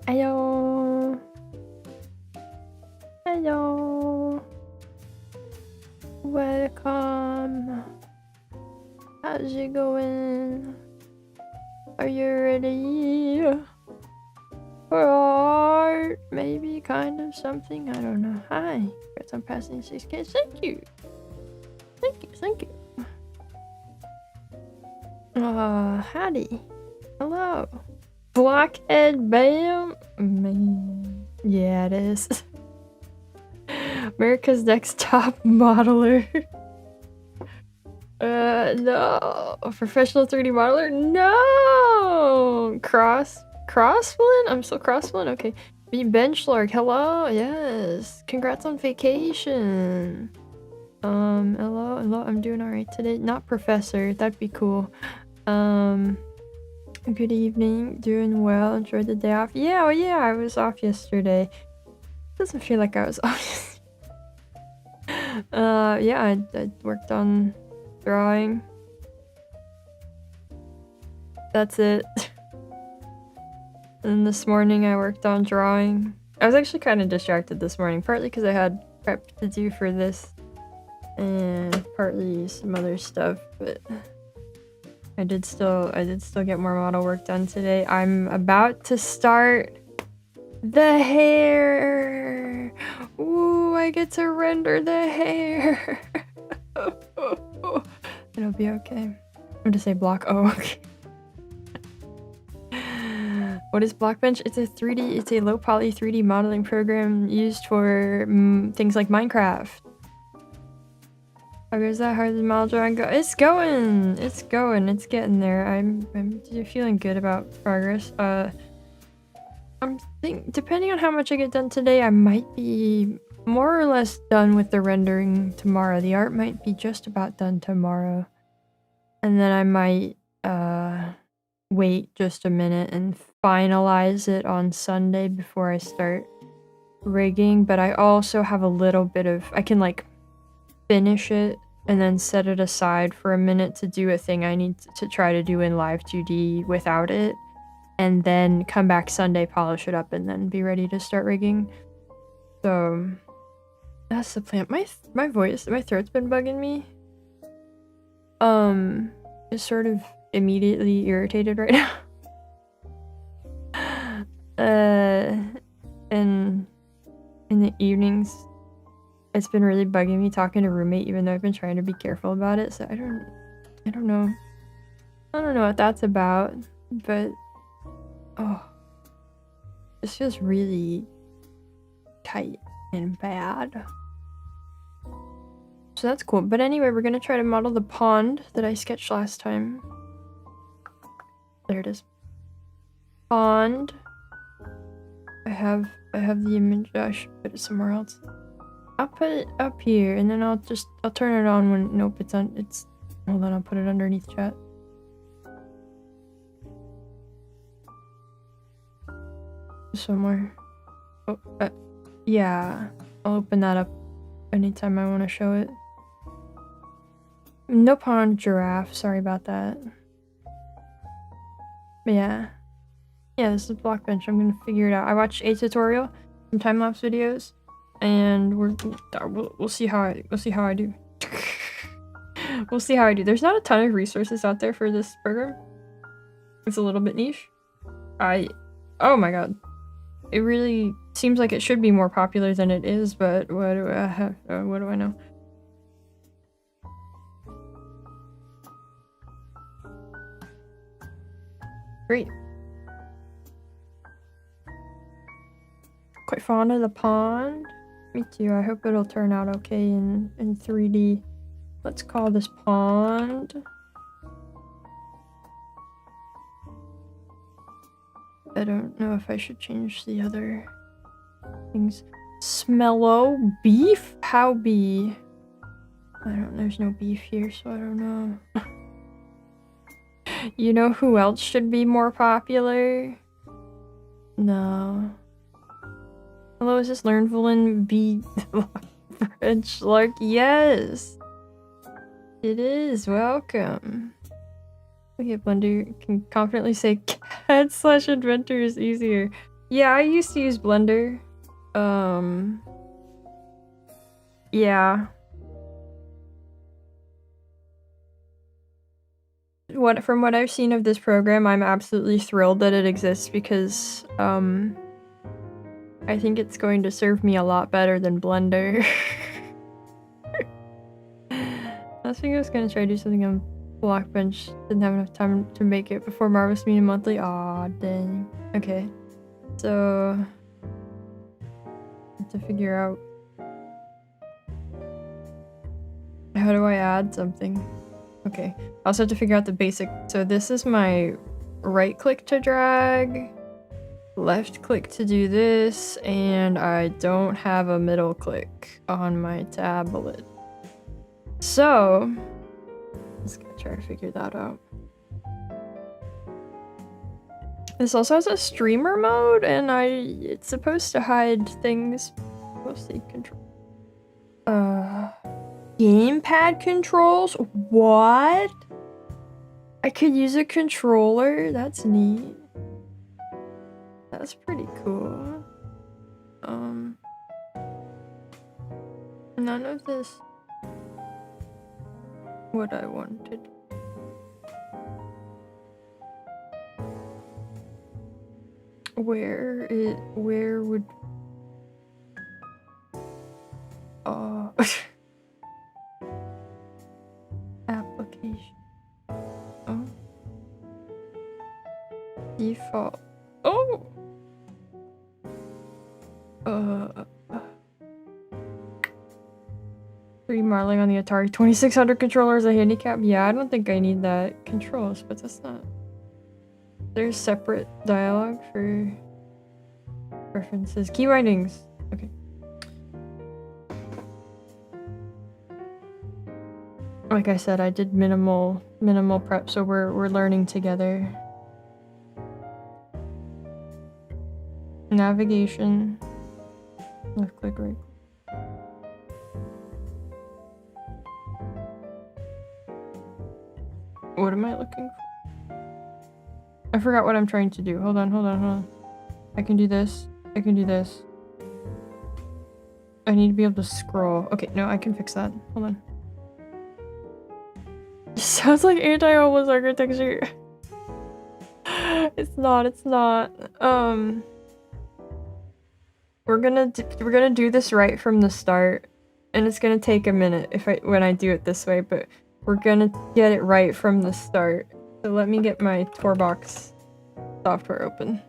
Hello. Hello. Welcome. How's it going? Are you ready for art? Maybe kind of something? I don't know. Hi. Congrats on passing 6K. Thank you. Thank you. Thank you. Howdy. Hello. Blockhead Bam? Man. Yeah, it is. America's Next Top Modeler. No. A professional 3D modeler? No! Crossland? I'm still Crossland? Okay. Be Benchlark. Hello? Yes. Congrats on vacation. Hello? I'm doing alright today. Not professor. That'd be cool. Good evening. Doing well. Enjoyed the day off. Yeah, oh yeah, I was off yesterday. Doesn't feel like I was off. Yeah, I worked on drawing. That's it. And this morning I worked on drawing. I was actually kind of distracted this morning, partly because I had prep to do for this, and partly some other stuff, but I did still get more model work done today. I'm about to start the hair. Ooh, I get to render the hair. It'll be okay. I'm gonna say block. Oh, okay. What is Blockbench? It's a low poly 3D modeling program used for things like Minecraft. How is that? How does model drawing go? It's going. It's getting there. I'm feeling good about progress. Depending on how much I get done today, I might be more or less done with the rendering tomorrow. The art might be just about done tomorrow. And then I might wait just a minute and finalize it on Sunday before I start rigging. But I also have a little bit of... I can like finish it and then set it aside for a minute to do a thing I need to try to do in Live 2D without it. And then come back Sunday, polish it up, and then be ready to start rigging. So that's the plan. My throat's been bugging me. It's sort of immediately irritated right now. And in the evenings, it's been really bugging me talking to roommate, even though I've been trying to be careful about it. So I don't know. I don't know what that's about, but oh, this feels really tight and bad. So that's cool. But anyway, we're gonna try to model the pond that I sketched last time. There it is. Pond. I have the image. I should put it somewhere else. I'll put it up here, and then I'll turn it on when... Nope, hold on, I'll put it underneath chat. Somewhere. Oh, yeah. I'll open that up anytime I want to show it. No pond giraffe, sorry about that. But yeah. Yeah, this is Blockbench. I'm gonna figure it out. I watched a tutorial, some time-lapse videos, and we'll see how I do. We'll see how I do. There's not a ton of resources out there for this program. It's a little bit niche. Oh my god. It really seems like it should be more popular than it is, but what do I have? What do I know? Great. Quite fond of the pond. Me too. I hope it'll turn out okay in 3D. Let's call this pond. I don't know if I should change the other things. Smello beef? How be? There's no beef here, so I don't know. You know who else should be more popular? No. Hello, is this Learnvulin B French Lark? Yes! It is, welcome. Okay, Blender can confidently say cat/inventor is easier. Yeah, I used to use Blender. Yeah. From what I've seen of this program, I'm absolutely thrilled that it exists because, I think it's going to serve me a lot better than Blender. I think I was gonna try to do something on Blockbench. Didn't have enough time to make it before Marvel's Media Monthly. Aw, dang. Okay. So... I have to figure out... How do I add something? Okay. I also have to figure out the basic... So this is my right click to drag, left click to do this, and I don't have a middle click on my tablet. So... I'm just gonna try to figure that out. This also has a streamer mode, and it's supposed to hide things. Mostly control. Gamepad controls? What? I could use a controller? That's neat. That's pretty cool. None of this what I wanted. Where would application. Oh. Default. Oh. 3 modeling on the Atari 2600 controller is a handicap. Yeah, I don't think I need that controls, but that's not. There's separate dialogue for preferences. Key bindings. Okay. Like I said, I did minimal prep, so we're learning together. Navigation. Left click, right. What am I looking for? I forgot what I'm trying to do. Hold on. I can do this. I can do this. I need to be able to scroll. Okay, no, I can fix that. Hold on. It sounds like anti-homeless architecture. It's not. We're gonna do this right from the start, and it's gonna take a minute when I do it this way, but we're gonna get it right from the start. So let me get my Torbox software open.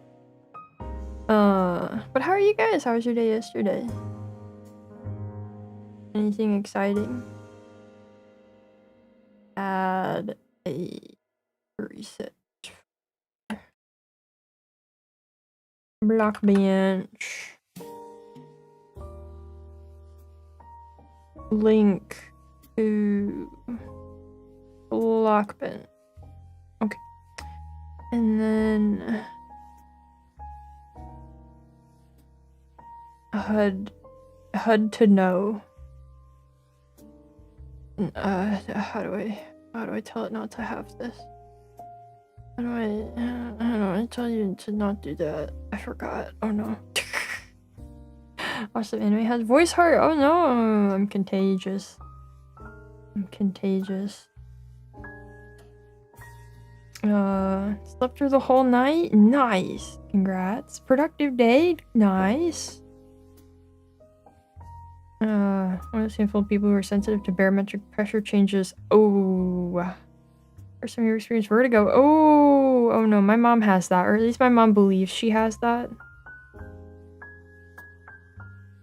But how are you guys? How was your day yesterday? Anything exciting? Add a reset. Blockbench. Link to Blockbench. Okay. And then HUD to know. How do I tell it not to have this? How do I tell you to not do that? I forgot. Oh no. Awesome anime has voice heart. Oh no, I'm contagious. Slept through the whole night? Nice. Congrats. Productive day? Nice. One of the handful of people who are sensitive to barometric pressure changes. Oh. First time you ever experienced vertigo. Oh no, my mom has that, or at least my mom believes she has that.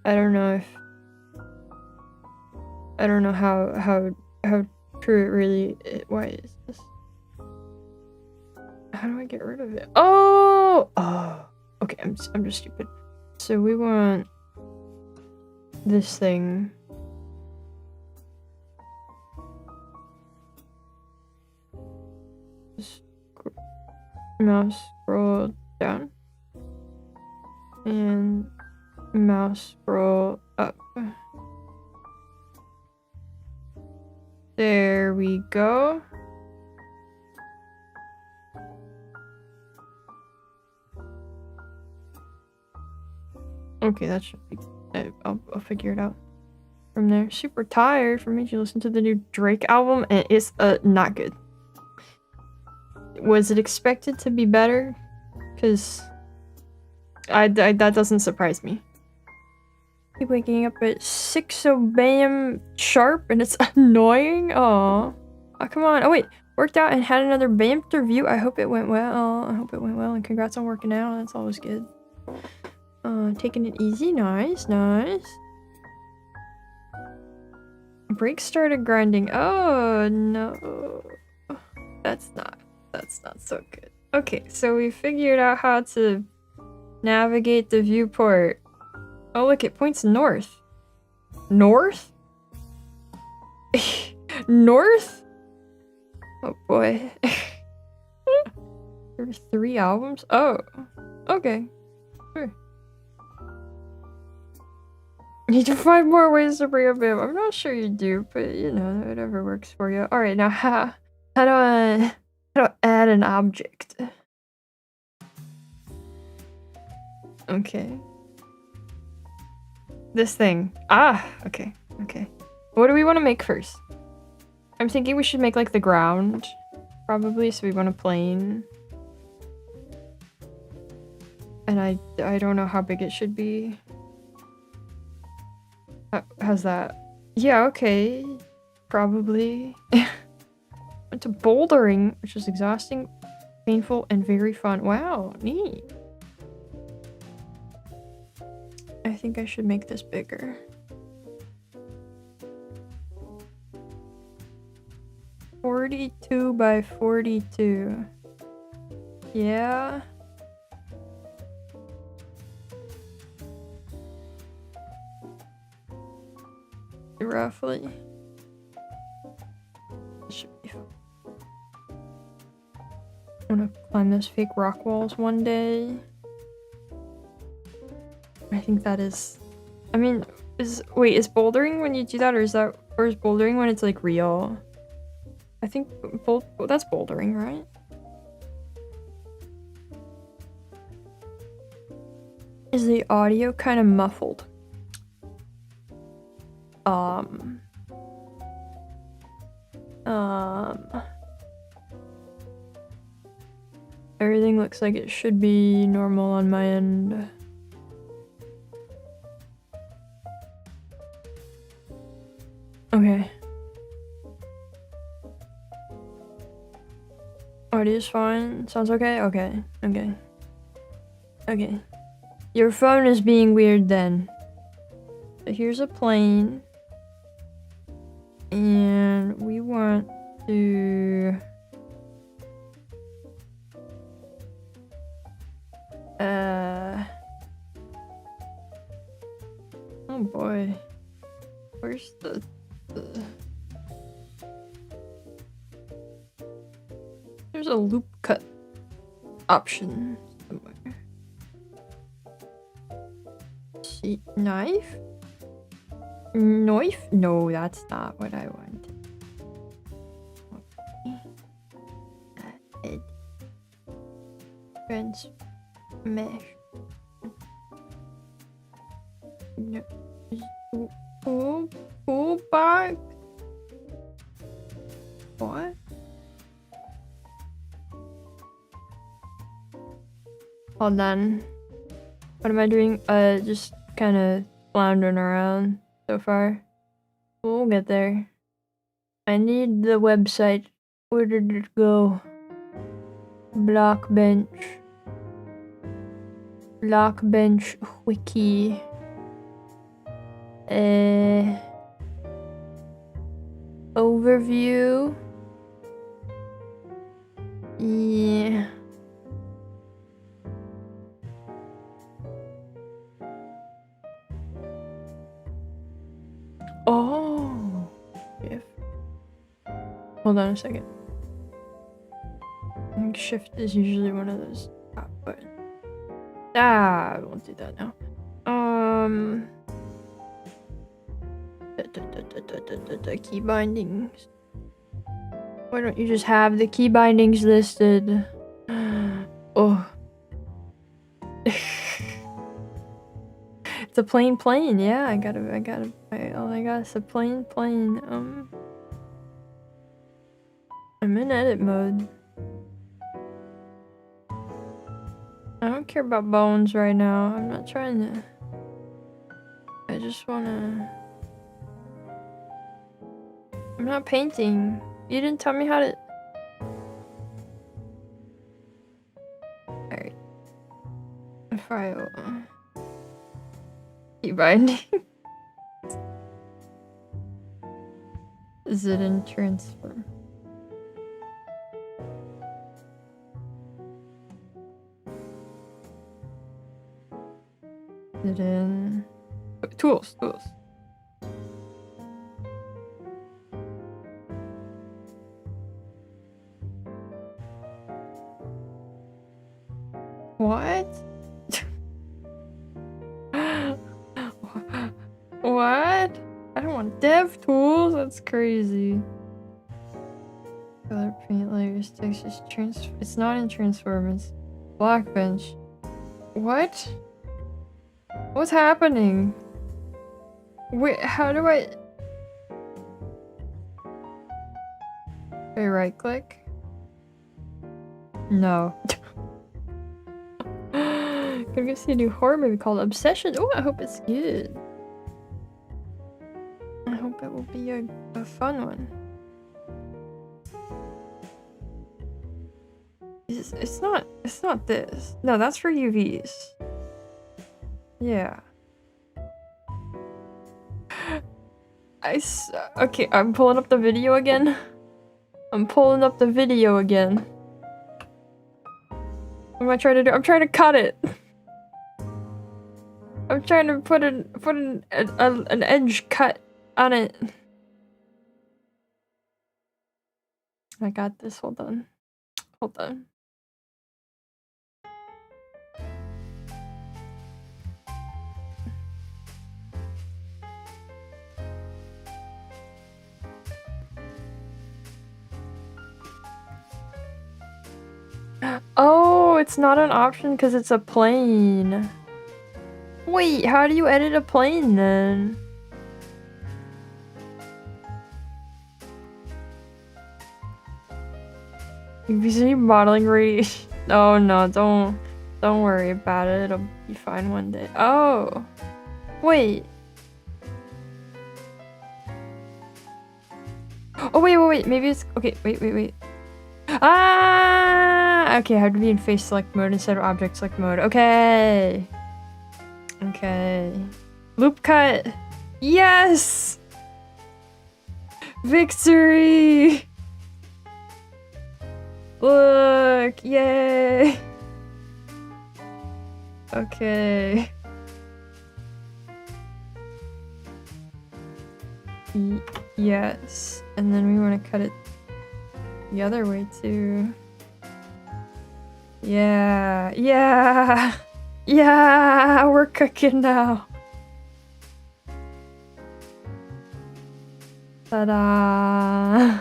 I don't know how true it really is. Why is this? How do I get rid of it? Oh! Okay, I'm just stupid. So we want this thing. Mouse scroll down. And mouse scroll up. There we go. Okay, that should be... I'll figure it out from there. Super tired for me to listen to the new Drake album, and it's not good. Was it expected to be better? Because that doesn't surprise me. Keep waking up at 6 a.m. sharp, and it's annoying. Oh, come on. Oh wait, worked out and had another BAMF review. I hope it went well. I hope it went well, and congrats on working out. That's always good. Taking it easy. Nice, nice. Brakes started grinding. Oh no, that's not so good. Okay, so we figured out how to navigate the viewport. Oh look, it points north. North? North? Oh boy. There were 3 albums? Oh, okay. Sure. Need to find more ways to bring up him. I'm not sure you do, but you know, whatever works for you. Alright, now how do I add an object? Okay. This thing. Ah, okay, okay. What do we want to make first? I'm thinking we should make like the ground, probably, so we want a plane. And I don't know how big it should be. How's that? Yeah, okay. Probably. Went to bouldering, which is exhausting, painful, and very fun. Wow, neat. I think I should make this bigger. (42 by 42). Yeah. Roughly. Should be fun. I wanna climb those fake rock walls one day. I think that is... I mean, wait, is bouldering when you do that, or is bouldering when it's like real? I think that's bouldering, right? Is the audio kind of muffled? Everything looks like it should be normal on my end. Okay. Audio's fine. Sounds okay? Okay. Okay. Okay. Your phone is being weird then. So here's a plane. And we want to... Oh boy. Where's the... There's a loop cut option somewhere. See, knife? Knife? No, that's not what I want. Okay. Fence mesh. No. Pull back. What? Hold on. What am I doing? Just kind of floundering around so far. We'll get there. I need the website. Where did it go? Blockbench. Blockbench wiki. Overview. Yeah. Oh. If. Hold on a second. I think shift is usually one of those top buttons. Ah, I won't do that now. Key bindings. Why don't you just have the key bindings listed? Oh. It's a plain plane. Yeah, all I got is a plain plane. I'm in edit mode. I don't care about bones right now. I'm not trying to. I just wanna. I'm not painting. You didn't tell me how to. Alright. File. Keep binding. Is it in transfer? Is it in tools? What? What? I don't want dev tools. That's crazy. Color paint layers, textures, transform. It's not in transformers. Blockbench. What? What's happening? Wait, how do I? Okay, right click. No. Gonna go see a new horror movie called Obsession. Oh, I hope it's good. I hope it will be a fun one. It's not this. No, that's for UVs. Yeah. Okay, I'm pulling up the video again. What am I trying to do? I'm trying to cut it. I'm trying to put an edge cut on it. I got this. Hold on. Oh, it's not an option because it's a plane. Wait, how do you edit a plane then? UVC modeling radiation. Oh no, don't worry about it. It'll be fine one day. Oh, wait. Oh wait. Maybe it's okay. Wait. Ah, okay. I have to be in face select mode instead of object select mode. Okay. Loop cut. Yes. Victory. Look, yay. Okay. Yes, and then we want to cut it the other way too. Yeah, we're cooking now. Ta-da!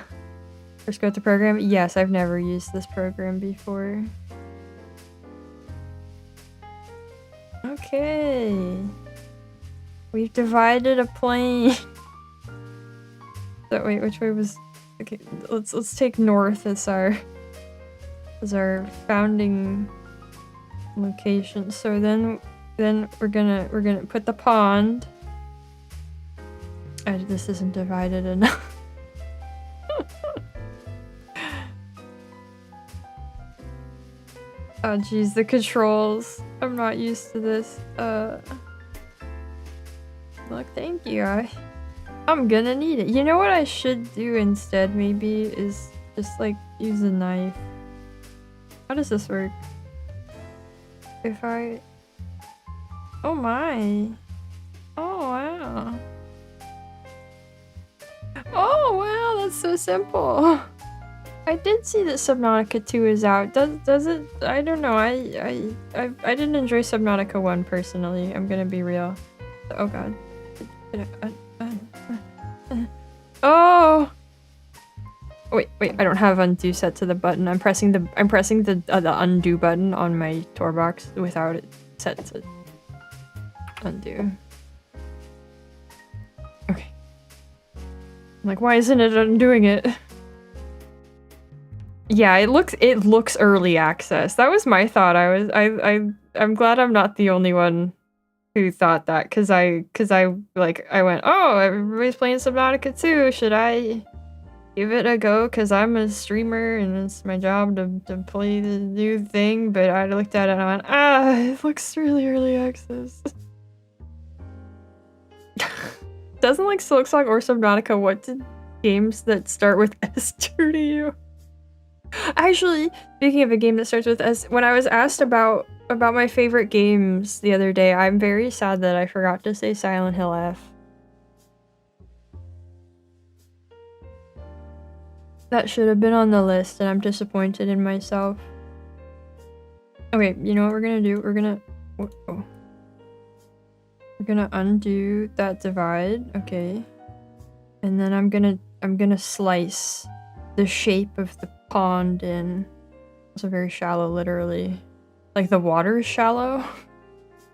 First go to program. Yes, I've never used this program before. Okay. We've divided a plane. So wait, which way was? Okay, let's take north as our founding location. So then we're gonna put the pond. This isn't divided enough. Oh geez, the controls. I'm not used to this. Look, thank you. I'm gonna need it. You know what I should do instead maybe is just like use a knife. How does this work? If I... Oh my. Oh wow. Oh wow, that's so simple. I did see that Subnautica 2 is out. Does it? I don't know. I didn't enjoy Subnautica 1 personally. I'm gonna be real. Oh god. Oh. Wait. I don't have undo set to the button. I'm pressing the undo button on my toolbox without it set to undo. I'm like, why isn't it undoing it? Yeah, it looks early access. That was my thought. I'm glad I'm not the only one who thought that, cause I went, oh, everybody's playing Subnautica too. Should I give it a go? Cause I'm a streamer and it's my job to play the new thing. But I looked at it and I went, ah, it looks really early access. Doesn't like Silksong or Subnautica, what did games that start with S do to you? Actually, speaking of a game that starts with S, when I was asked about my favorite games the other day, I'm very sad that I forgot to say Silent Hill F. That should have been on the list, and I'm disappointed in myself. Okay, you know what we're gonna do? We're gonna undo that divide, okay. And then I'm gonna slice the shape of the pond in. It's very shallow, literally. Like the water is shallow?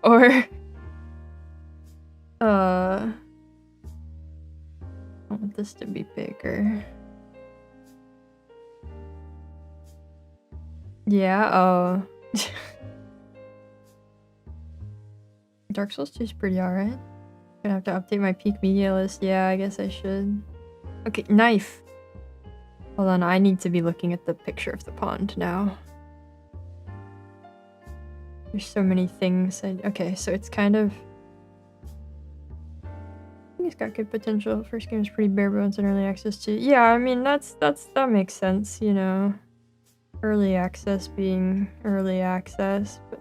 Or I want this to be bigger. Yeah, Dark Souls 2 is pretty alright. Gonna have to update my peak media list. Yeah, I guess I should. Okay, knife. Hold on, I need to be looking at the picture of the pond now. There's so many things. Okay, so it's kind of... I think it's got good potential. First game is pretty bare bones and early access too. Yeah, I mean, that makes sense, you know. Early access being early access, but...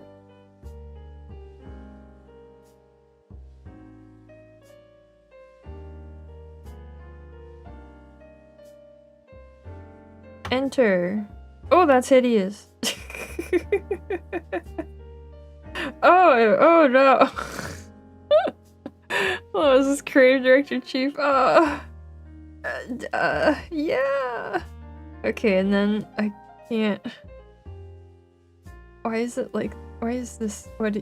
Enter. Oh, that's hideous. Oh no. Oh, this is creative director chief. Yeah. Okay, and then I can't. Why is it like? Why is this? What?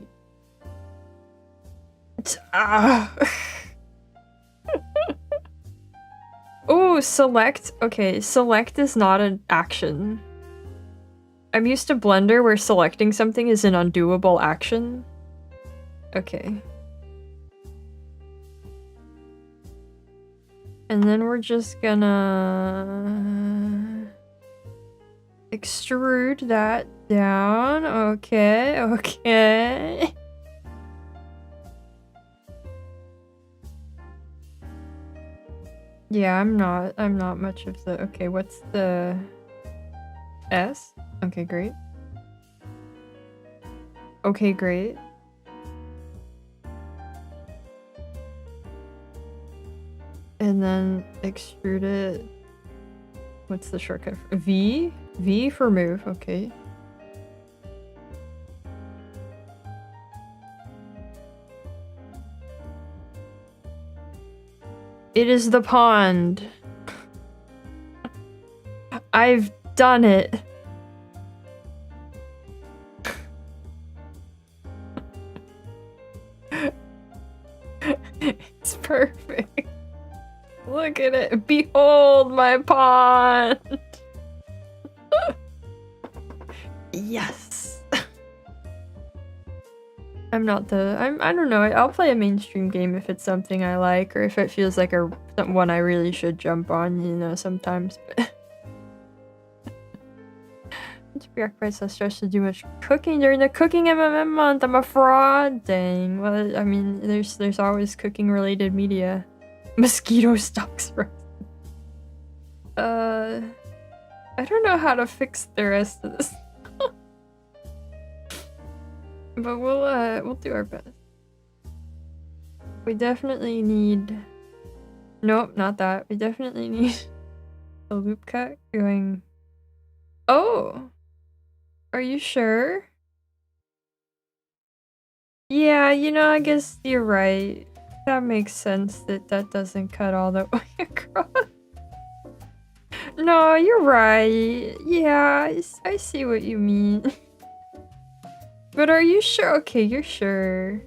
Oh, select. Okay, select is not an action. I'm used to Blender where selecting something is an undoable action. Okay. And then we're just gonna extrude that down. Okay, okay. Yeah, I'm not much of the... Okay, what's the... S? Okay, great. Okay, great. And then extrude it. What's the shortcut? V? V for move, okay. It is the pond. I've done it. It's perfect. Look at it. Behold my pond. Yes. I'm not the... I don't know. I'll play a mainstream game if it's something I like, or if it feels like one I really should jump on, you know, sometimes. To be occupied, so stressed to do much cooking during the cooking MMM month. I'm a fraud. Dang. Well, I mean, there's always cooking related media. Mosquito stalks. I don't know how to fix the rest of this. But we'll do our best. We definitely need... Nope, not that. We definitely need a loop cut going... Oh! Are you sure? Yeah, you know, I guess you're right. That makes sense that doesn't cut all the way across. No, you're right. Yeah, I see what you mean. But are you sure? Okay, you're sure.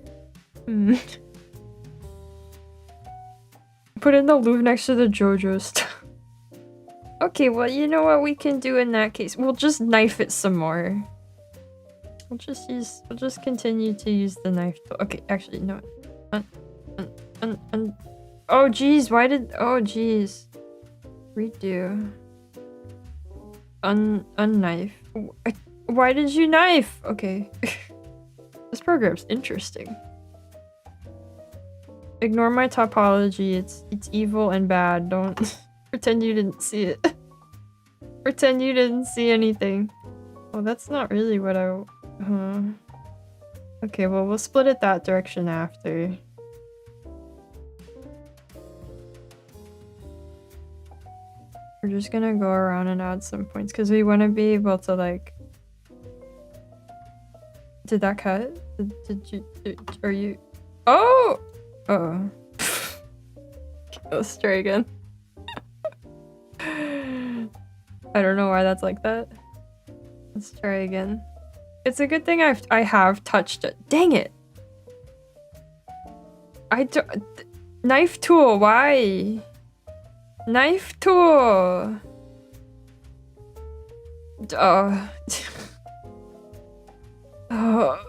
Put in the loop next to the JoJo stuff. Okay, well, you know what we can do in that case? We'll just knife it some more. We'll just continue to use the knife tool. Okay, actually, no. Oh, geez, oh, geez. Redo. Unknife. Why did you knife? Okay. This program's interesting. Ignore my topology. It's evil and bad. Don't pretend you didn't see it. Pretend you didn't see anything. Oh, that's not really what I... Okay, well, we'll split it that direction after. We're just gonna go around and add some points because we want to be able to, like... Did that cut? Are you... Oh! Uh-oh. Let's try again. I don't know why that's like that. Let's try again. It's a good thing I have touched it. Dang it! I don't... Knife tool, why? Knife tool! Oh. Oh.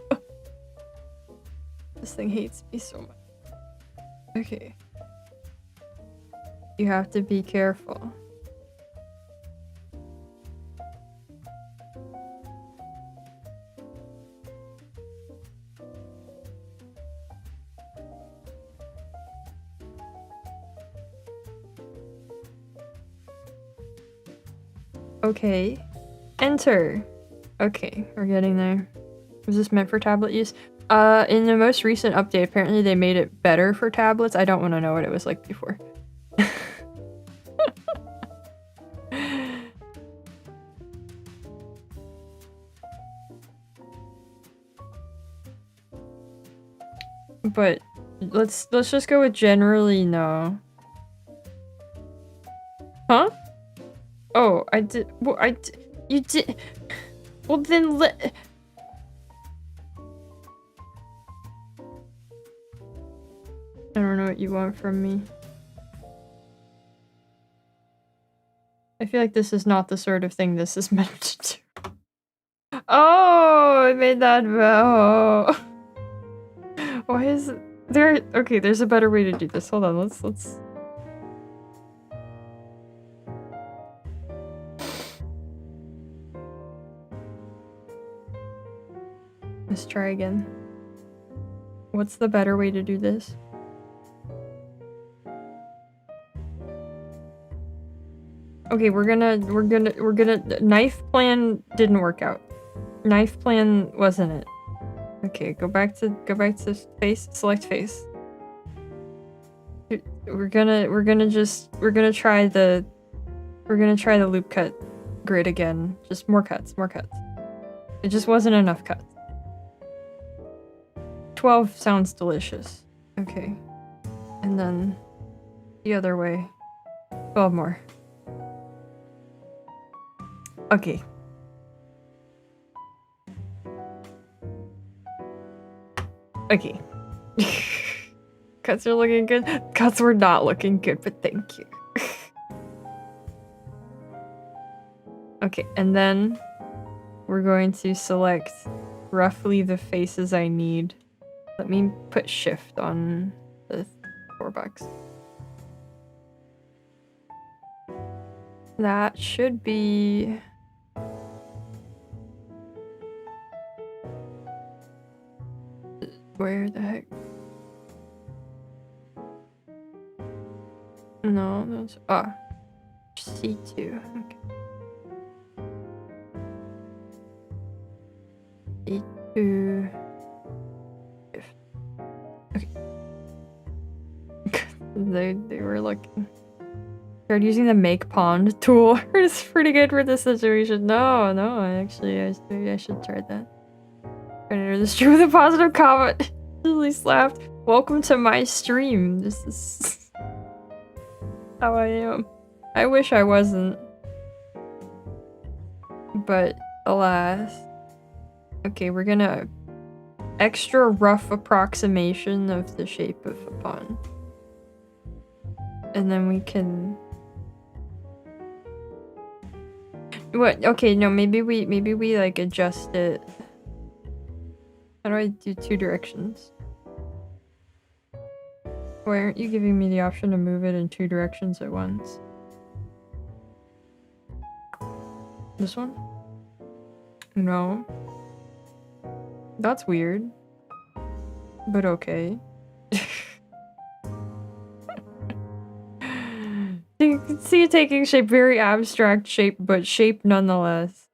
This thing hates me so much. Okay. You have to be careful. Okay. Enter. Okay, we're getting there. Was this meant for tablet use? In the most recent update, apparently they made it better for tablets. I don't want to know what it was like before. But let's just go with generally no. Huh? Oh, I did. Well, you did. Well, then let. I don't know what you want from me. I feel like this is not the sort of thing this is meant to do. Oh, I made that. Oh. Why is it there? Okay, there's a better way to do this. Hold on, let's. Let's try again. What's the better way to do this? Okay, we're gonna knife plan didn't work out. Knife plan wasn't it. Okay, go back to face, select face. We're gonna try the loop cut grid again. Just more cuts. It just wasn't enough cuts. 12 sounds delicious. Okay. And then the other way. 12 more. Okay. Okay. Cuts are looking good. Cuts were not looking good, but thank you. Okay, and then we're going to select roughly the faces I need. Let me put shift on the 4 box. That should be... Where the heck? No, that's... Ah. C2. Okay. C2... Okay. they were looking. Started using the make pond tool. It's pretty good for this situation. No, I maybe I should try that. Enter the stream with a positive comment. Really slapped. Welcome to my stream. This is how I am. I wish I wasn't. But alas. Okay, we're gonna extra rough approximation of the shape of a pond. and then we can... What? Okay, no, maybe we like adjust it. How do I do 2 directions? Why aren't you giving me the option to move it in 2 directions at once? This one? No. That's weird. But okay. You can see it taking shape, very abstract shape, but shape nonetheless.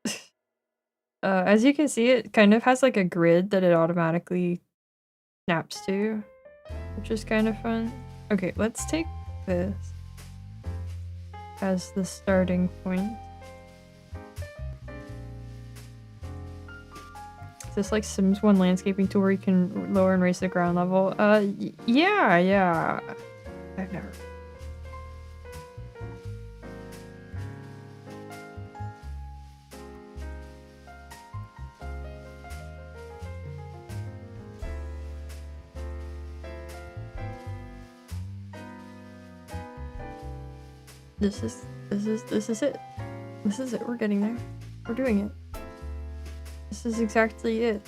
As you can see, it kind of has like a grid that it automatically snaps to, which is kind of fun. Okay, let's take this as the starting point. Is this like Sims 1 landscaping tool where you can lower and raise the ground level? Yeah. I've never. This is it. This is it. We're getting there. We're doing it. This is exactly it.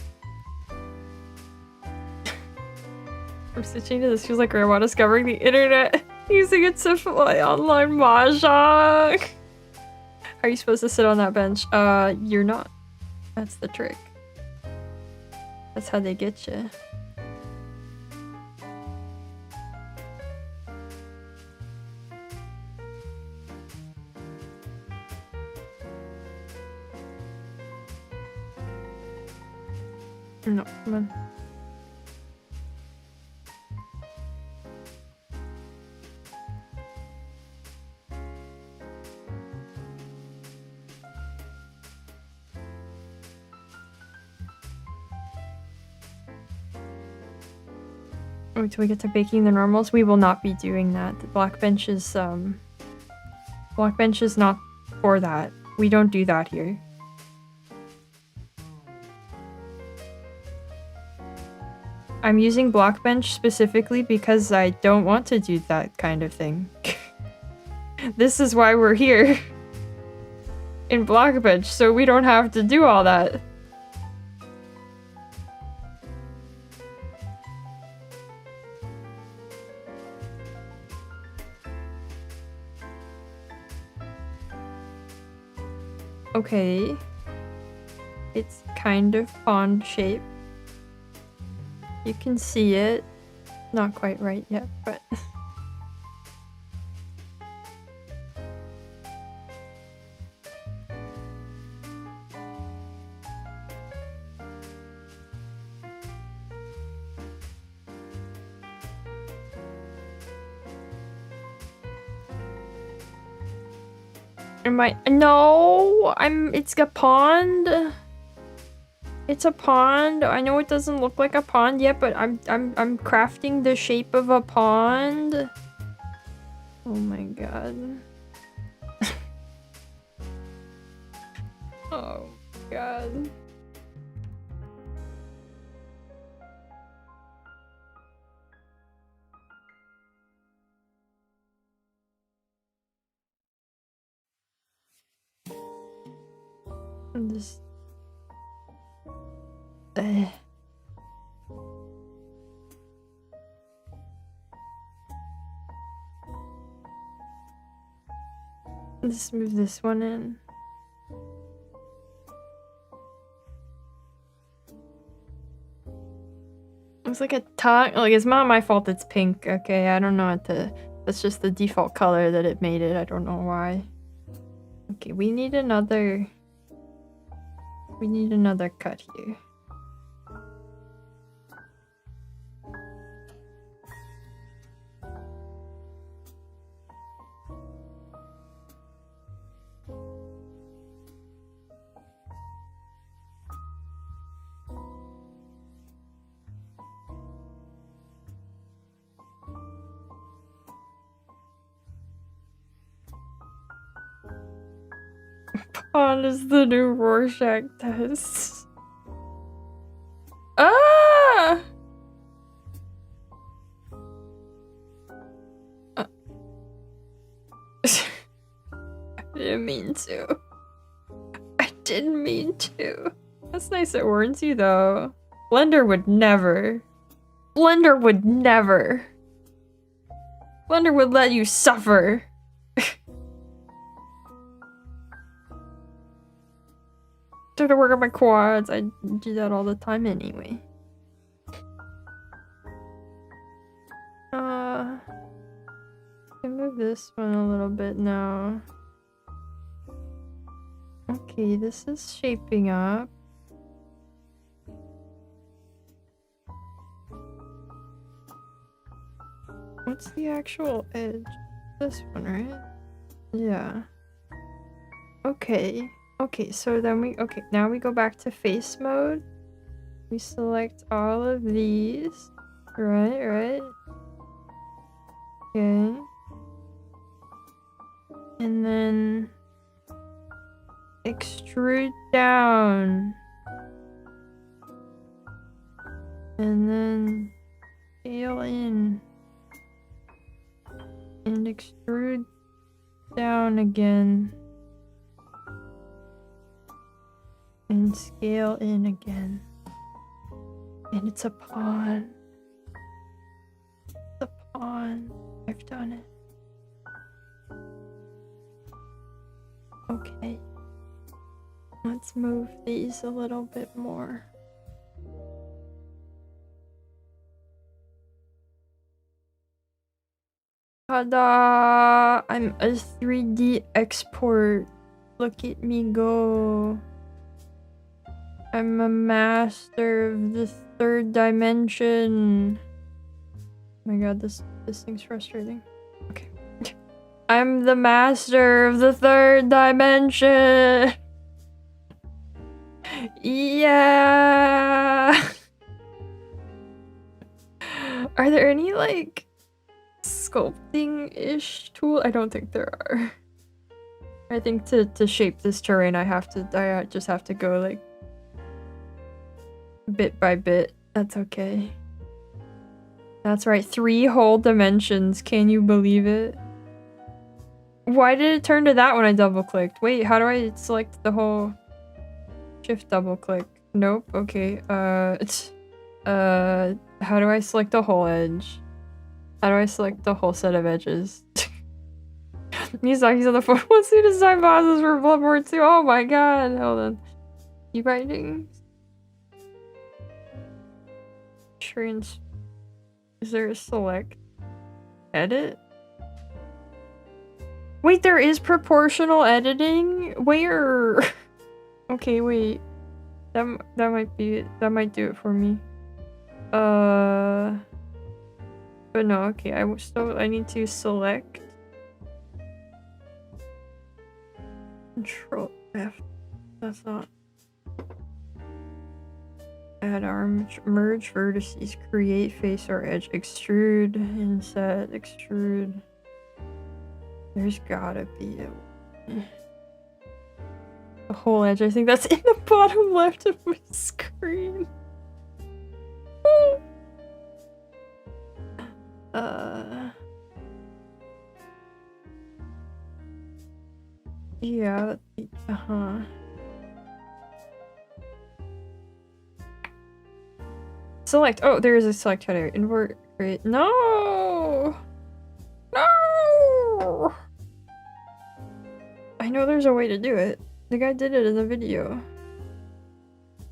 I'm switching to this. Feels like grandma discovering the internet, using it to play online mahjong. Are you supposed to sit on that bench? You're not. That's the trick. That's how they get you. No, come on. Wait till we get to baking the normals. We will not be doing that. The Blockbench is not for that. We don't do that here. I'm using Blockbench specifically because I don't want to do that kind of thing. This is why we're here in Blockbench, so we don't have to do all that. Okay. It's kind of pond shape. You can see it. Not quite right yet, but... No! It's a pond! It's a pond. I know it doesn't look like a pond yet, but I'm crafting the shape of a pond. Oh my god. Oh my god. This... Let's move this one in. It's like a tongue. Like, it's not my fault it's pink, okay? I don't know what to... That's just the default color that it made it. I don't know why. Okay, we need another... We need another cut here. Pond is the new Rorschach test. Ah! didn't mean to. I didn't mean to. That's nice it warns you though. Blender would never. Blender would never. Blender would let you suffer. To work on my quads. I do that all the time anyway. I can move this one a little bit now. Okay, this is shaping up. What's the actual edge? This one, right? Yeah. Okay. Okay, so then okay, now we go back to face mode. We select all of these. Right. Okay. And then extrude down. And then scale in. And extrude down again. And scale in again. And it's a pawn. It's a pawn. I've done it. Okay. Let's move these a little bit more. Ta-da! I'm a 3D export. Look at me go. I'm a master of the third dimension. Oh my god, this thing's frustrating. Okay. I'm the master of the third dimension. Yeah. Are there any like sculpting-ish tool? I don't think there are. I think to shape this terrain I just have to go like bit by bit. That's okay. That's right, 3 whole dimensions. Can you believe it? Why did it turn to that when I double clicked? Wait, how do I select the whole shift double click? Nope. Okay. How do I select the whole edge? How do I select the whole set of edges? Miyazaki's on the phone. What's the design bosses for Bloodborne 2? Oh my god. Hold on. Keep writing. Is there a select edit? Wait, there is proportional editing? Where? Okay, wait. That might be it. That might do it for me. But no, okay. I need to select Control F. That's not. Add arm, merge vertices, create face or edge, extrude, inset, extrude. There's gotta be a whole edge. I think that's in the bottom left of my screen. Yeah. Select. Oh, there is a select header. Invert. Create. No! No! I know there's a way to do it. The guy did it in the video.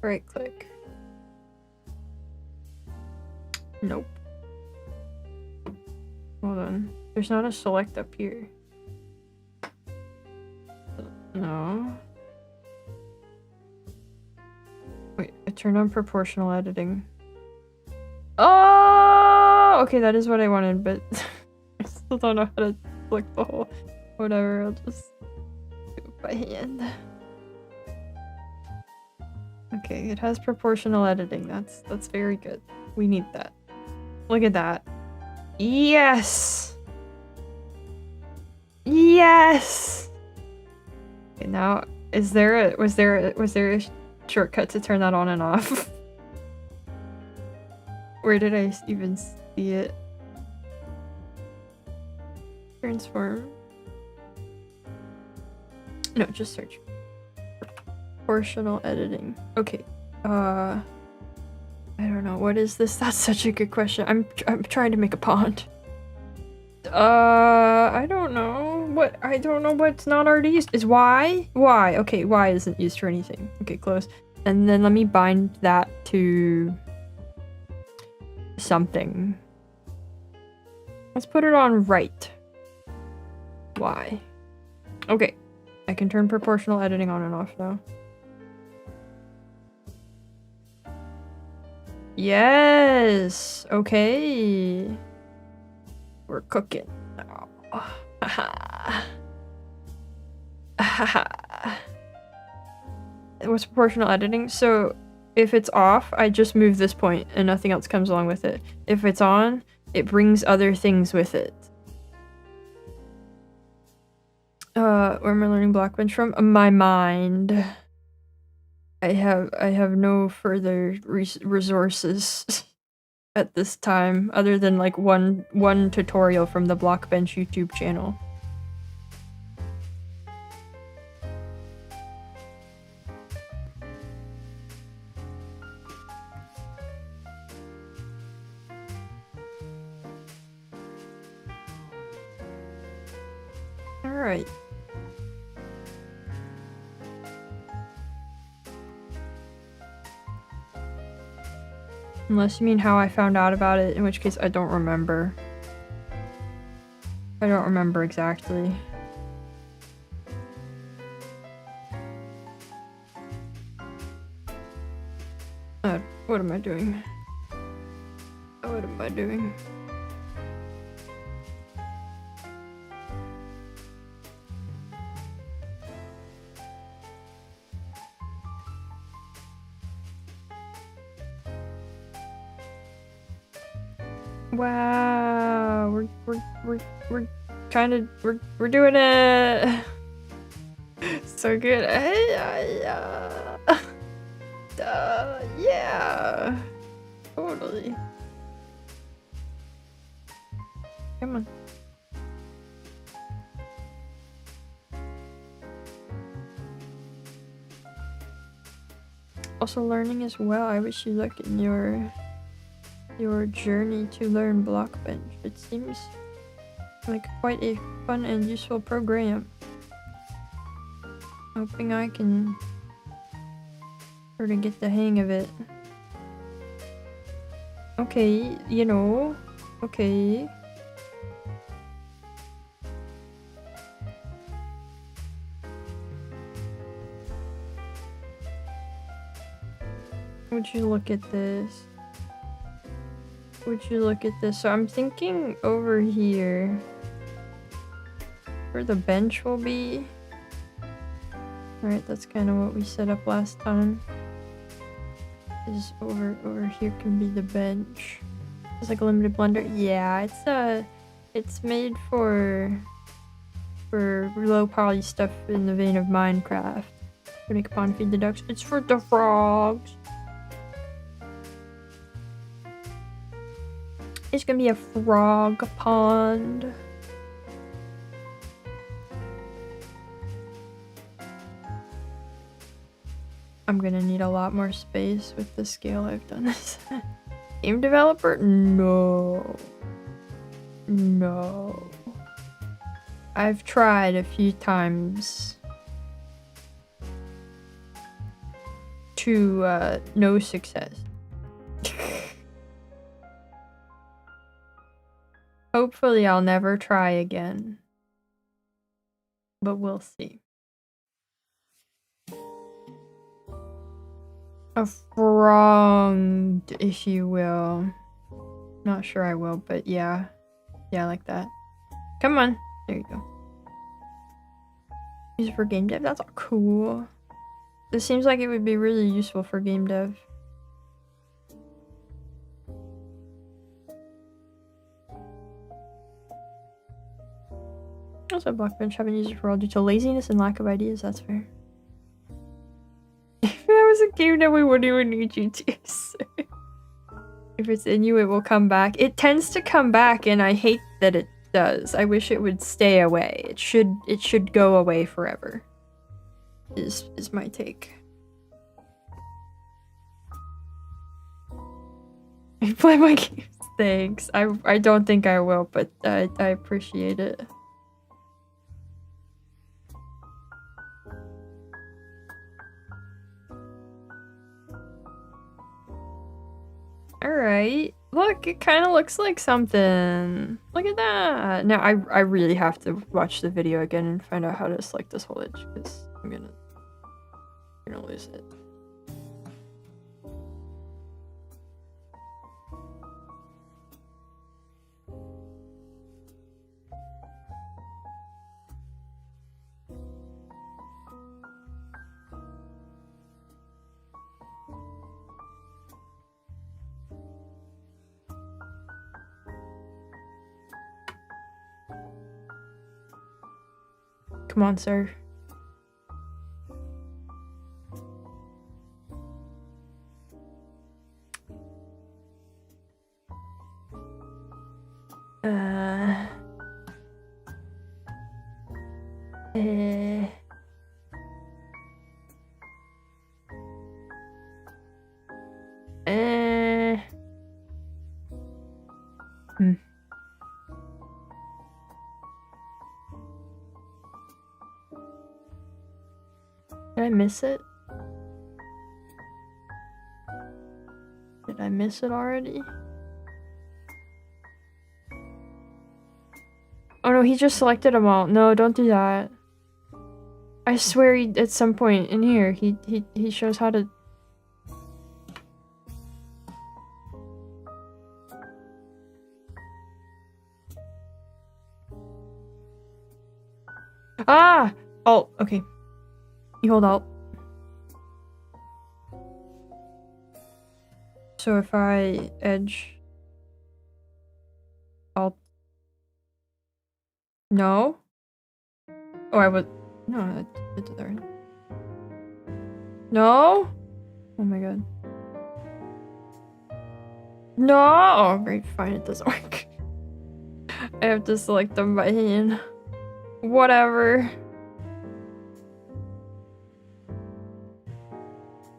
Right click. Nope. Hold on. There's not a select up here. No. Wait, I turned on proportional editing. Oh! Okay, that is what I wanted, but I still don't know how to select the whole. Whatever, I'll just do it by hand. Okay, it has proportional editing. That's very good. We need that. Look at that. Yes! Yes! Okay, now was there a shortcut to turn that on and off? Where did I even see it? Transform. No, just search. Proportional editing. Okay. I don't know. What is this? That's such a good question. I'm trying to make a pond. I don't know. What? I don't know what's not already used. Is Y? Y. Okay, Y isn't used for anything. Okay, close. And then let me bind that to something. Let's put it on right. Y. Okay. I can turn proportional editing on and off now. Yes! Okay. We're cooking. Oh. What's proportional editing? So if it's off, I just move this point and nothing else comes along with it. If it's on, it brings other things with it. Where am I learning Blockbench from? My mind. I have no further resources at this time, other than like one tutorial from the Blockbench YouTube channel. All right. Unless you mean how I found out about it, in which case I don't remember. I don't remember exactly. What am I doing? What am I doing? Wow, we're kind of we're doing it. So good. Yeah, totally. Come on. Also learning as well. I wish you luck in your journey to learn Blockbench. It seems like quite a fun and useful program. Hoping I can sort of get the hang of it. Okay, you know, okay. Would you look at this? Would you look at this? So I'm thinking over here where the bench will be. Alright, that's kind of what we set up last time. Is over here can be the bench. It's like a limited blender. Yeah, it's made for low poly stuff in the vein of Minecraft. To make a pond, feed the ducks. It's for the frogs. It's gonna be a frog pond. I'm gonna need a lot more space with the scale I've done this. Game developer? No. No. I've tried a few times to no success. Hopefully I'll never try again. But we'll see. A frog, if you will. Not sure I will, but yeah. Yeah, like that. Come on. There you go. Use it for game dev? That's all cool. This seems like it would be really useful for game dev. Also, Blockbench haven't used it for all due to laziness and lack of ideas. That's fair. If that was a game that we wouldn't even need you to say. If it's in you, it will come back. It tends to come back, and I hate that it does. I wish it would stay away. It should go away forever. is my take. I play my games. Thanks. I don't think I will, but I appreciate it. Alright. Look, it kind of looks like something. Look at that. Now, I really have to watch the video again and find out how to select this whole edge, because I'm gonna lose it. Come on, sir. Did I miss it? Did I miss it already? Oh no, he just selected them all. No, don't do that. I swear he, at some point in here, he shows how to... Ah! Alt, okay. You hold Alt. So if I edge... Alt... No? Oh, I would... No, I did that right. No? Oh my god. No! Oh, great, fine, it doesn't work. I have to select them by hand. Whatever.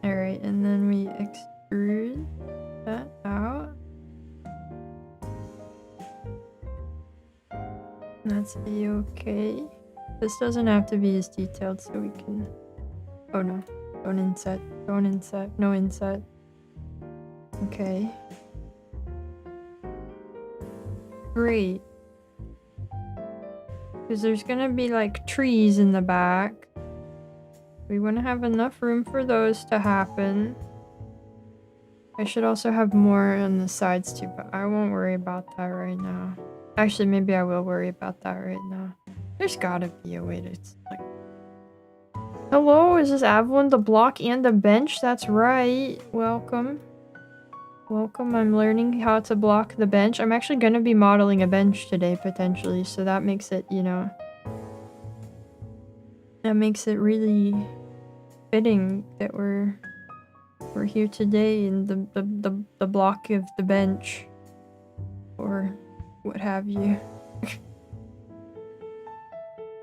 Alright, and then we extrude that out. That's A-okay. This doesn't have to be as detailed, so we can... Oh no. Don't inset. Don't inset. No inset. Okay. Great. Because there's gonna be like trees in the back. We want to have enough room for those to happen. I should also have more on the sides too, but I won't worry about that right now. Actually, maybe I will worry about that right now. There's gotta be a way to like... Hello, is this Avalon, the block and the bench? That's right. Welcome. Welcome, I'm learning how to block the bench. I'm actually gonna be modeling a bench today, potentially, so that makes it, you know... That makes it really fitting that we're here today in the block of the bench. Or what have you.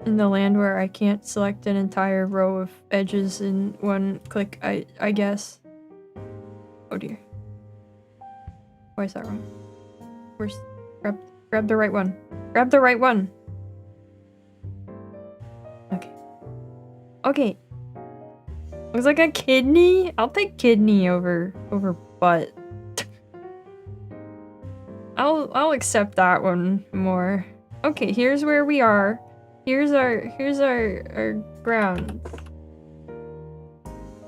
In the land where I can't select an entire row of edges in one click, I guess. Oh dear. Why is that wrong? Where's... Grab the right one. Grab the right one! Okay. Okay. Looks like a kidney? I'll take kidney over butt. I'll accept that one more. Okay, here's where we are. Here's our ground.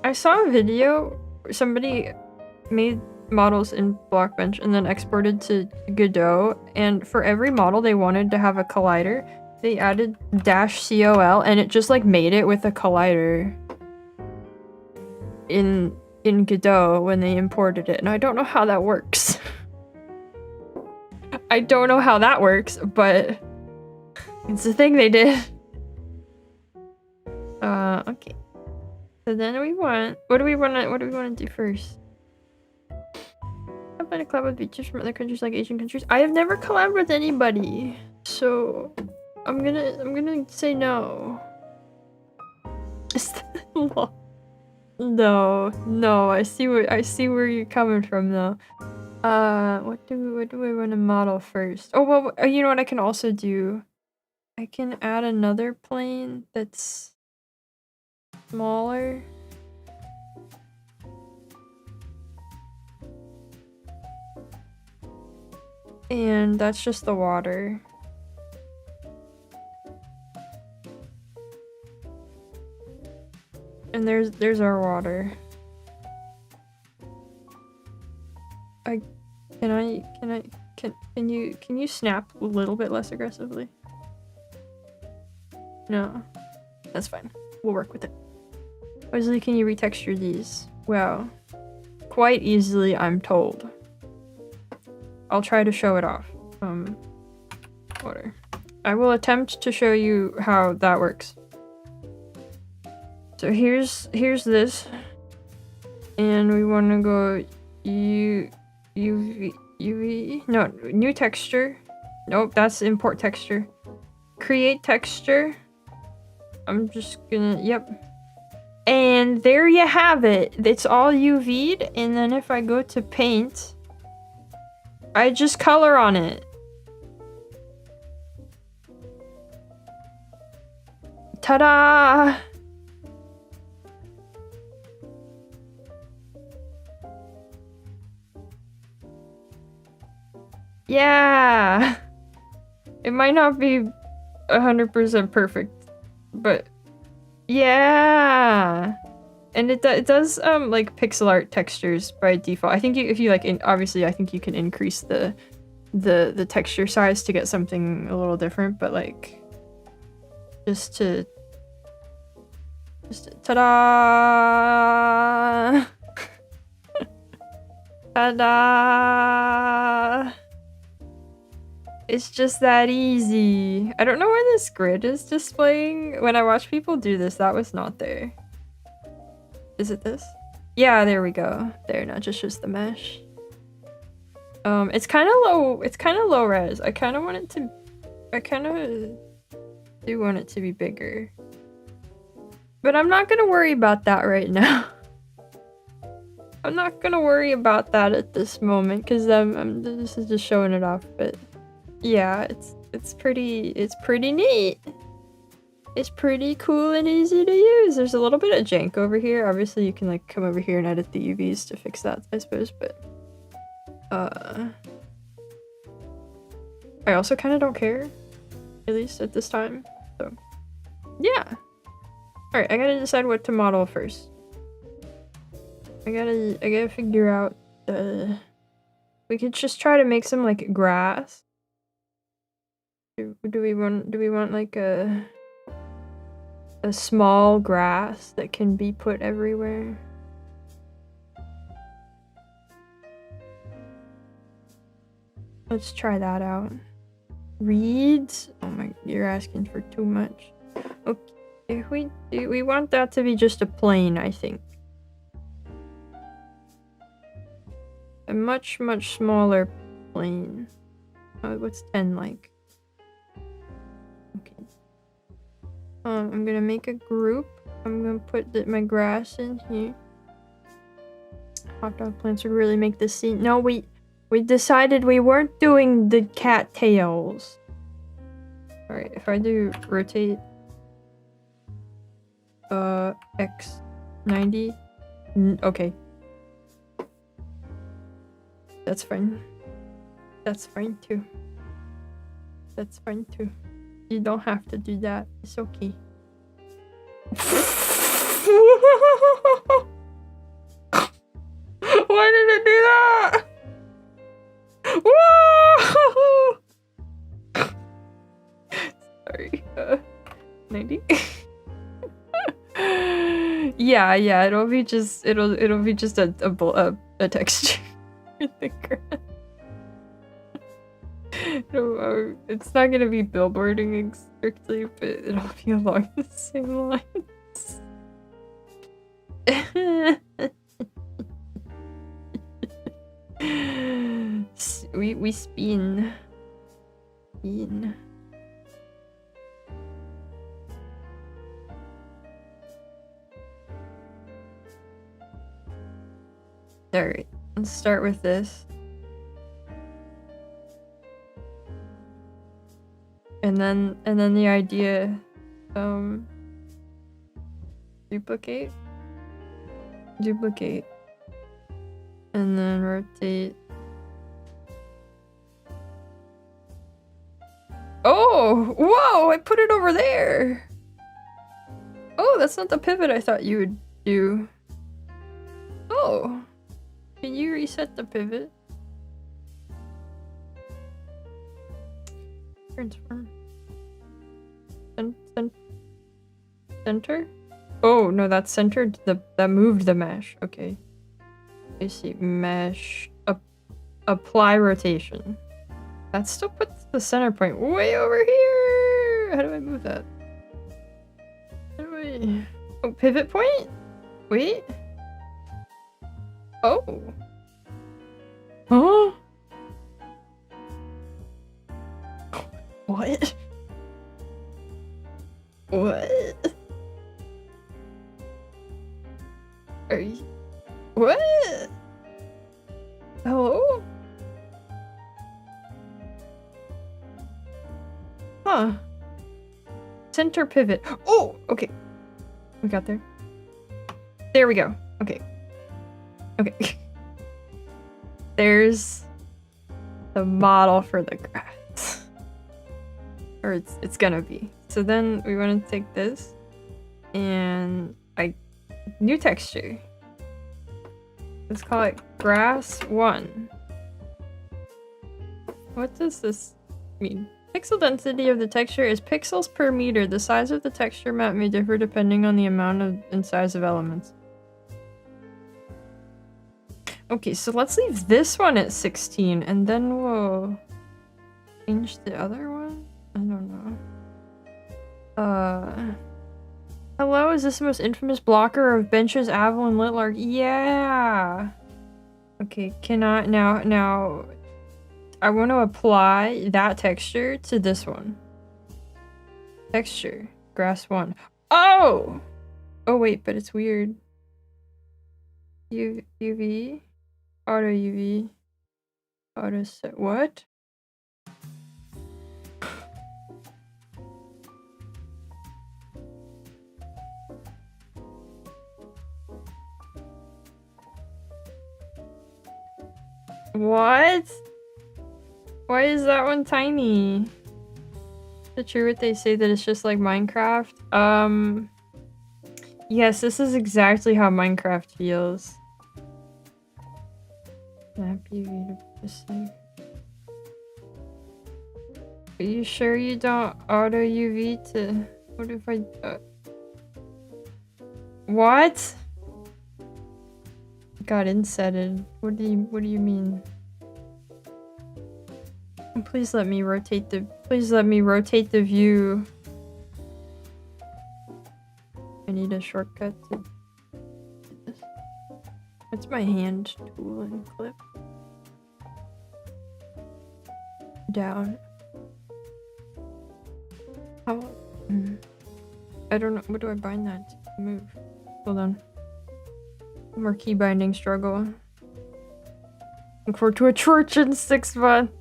I saw a video where somebody made models in Blockbench and then exported to Godot, and for every model they wanted to have a collider, they added -col and it just like made it with a collider in Godot when they imported it, and I don't know how that works. I don't know how that works, but it's the thing they did. Okay. So then we want... What do we want to do first? I've been a collab with beaches from other countries like Asian countries. I have never collabed with anybody, so I'm gonna say no. No, I see where you're coming from though. What do I want to model first? Oh well, you know what I can also do? I can add another plane that's smaller. And that's just the water. And there's our water. Can you snap a little bit less aggressively? No. That's fine. We'll work with it. Wesley, can you retexture these? Wow. Quite easily, I'm told. I'll try to show it off. Water. I will attempt to show you how that works. So here's this. And we want to go UV. No, new texture. Nope, that's import texture. Create texture. I'm just gonna, yep. And there you have it. It's all UV'd. And then if I go to paint, I just color on it. Ta-da! Yeah! It might not be 100% perfect, but yeah! And it does like pixel art textures by default. I think if you like, obviously I think you can increase the texture size to get something a little different, but like just ta-da! Ta-da! It's just that easy. I don't know where this grid is displaying. When I watch people do this, that was not there. Is it this? Yeah, there we go. There, now just shows the mesh. It's kind of low. It's kind of low res. I kind of do want it to be bigger. But I'm not gonna worry about that right now. I'm not gonna worry about that at this moment because this is just showing it off. But yeah, it's pretty neat. It's pretty cool and easy to use. There's a little bit of jank over here. Obviously, you can like come over here and edit the UVs to fix that, I suppose. But I also kind of don't care, at least at this time. So yeah. All right, I gotta decide what to model first. I gotta figure out we could just try to make some like grass. Do we want like a small grass that can be put everywhere? Let's try that out. Reeds? Oh my, you're asking for too much. Okay, we want that to be just a plane, I think. A much smaller plane. Oh, what's 10 like? Okay. I'm gonna make a group. I'm gonna put my grass in here. Hot dog plants would really make this scene. No, we decided we weren't doing the cat tails. Alright, if I do rotate X 90. Okay. That's fine. That's fine too. That's fine too. You don't have to do that. It's okay. Why did it do that? Whoa! Sorry. 90. Yeah. It'll be just a texture. It's not gonna be billboarding strictly, but it'll be along the same lines. we spin. Alright, let's start with this. And then the idea, duplicate, and then rotate. Oh, whoa, I put it over there. Oh, that's not the pivot I thought you would do. Oh, can you reset the pivot? Transform. Center? Oh, no, that's centered. That moved the mesh. Okay. I see. Mesh. Apply rotation. That still puts the center point way over here. How do I move that? How do I... Oh, pivot point? Wait. Oh. Huh? What? What? Are you... What? Hello? Huh. Center pivot. Oh, okay. We got there. There we go. Okay. Okay. There's the model for the grass. Or it's gonna be. So then we want to take this and new texture. Let's call it grass 1. What does this mean? Pixel density of the texture is pixels per meter. The size of the texture map may differ depending on the amount and size of elements. Okay, so let's leave this one at 16 and then we'll change the other one? I don't know. Hello, is this the most infamous blocker of benches, Aval, and Litlark? Yeah! Okay, can I... Now... I want to apply that texture to this one. Texture. Grass 1. Oh! Oh, wait, but it's weird. UV? Auto UV. Auto set. What? What? Why is that one tiny? Is it true what they say that it's just like Minecraft? Yes, this is exactly how Minecraft feels. Snap UV to save. Are you sure you don't auto UV to... What if I... What? Got insetted. What do you mean? Please let me rotate the view. I need a shortcut to do this. What's my hand tool and clip? Down. How? I don't know. What do I bind that to? Move. Hold on. More key binding struggle. Look forward to a church in 6 months.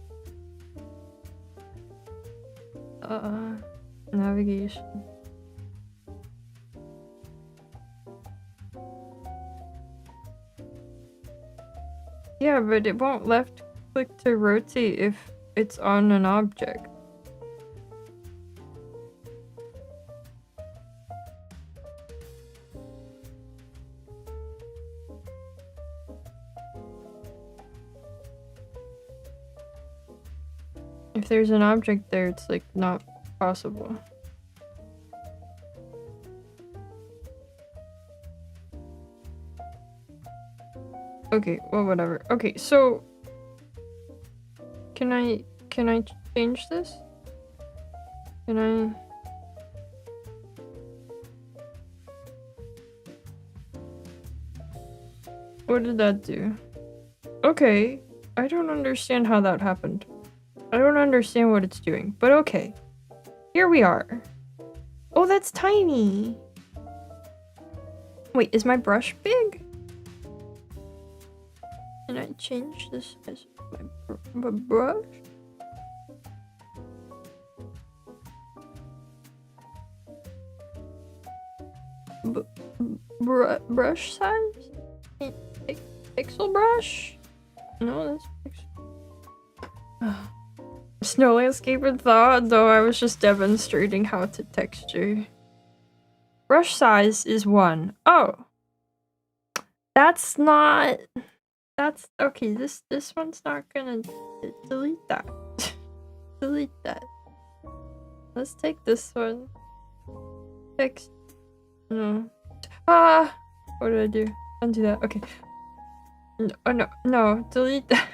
Navigation. Yeah, but it won't left click to rotate if it's on an object. If there's an object there, it's like not possible. Okay, well, whatever. Okay, so can I change this? Can I? What did that do? Okay, I don't understand how that happened. I don't understand what it's doing, but okay. Here we are. Oh, that's tiny. Wait, is my brush big? then I change the size of my brush. Brush size? Pixel brush? No, that's pixel. Snow landscape and thought, though I was just demonstrating how to texture. Brush size is 1. Oh! That's not... That's... Okay, this one's not gonna... Delete that. Delete that. Let's take this one. Text... No. Ah! What did I do? Undo that. Okay. No, oh, no. Delete that.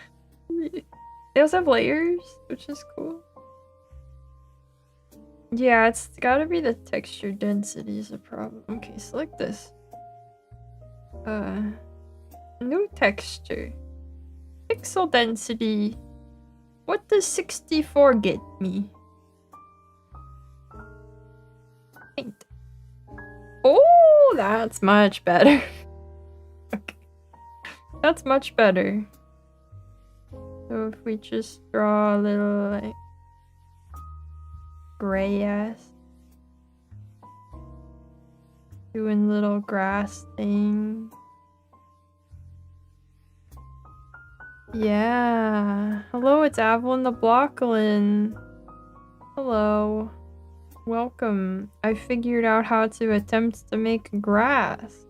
They also have layers, which is cool. Yeah, it's gotta be the texture density is a problem. Okay, select this. New texture. Pixel density. What does 64 get me? Paint. Oh, that's much better. Okay. That's much better. So if we just draw a little, like, gray ass. Doing little grass thing. Yeah. Hello, it's Avalyn the Blocklin. Hello. Welcome. I figured out how to attempt to make grass.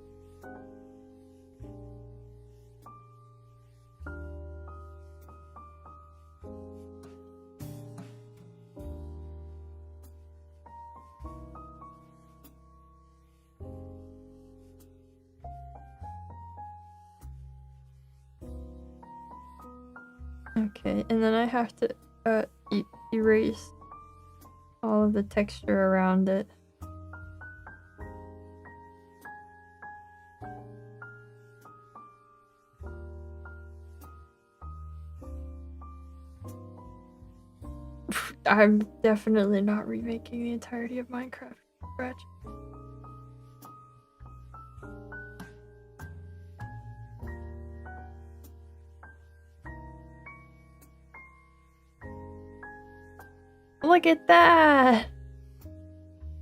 Okay, and then I have to erase all of the texture around it. I'm definitely not remaking the entirety of Minecraft from scratch. Look at that!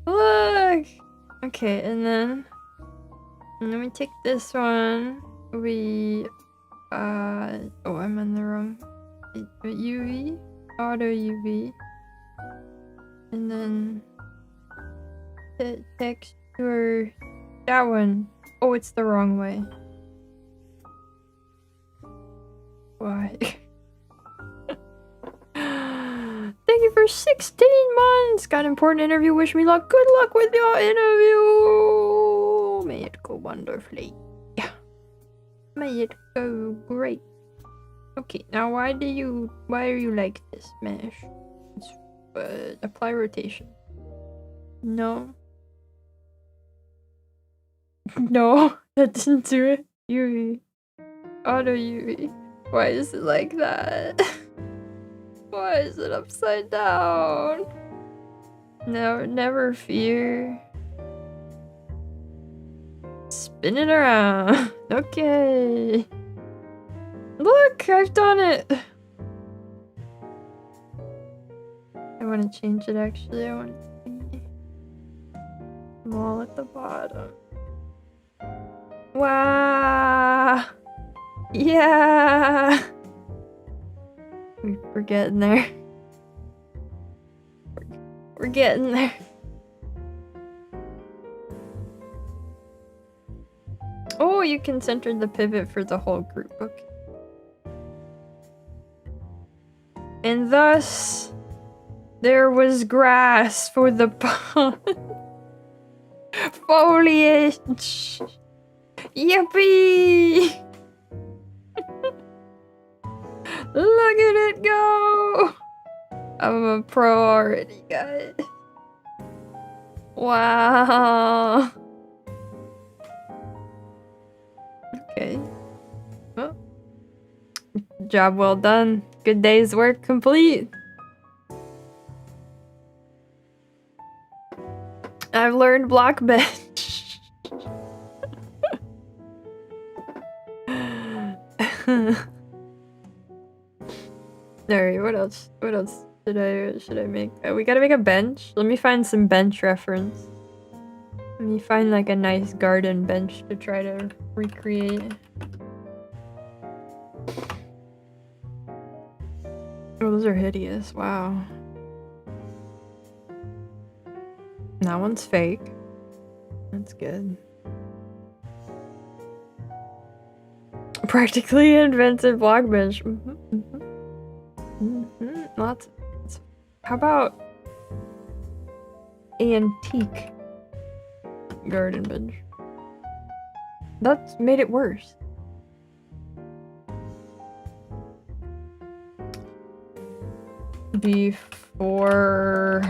Look! Okay, and then we take this one. We oh, I'm on the wrong UV, auto UV, and then the texture, that one. Oh, it's the wrong way. Why? Thank you for 16 months! Got an important interview. Wish me luck. Good luck with your interview! May it go wonderfully. Yeah. May it go great. Okay, now why are you like this, Mesh? Apply rotation. No. No, that didn't do it. UV. Auto UV. Why is it like that? Why is it upside down? No, never fear. Spin it around. Okay. Look, I've done it. I want to change it actually. I want it to be small at the bottom. Wow. Yeah. We're getting there. We're getting there. Oh, you can center the pivot for the whole group. Okay. And thus, there was grass for the pond. Foliage. Yippee! Look at it go! I'm a pro already, guys. Wow. Okay. Well, job well done. Good day's work complete. I've learned Blockbench. Alright, what else? What else should I make? We gotta make a bench. Let me find some bench reference. Let me find like a nice garden bench to try to recreate. Oh, those are hideous. Wow. That one's fake. That's good. Practically invented Blockbench. Lots. How about antique garden bench? That's made it worse. Before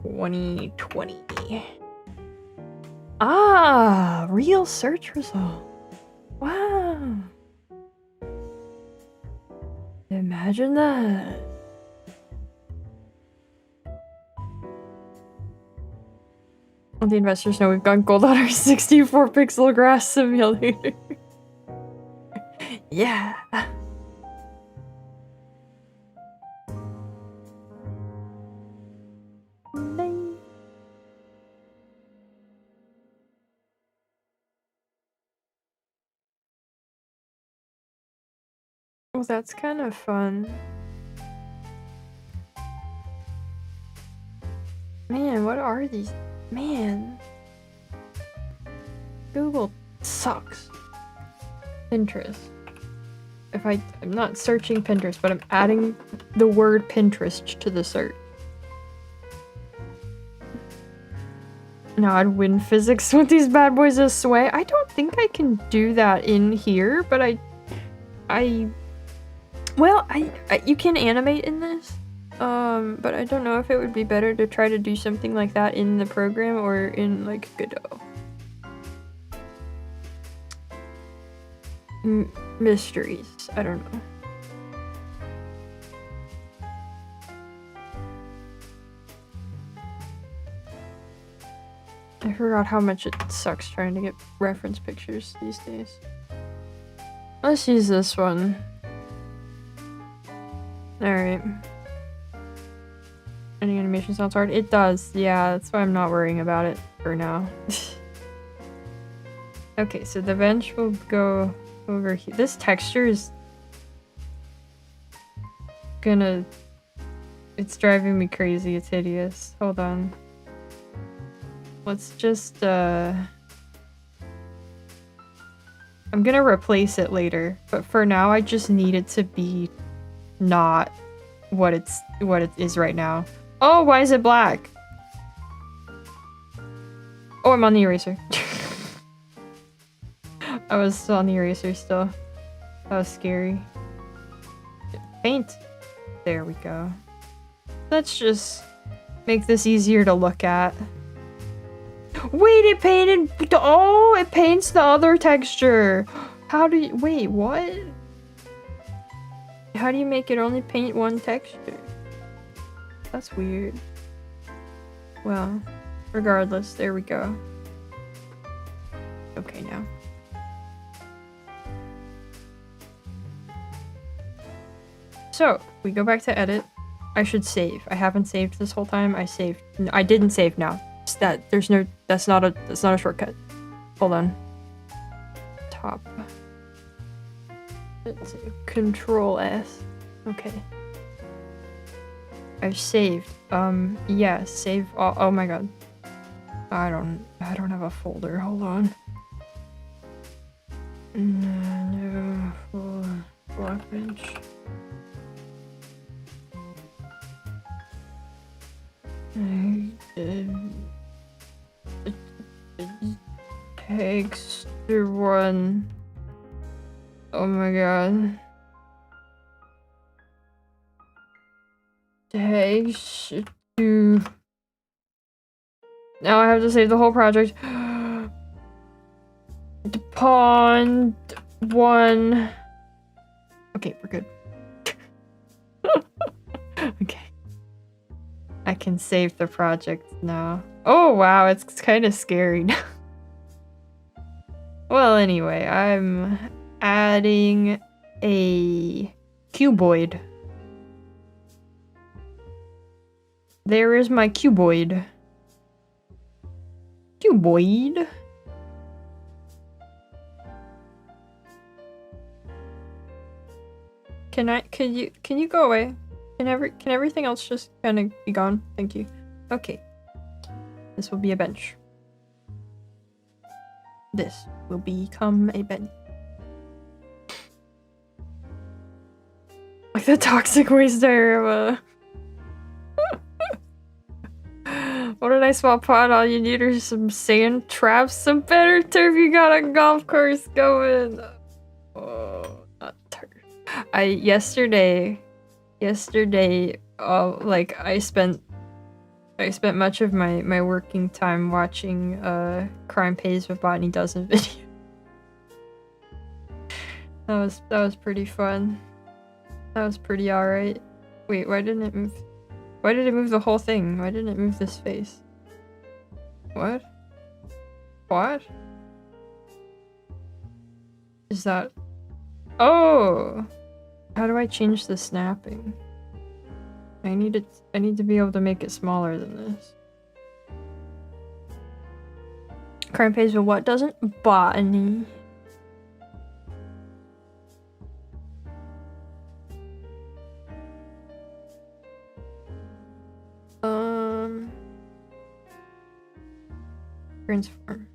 2020. Ah, real search result. Wow. Imagine that. Well, the investors know we've gone gold on our 64 pixel grass simulator. Yeah. Well, that's kind of fun. Man, what are these? Man. Google sucks. Pinterest. I'm not searching Pinterest, but I'm adding the word Pinterest to the search. Now I'd win physics with these bad boys a sway. I don't think I can do that in here, but well, you can animate in this, but I don't know if it would be better to try to do something like that in the program or in, like, Godot. Mysteries. I don't know. I forgot how much it sucks trying to get reference pictures these days. Let's use this one. Alright. Any animation sounds hard? It does, yeah, that's why I'm not worrying about it for now. Okay, so the bench will go over here. This texture is gonna... It's driving me crazy, it's hideous. Hold on. Let's just, I'm gonna replace it later, but for now I just need it to be not what it is right now. Oh, why is it black? Oh, I'm on the eraser. I was still on the eraser still. That was scary. Paint. There we go. Let's just make this easier to look at. Wait, it painted. Oh, it paints the other texture. How do you. Wait, what? How do you make it only paint one texture? That's weird. Well, regardless, there we go. Okay, now. So, we go back to edit. I should save. I haven't saved this whole time. I saved. I didn't save now. It's that there's no. That's not a shortcut. Hold on. Top. Let's see. Control S. Okay. I've saved. Yeah, save all. Oh my god. I don't have a folder. Hold on. No, Blockbench. Texture one. Oh my god. Texture two. Now I have to save the whole project. Pond one. Okay, we're good. Okay. I can save the project now. Oh wow, it's kind of scary now. Well, anyway, I'm adding a cuboid There is my cuboid. Cuboid? Can you go away? Can everything else just kind of be gone? Thank you. Okay. This will be a bench. This will become a bench. Like the toxic waste diorama. What did I swap pot? All you need are some sand traps, some better turf. You got a golf course going. Oh, not turf. Yesterday, like I spent much of my working time watching Crime Pays with Botany Doesn't video. That was pretty fun. That was pretty alright. Wait, why didn't it move? Why did it move the whole thing? Why didn't it move this face? What? What? Is that... Oh! How do I change the snapping? I need to be able to make it smaller than this. Crime Pays with what doesn't? Botany. Transform.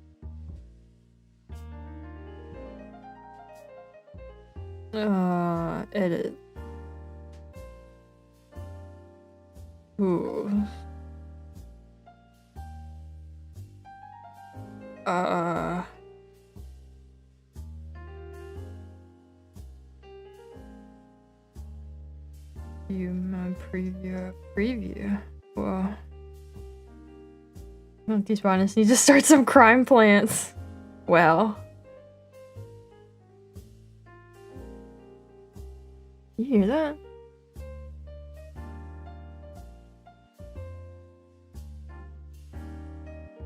Edit. Ooh. Preview. Whoa. I think these botanists need to start some crime plants. Well. You hear that?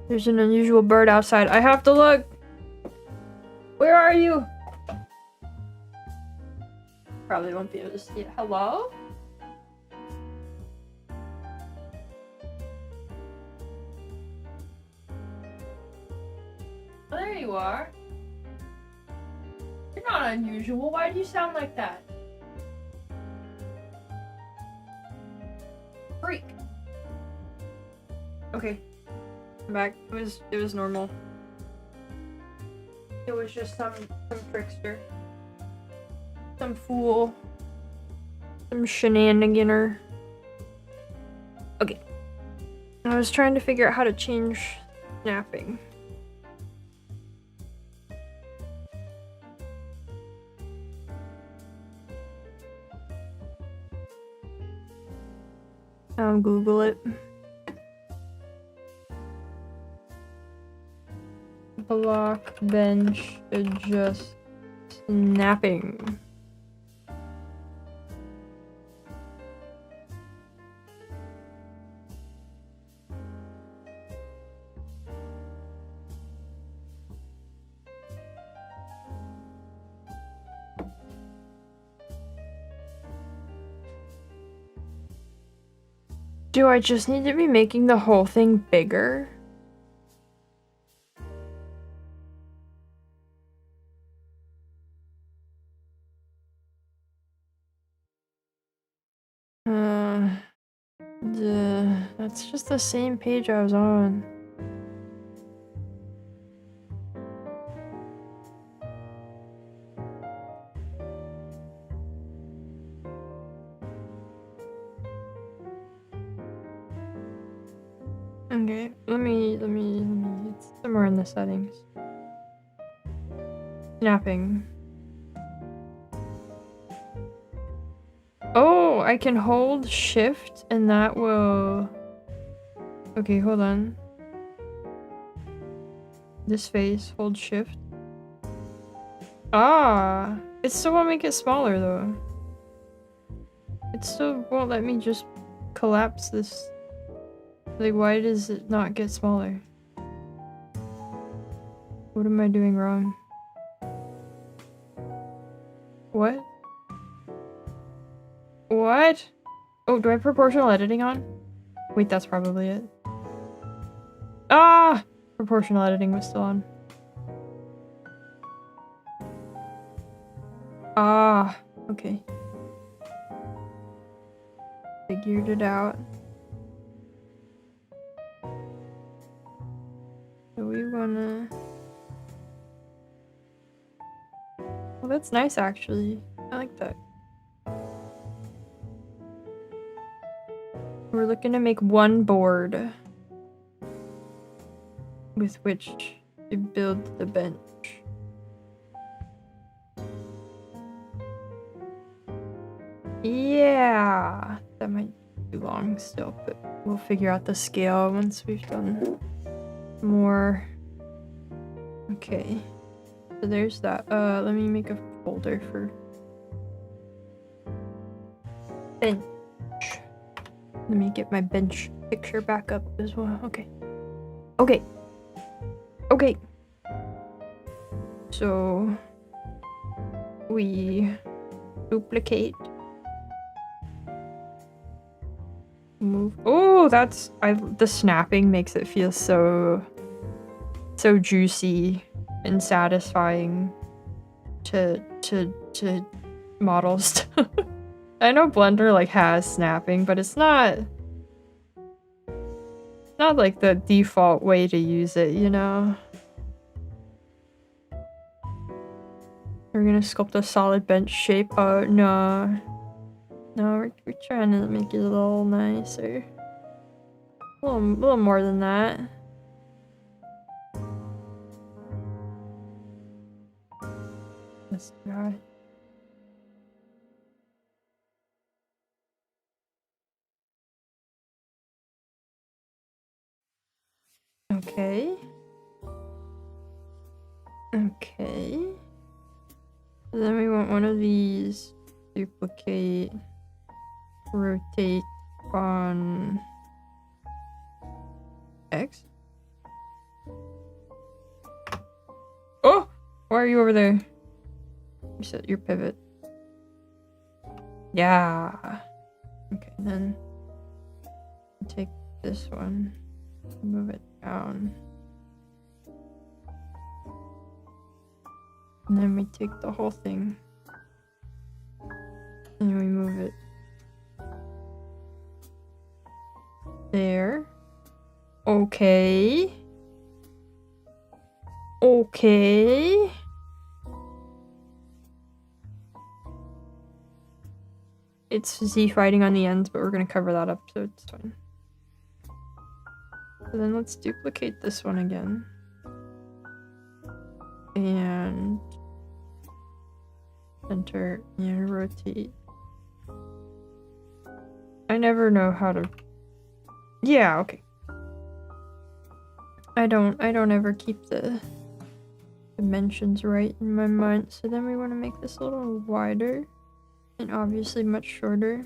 There's an unusual bird outside. I have to look! Where are you? Probably won't be able to see it. Hello? Oh, there you are. You're not unusual. Why do you sound like that? Freak. Okay. I'm back. It was normal. It was just some trickster. Some fool. Some shenaniganer. Okay. I was trying to figure out how to change snapping. Google it. Blockbench adjust snapping. Do I just need to be making the whole thing bigger? That's just the same page I was on. Okay, let me, it's somewhere in the settings. Snapping. Oh, I can hold shift and that will... Okay, hold on. This face, hold shift. Ah! It still won't make it smaller though. It still won't let me just collapse this. Like, why does it not get smaller? What am I doing wrong? What? What? Oh, do I have proportional editing on? Wait, that's probably it. Ah! Proportional editing was still on. Ah, okay. Figured it out. So we wanna... Well, that's nice actually. I like that. We're looking to make one board with which to build the bench. Yeah, that might be too long still, but we'll figure out the scale once we've done more. Okay, so there's that. Let me make a folder for bench. Let me get my bench picture back up as well. Okay. Okay. Okay. So we duplicate. Move. Oh, that's the snapping makes it feel so juicy and satisfying to model stuff. I know Blender like has snapping, but it's not like the default way to use it, you know? We're gonna sculpt a solid bench shape. Oh, no. No, we're trying to make it a little nicer. A little more than that. Let's try. Okay. Okay. Then we want one of these. Duplicate. Rotate on X. Oh! Why are you over there? You set your pivot. Yeah. Okay, then take this one, move it down. And then we take the whole thing and we move it there. Okay. Okay. It's Z fighting on the ends, but we're gonna cover that up, so it's fine. So then let's duplicate this one again. And center and rotate. I never know how to... Yeah, okay. I don't ever keep the dimensions right in my mind. So then we want to make this a little wider and obviously much shorter.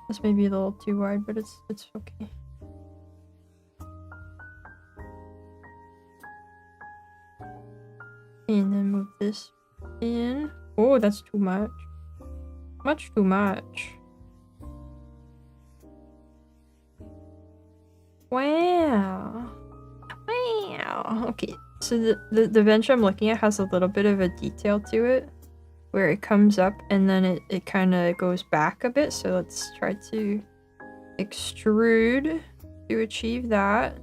This may be a little too wide, but it's okay. And then move this in. Oh, that's too much. Much too much. Wow. Wow. Okay, so the bench I'm looking at has a little bit of a detail to it, where it comes up and then it kind of goes back a bit. So let's try to extrude to achieve that.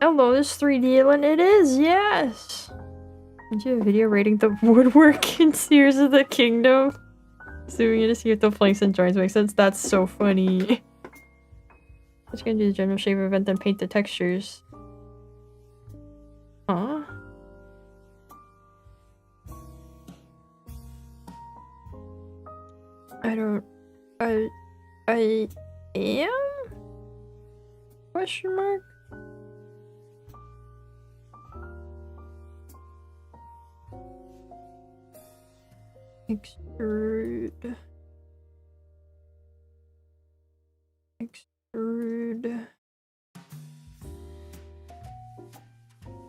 Hello, this 3D element. It is, yes! Did you have a video rating the woodwork in Tears of the Kingdom? Zooming in to see if the flanks and joints make sense. That's so funny. Just gonna do the general shape event, then paint the textures. Huh? I am? Question mark? Extrude. Extrude.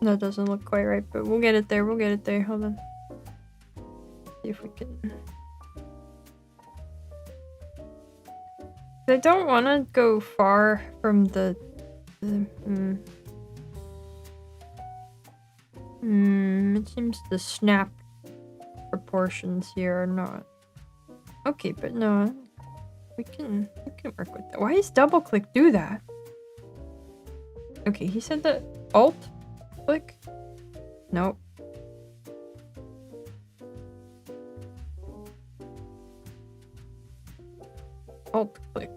That doesn't look quite right, but we'll get it there. We'll get it there. Hold on. See if we can. I don't want to go far from the it seems the snap proportions here are not okay, but no, we can work with that. Why does double click do that? Okay, he said that alt click. Nope. Alt click.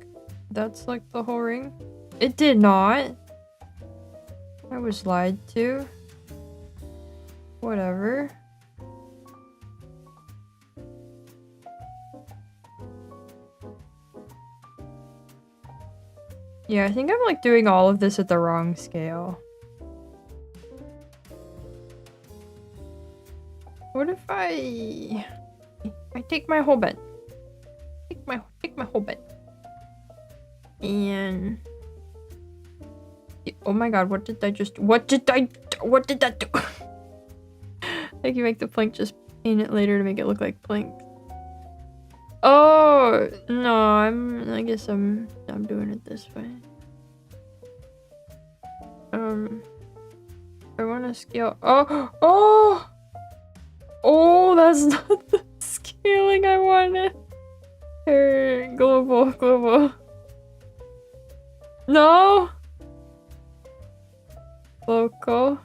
That's like the whole ring. It did not. I was lied to. Whatever. Yeah, I think I'm like doing all of this at the wrong scale. What if I take my whole bed? Take my whole bed. And oh my god, what did I do? I can make the plank, just paint it later to make it look like plank. Oh no, I guess I'm doing it this way. I want to scale. Oh, that's not the scaling I wanted. Here, global. No. Local.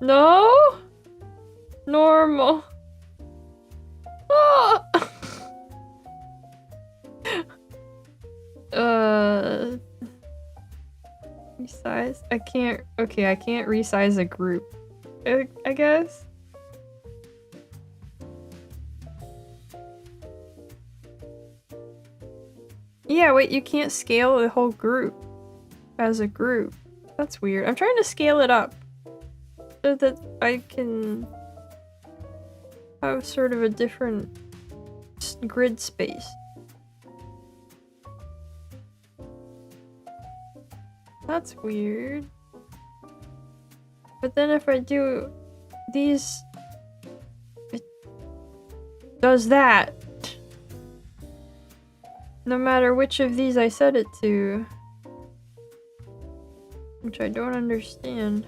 No. Normal. Oh. Resize? I can't resize a group. I guess. Yeah, wait, you can't scale the whole group as a group. That's weird. I'm trying to scale it up so that I can have sort of a different grid space. That's weird. But then if I do these, it does that. No matter which of these I set it to. Which I don't understand.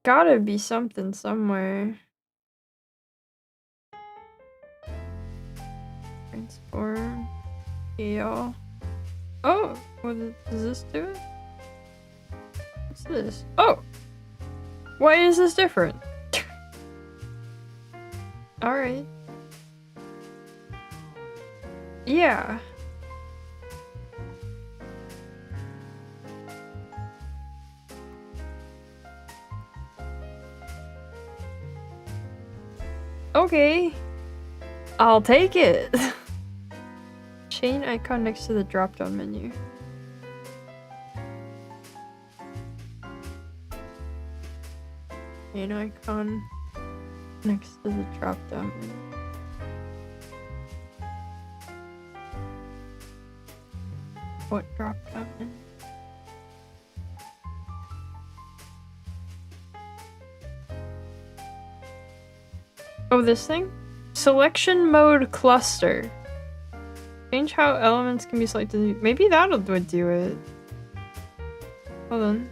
Gotta be something somewhere. Transform. Scale. Oh! Does this do it? What's this? Oh! Why is this different? Alright. Yeah. Okay. I'll take it. Chain icon next to the drop-down menu. Chain icon next to the drop-down menu. What drop-down menu? Oh, this thing? Selection mode cluster. Change how elements can be selected. Maybe that'll do it. Hold on.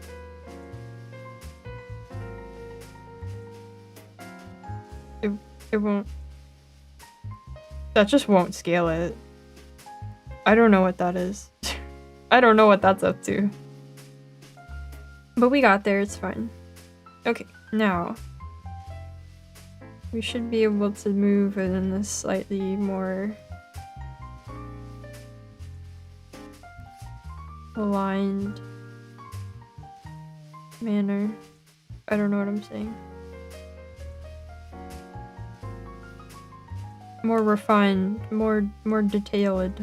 It won't. That just won't scale it. I don't know what that is. I don't know what that's up to. But we got there, it's fine. Okay, now. We should be able to move it in a slightly more aligned manner. I don't know what I'm saying. More refined, more detailed.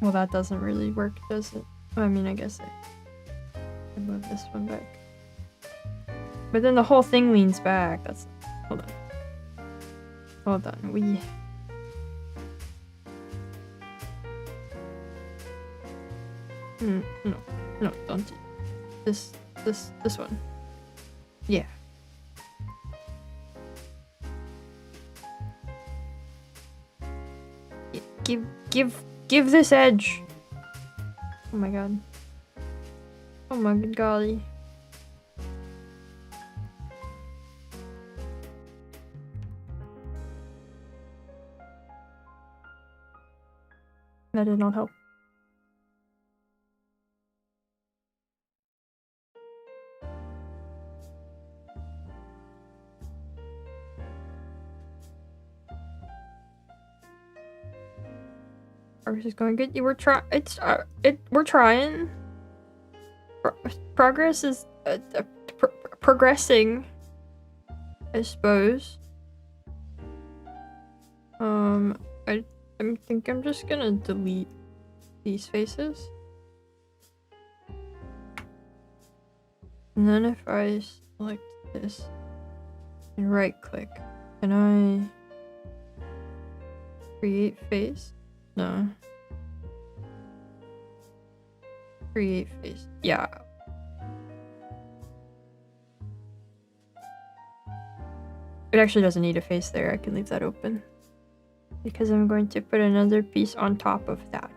Well, that doesn't really work, does it? I mean, I guess I move this one back. But then the whole thing leans back. That's... Hold on. Hold on. No, don't do this one. Yeah. Give this edge. Oh my god. Oh my good golly. That did not help. Progress is going good. We're trying. Progress is progressing, I suppose. I think I'm just gonna delete these faces. And then if I select this and right click, can I create face? No. Create face. Yeah. It actually doesn't need a face there. I can leave that open. Because I'm going to put another piece on top of that.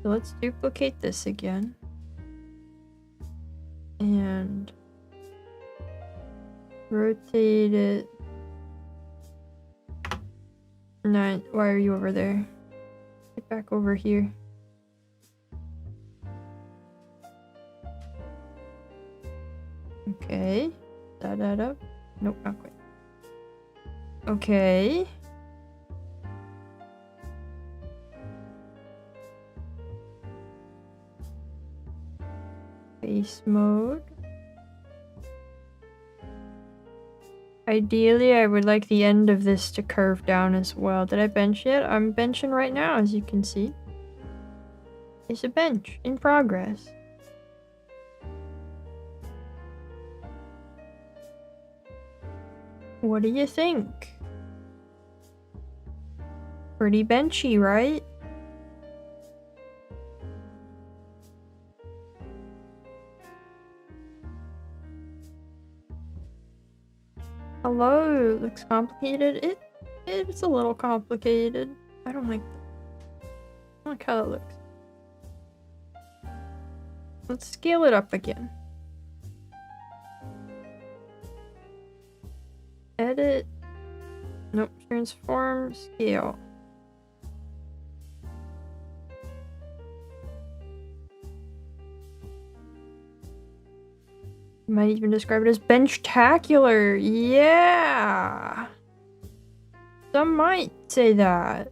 So let's duplicate this again. And rotate it. Why are you over there? Get back over here. Okay. That up. Nope, not quite. Okay. Face mode. Ideally, I would like the end of this to curve down as well. Did I bench yet? I'm benching right now, as you can see. It's a bench in progress. What do you think? Pretty benchy, right? Hello, looks complicated. It's a little complicated. I don't like that. I don't like how it looks. Let's scale it up again. Edit. Nope, transform, scale. You might even describe it as benchtacular. Yeah. Some might say that.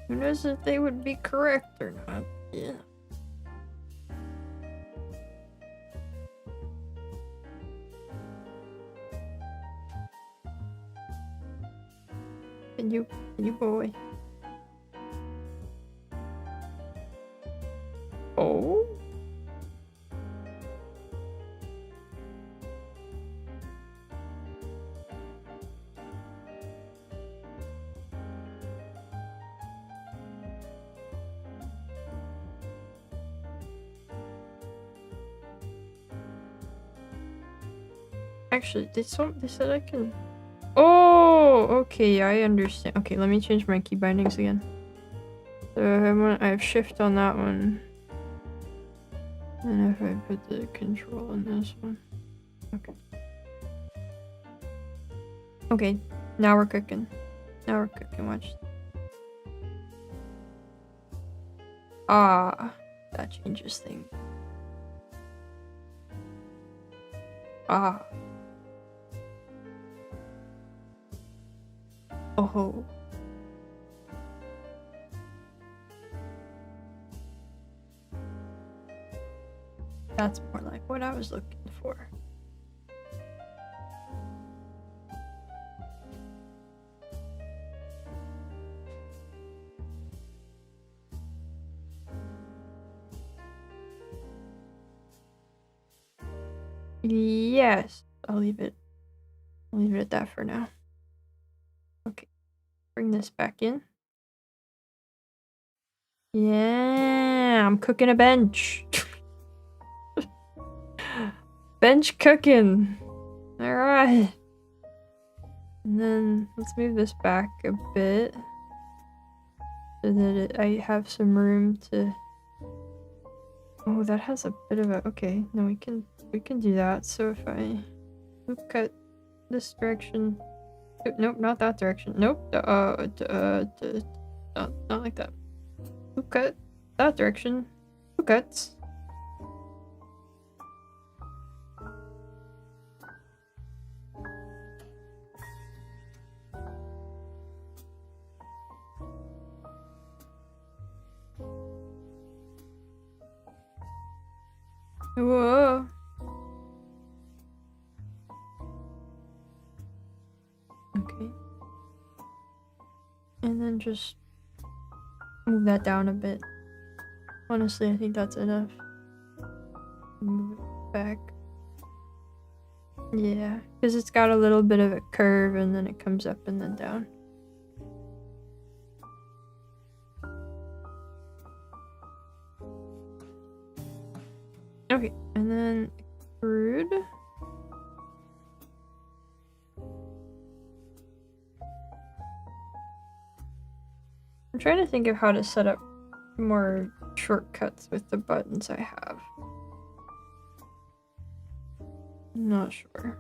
Who knows if they would be correct or not? Yeah. Can you go away? Oh. Actually, they said I can... Oh, okay, I understand. Okay, let me change my key bindings again. So I have shift on that one. And if I put the control on this one. Okay. Okay, now we're cooking. Now we're cooking, watch. Ah, that changes things. Ah. Oh. That's more like what I was looking for. Yes, I'll leave it at that for now. Okay, bring this back in. Yeah, I'm cooking a bench. Bench cooking. All right. And then let's move this back a bit so that I have some room to. Oh, that has a bit of a. Okay, no, we can do that. So if I cut this direction. Nope, not that direction. Nope. Not like that. Cut that direction. Who cuts? Whoa. Okay. And then just move that down a bit. Honestly, I think that's enough. Move it back. Yeah, because it's got a little bit of a curve and then it comes up and then down. Okay, and then extrude. I'm trying to think of how to set up more shortcuts with the buttons I have. I'm not sure.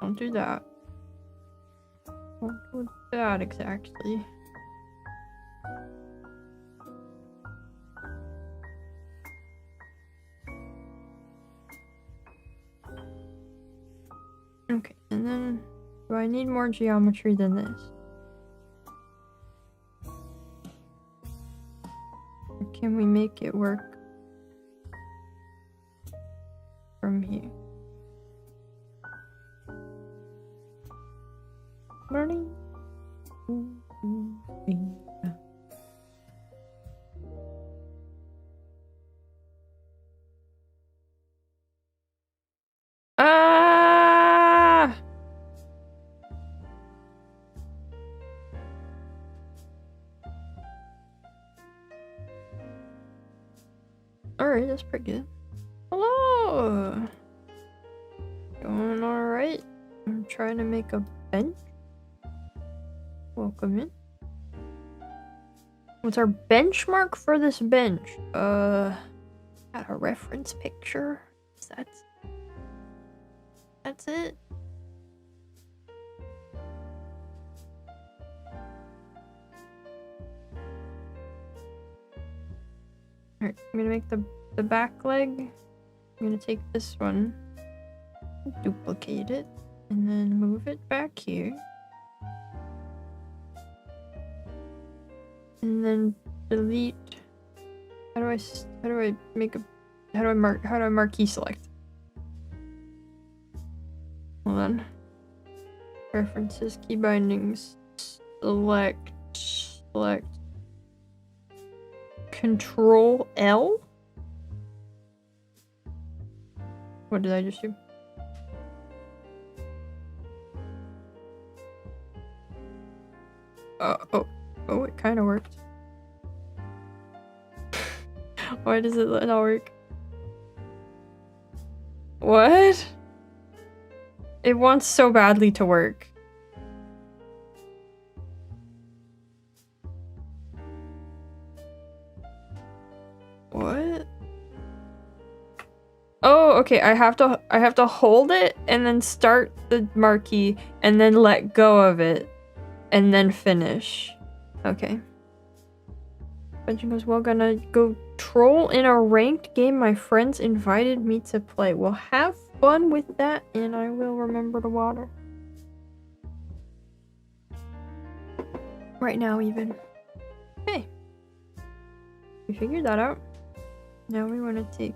Don't do that. Don't do that exactly. Okay, and then do I need more geometry than this? Or can we make it work from here? Learning. Ah! Alright, that's pretty good. Hello! Going alright? I'm trying to make a bench. Welcome in. What's our benchmark for this bench? Got a reference picture. That's it. Alright, I'm gonna make the back leg. I'm gonna take this one, duplicate it, and then move it back here. And then delete. How do I marquee select? Hold on. Preferences, key bindings, select. Control L? What did I just do? Oh, it kind of worked. Why does it not work? What? It wants so badly to work. What? Oh, okay. I have to hold it and then start the marquee and then let go of it and then finish. Okay. Benjamin goes, well, gonna go troll in a ranked game my friends invited me to play. Well, have fun with that, and I will remember to water. Right now, even. Okay. We figured that out. Now we want to take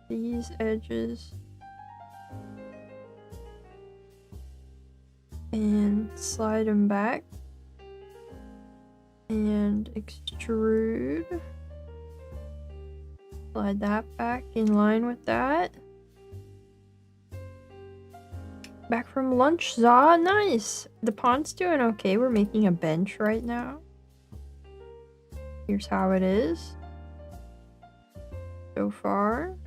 these edges and slide them back and extrude. Slide that back in line with that. Back from lunch, Za. Nice. The pond's doing okay. We're making a bench right now. Here's how it is so far.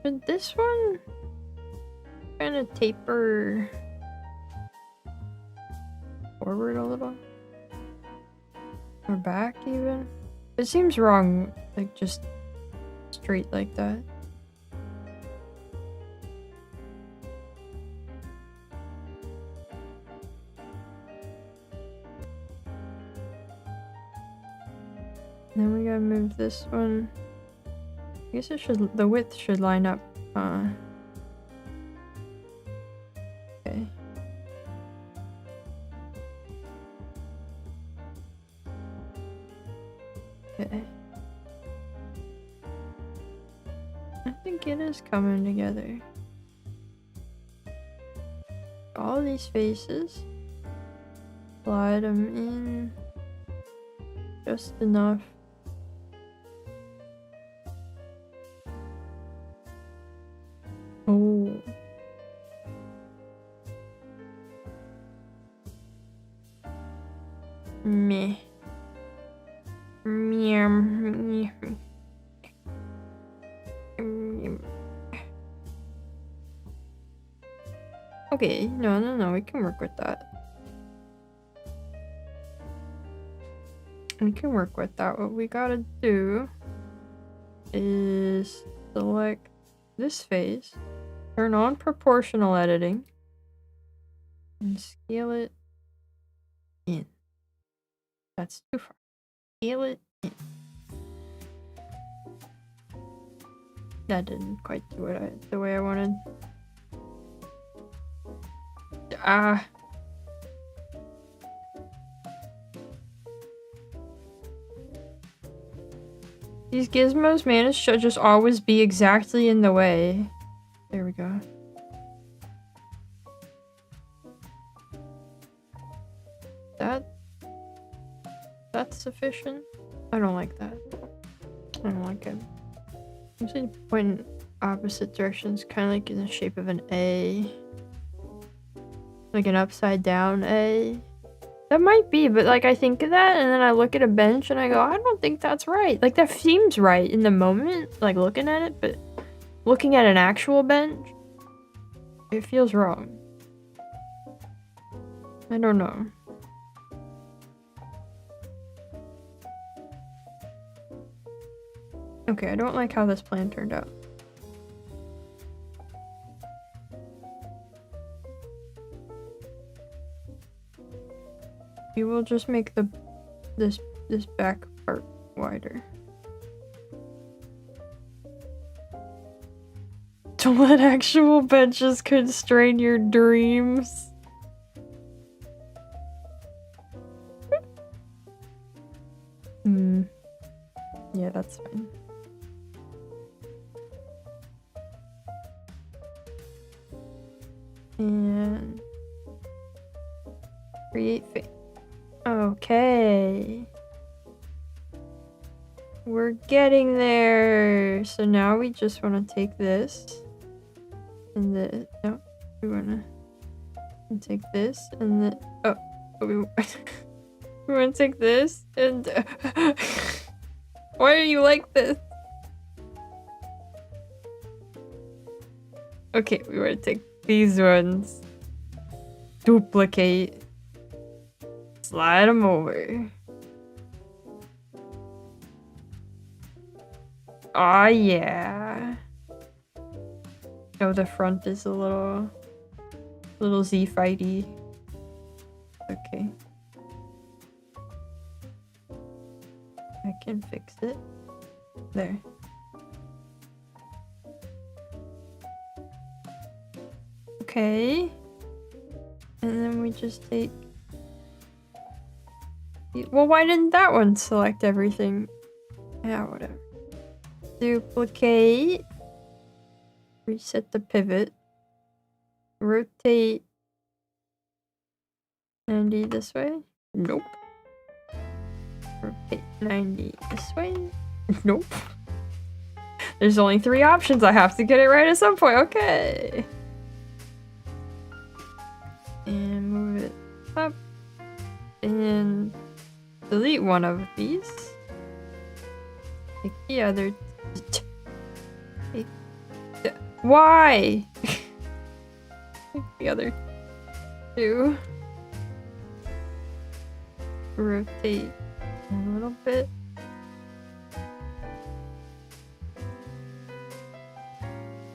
But this one kind of taper forward a little. Or back even. It seems wrong, like just straight like that. Then we gotta move this one. I guess it should, the width should line up. Okay. Okay. I think it is coming together. All these faces. Slide them in just enough. Oh. Meh. Meow. Okay, no, we can work with that. We can work with that. What we gotta do is select this face, turn on proportional editing, and scale it in. That's too far. Scale it in. That didn't quite do it the way I wanted. These gizmos managed to just always be exactly in the way. There we go. That's sufficient? I don't like that. I don't like it. I'm saying point in opposite directions, kind of like in the shape of an A. Like an upside down A. That might be, but like I think of that and then I look at a bench and I go, I don't think that's right. Like that seems right in the moment, like looking at it, but looking at an actual bench, it feels wrong. I don't know. Okay, I don't like how this plan turned out. We will just make this back part wider. Don't let actual benches constrain your dreams. Yeah, that's fine. And create face. Okay. We're getting there. So now we just want to take this and this. No, we want to take this and then. Oh, we want to take this and. Why are you like this? Okay, we want to take these ones. Duplicate. Slide them over. Oh yeah. Oh, the front is a little Z fighty. Okay. can fix it. There. Okay. And then we just take... Well, why didn't that one select everything? Yeah, whatever. Duplicate. Reset the pivot. Rotate 90 this way. Nope. Rotate 90 this way. Nope. There's only 3 options. I have to get it right at some point. Okay. And move it up. And delete one of these. Take the other. Take the... Why? Take the other 2. Rotate a little bit.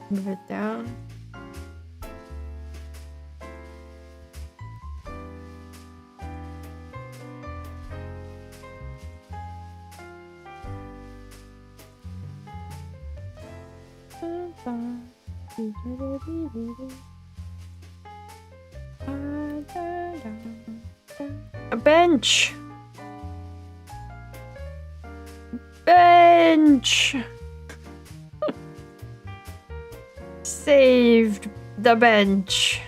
Move it down. A bench! Bench! Saved the bench.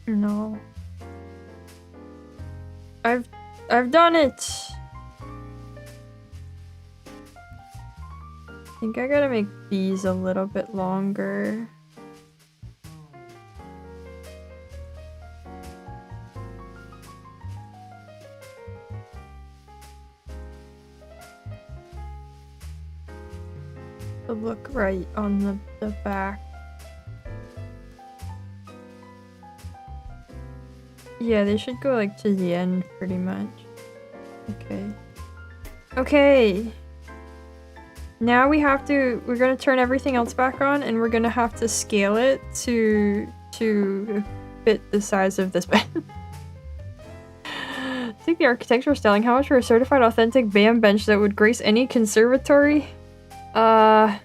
No. I've done it. I think I gotta make these a little bit longer. To look right on the back. Yeah, they should go like to the end pretty much. Okay. Okay. Now we're gonna turn everything else back on and we're gonna have to scale it to fit the size of this bed. Take the architectural styling. How much for a certified authentic BAM bench that would grace any conservatory? $5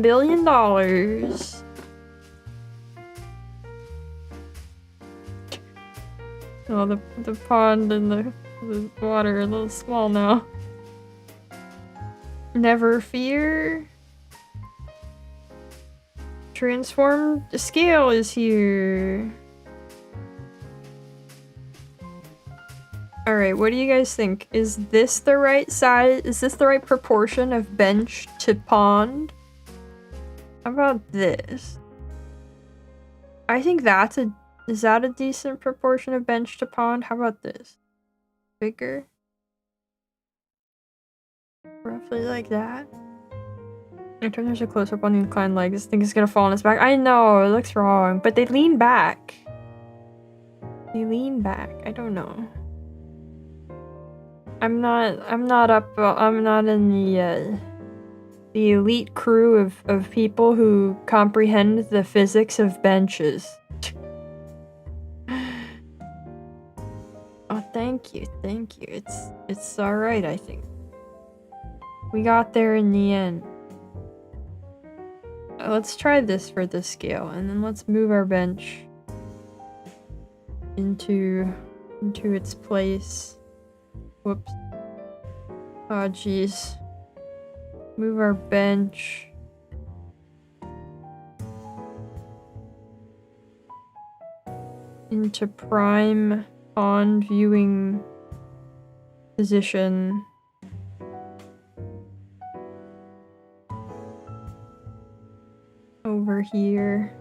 billion. Oh, the pond and the water are a little small now. Never fear. Transform scale is here. Alright, what do you guys think? Is this the right size? Is this the right proportion of bench to pond? How about this? I think that's a... Is that a decent proportion of bench to pond? How about this? Bigger? Roughly like that. Anytime there's a close-up on the inclined leg, this thing is gonna fall on its back. I know, it looks wrong, but they lean back. They lean back. I don't know. I'm not in the elite crew of people who comprehend the physics of benches. Oh, thank you. It's alright, I think. We got there in the end. Let's try this for the scale, and then let's move our bench into its place. Whoops. Oh, jeez. Move our bench. Into prime pond viewing position. Over here.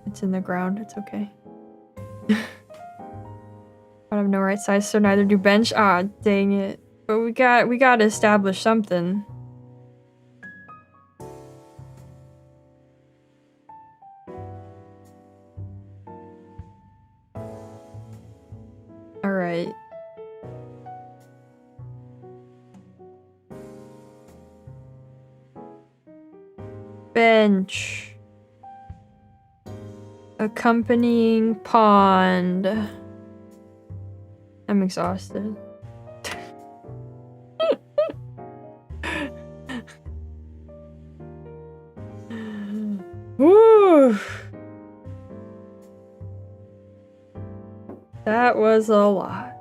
It's in the ground, it's okay. I have no right size, so neither do bench. Ah, dang it. But we gotta establish something. Alright. Bench. Accompanying pond. I'm exhausted. Woo! That was a lot.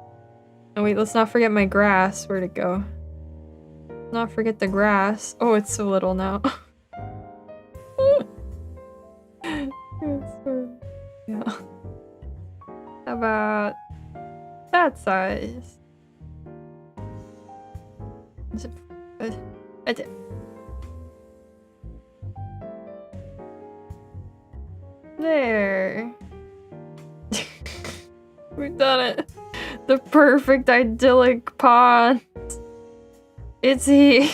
Oh wait, let's not forget my grass. Where'd it go? Not forget the grass. Oh, it's so little now. Yeah. How about that size? Is it? I did. There. We've done it. The perfect idyllic pond. It's here.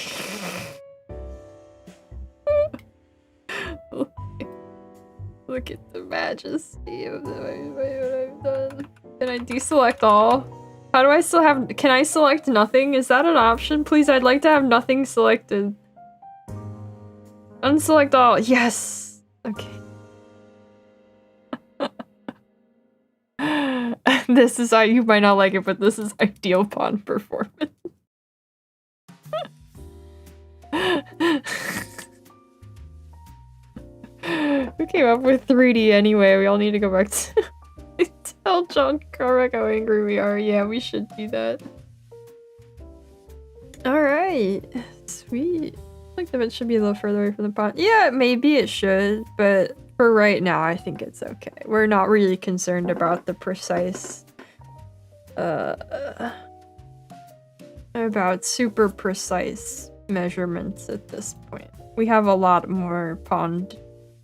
Look at the majesty of what I've done. Can I deselect all? How do I still have- can I select nothing? Is that an option? Please, I'd like to have nothing selected. Unselect all. Yes! Okay. This is- you might not like it, but this is ideal pond performance. We came up with 3D anyway, we all need to go back to tell John Carmack how angry we are. Yeah, we should do that. Alright. Sweet. I think the bench should be a little further away from the pond. Yeah, maybe it should, but for right now, I think it's okay. We're not really concerned about the precise... about super precise measurements at this point. We have a lot more pond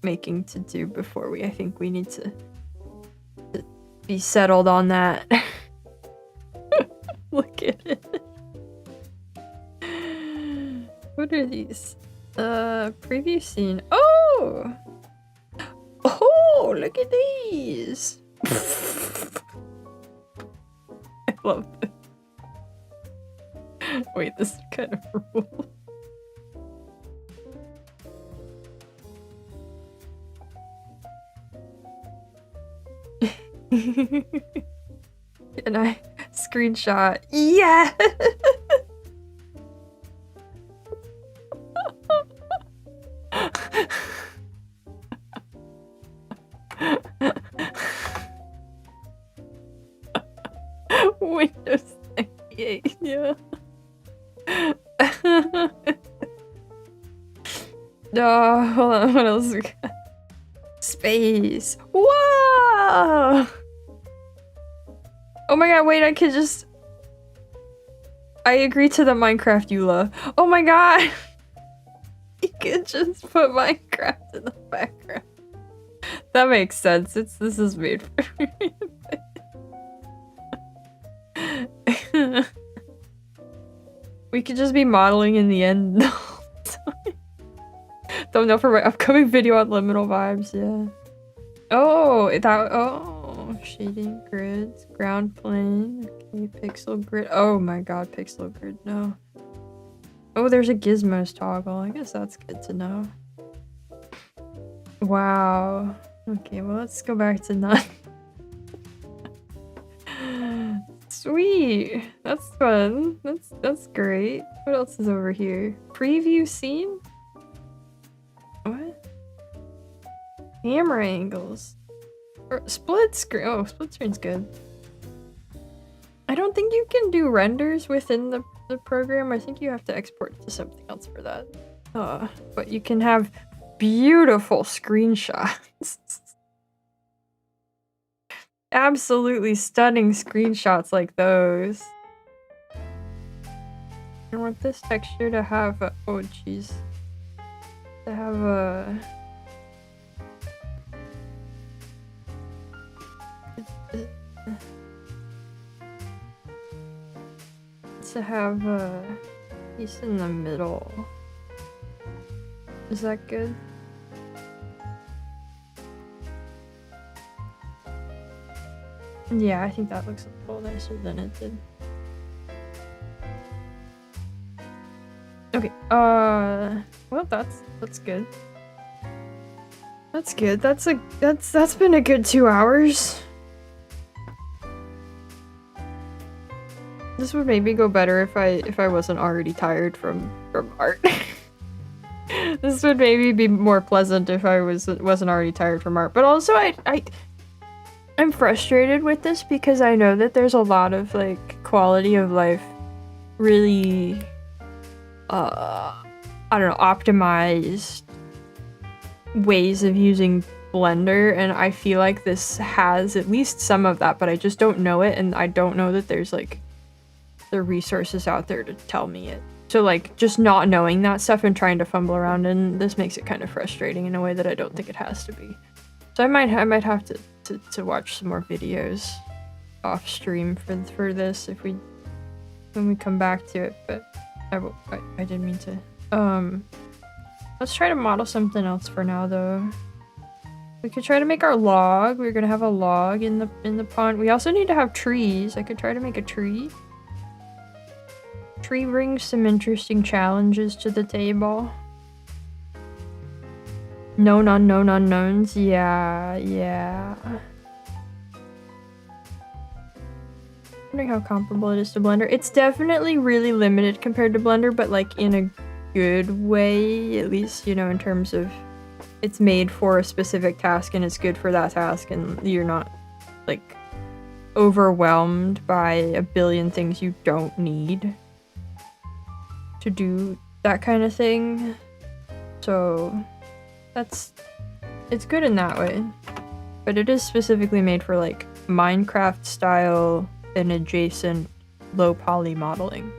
making to do before I think we need to be settled on that. Look at it. What are these? Preview scene. Oh! Oh, look at these! I love this. Wait, this is kind of rules. Can I screenshot? Yeah! Windows 98, yeah. No, hold on, what else we got? Space. Whoa! Oh my god, wait, I could just... I agree to the Minecraft EULA. Oh my god! You could just put Minecraft in the background. That makes sense. This is made for me. We could just be modeling in the end. Don't know for my upcoming video on liminal vibes, yeah. Oh, oh, shading grids, ground plane, okay, pixel grid. Oh my god, pixel grid, no. Oh, there's a gizmos toggle. I guess that's good to know. Wow. Okay, well, let's go back to none. Sweet. That's fun. That's great. What else is over here? Preview scene? What? Camera angles. Or split screen. Oh, split screen's good. I don't think you can do renders within the program. I think you have to export it to something else for that. But you can have beautiful screenshots. Absolutely stunning screenshots like those. I want this texture to have a, oh jeez. To have a... to have a piece in the middle. Is that good? Yeah, I think that looks a little nicer than it did. Okay, well, that's good. That's good. That's been a good 2 hours. This would maybe go better if I wasn't already tired from art. This would maybe be more pleasant if I wasn't already tired from art. But also I'm frustrated with this because I know that there's a lot of like quality of life really I don't know, optimized ways of using Blender, and I feel like this has at least some of that, but I just don't know it, and I don't know that there's like the resources out there to tell me it. So like just not knowing that stuff and trying to fumble around, and this makes it kind of frustrating in a way that I don't think it has to be. So I might have to watch some more videos off stream for this when we come back to it, but I didn't mean to. Let's try to model something else for now though. We could try to make our log. We're gonna have a log in the pond. We also need to have trees. I could try to make a tree. Tree brings some interesting challenges to the table. Known unknown unknowns. Yeah. Wondering how comparable it is to Blender. It's definitely really limited compared to Blender, but like in a good way, at least, you know, in terms of it's made for a specific task and it's good for that task, and you're not like overwhelmed by a billion things you don't need to do that kind of thing. So it's good in that way, but it is specifically made for like Minecraft style and adjacent low poly modeling.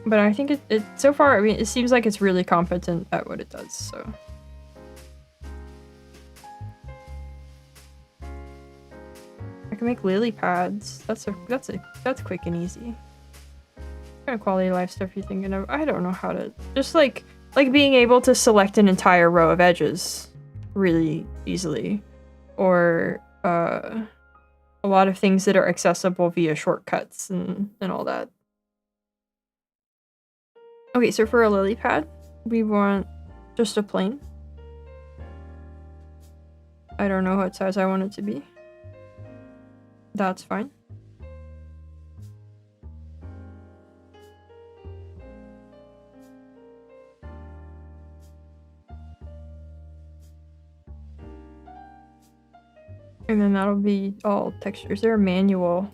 But I think it so far, I mean, it seems like it's really competent at what it does, so. I can make lily pads. That's quick and easy. What kind of quality of life stuff you thinking of? I don't know how to, just like being able to select an entire row of edges really easily, or a lot of things that are accessible via shortcuts and all that. Okay, so for a lily pad, we want just a plain. I don't know what size I want it to be. That's fine. And then that'll be all textures. Is there a manual?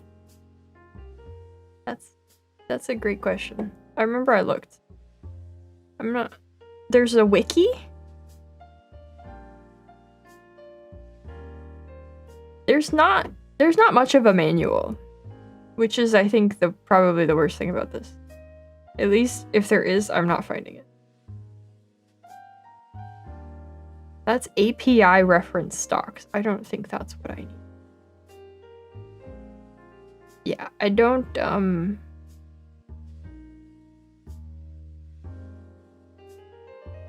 That's a great question. I remember I looked. I'm not... There's a wiki? There's not much of a manual, which is, I think, probably the worst thing about this. At least, if there is, I'm not finding it. That's API reference stocks. I don't think that's what I need. Yeah, I don't,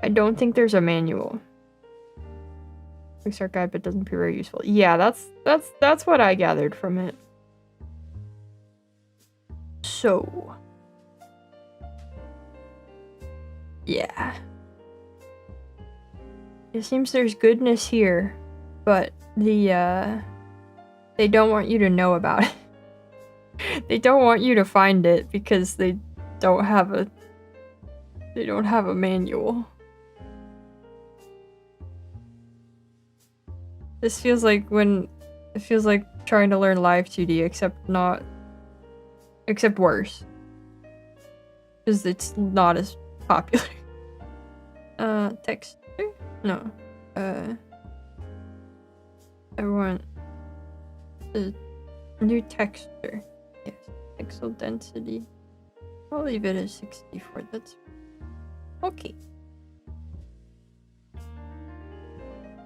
I don't think there's a manual. Quick guide, but doesn't appear very useful. Yeah, that's what I gathered from it. So, yeah. It seems there's goodness here, but they don't want you to know about it. They don't want you to find it because they don't have a manual. This feels like trying to learn live 2D, except worse. Because it's not as popular. Texture? No. I want the new texture. Yes. Pixel density. I'll leave it as 64. That's okay.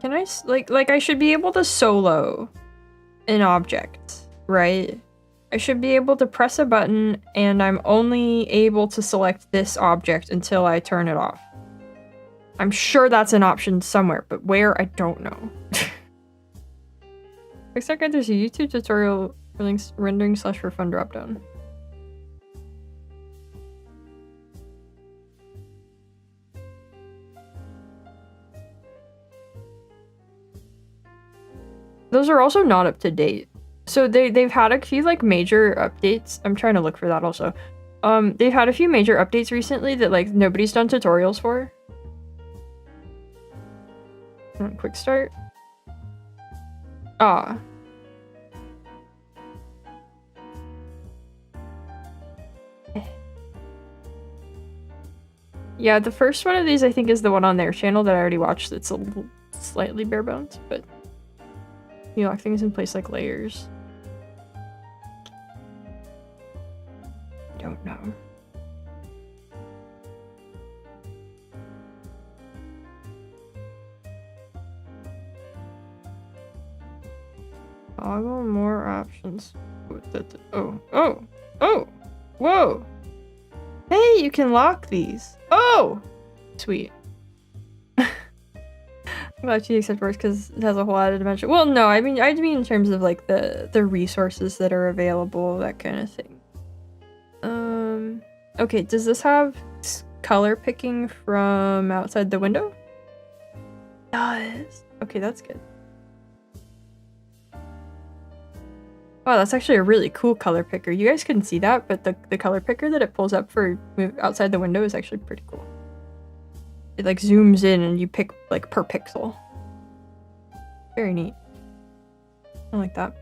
Can I like I should be able to solo an object, right? I should be able to press a button and I'm only able to select this object until I turn it off. I'm sure that's an option somewhere, but where, I don't know. Quick Start Guide, there's a YouTube tutorial rendering slash for fun dropdown. Those are also not up to date. So they've had a few like major updates. I'm trying to look for that also. They've had a few major updates recently that like nobody's done tutorials for. Quick start. Ah. Yeah, the first one of these I think is the one on their channel that I already watched that's a little slightly bare bones, but you lock things in place like layers. Don't know. Toggle more options. Oh! Whoa! Hey, you can lock these. Oh! Sweet. I'm glad you accept words because it has a whole added dimension. Well, no, I mean in terms of like the resources that are available, that kind of thing. Okay, does this have color picking from outside the window? It does. Okay, that's good. Wow, that's actually a really cool color picker. You guys couldn't see that, but the color picker that it pulls up for outside the window is actually pretty cool. It like zooms in and you pick like per pixel. Very neat. I like that.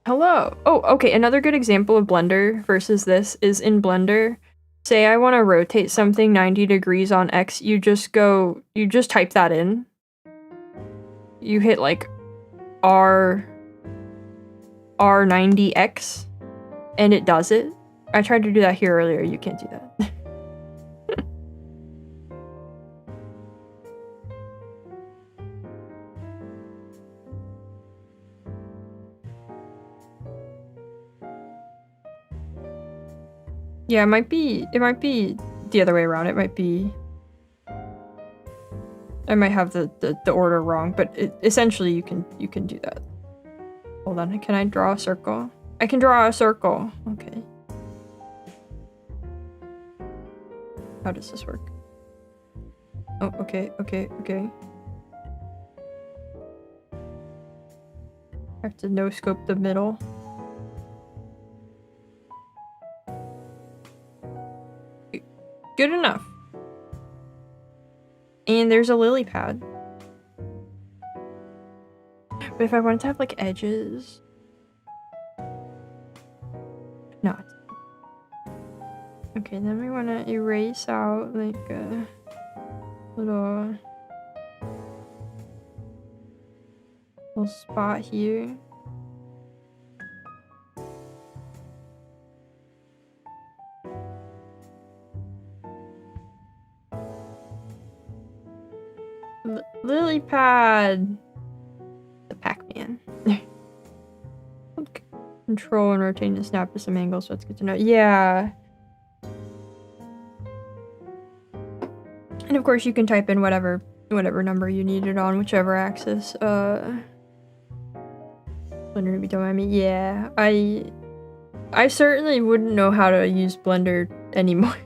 Hello. Oh, okay. Another good example of Blender versus this is in Blender. Say I want to rotate something 90 degrees on X, you just type that in. You hit like R90X and it does it. I tried to do that here earlier, you can't do that. Yeah, it might be the other way around. It might be I might have the order wrong, but essentially you can do that. Hold on, can I draw a circle? I can draw a circle. Okay. How does this work? Oh, okay. I have to no-scope the middle. Good enough. And there's a lily pad. But if I wanted to have like edges... No. Okay, then we want to erase out like a little spot here. Lily pad. The Pac-Man. Control and rotate and snap to some angles, so it's good to know. Yeah. And of course you can type in whatever number you need it on, whichever axis. Blender to be done by me. Yeah. I certainly wouldn't know how to use Blender anymore.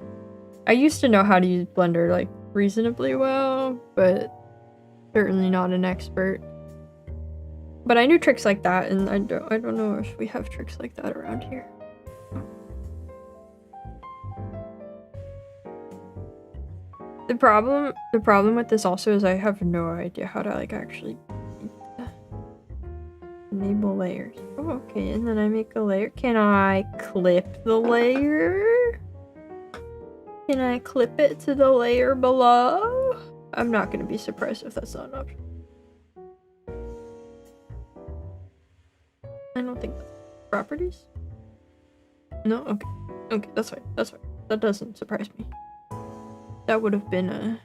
I used to know how to use Blender like reasonably well, but certainly not an expert. But I knew tricks like that, and I don't know if we have tricks like that around here. The problem with this also is I have no idea how to like actually enable layers. Oh, okay, and then I make a layer. Can I clip the layer? Can I clip it to the layer below? I'm not gonna be surprised if that's not an option. I don't think that's properties. No? Okay. Okay, that's fine. That's fine. That doesn't surprise me. That would have been a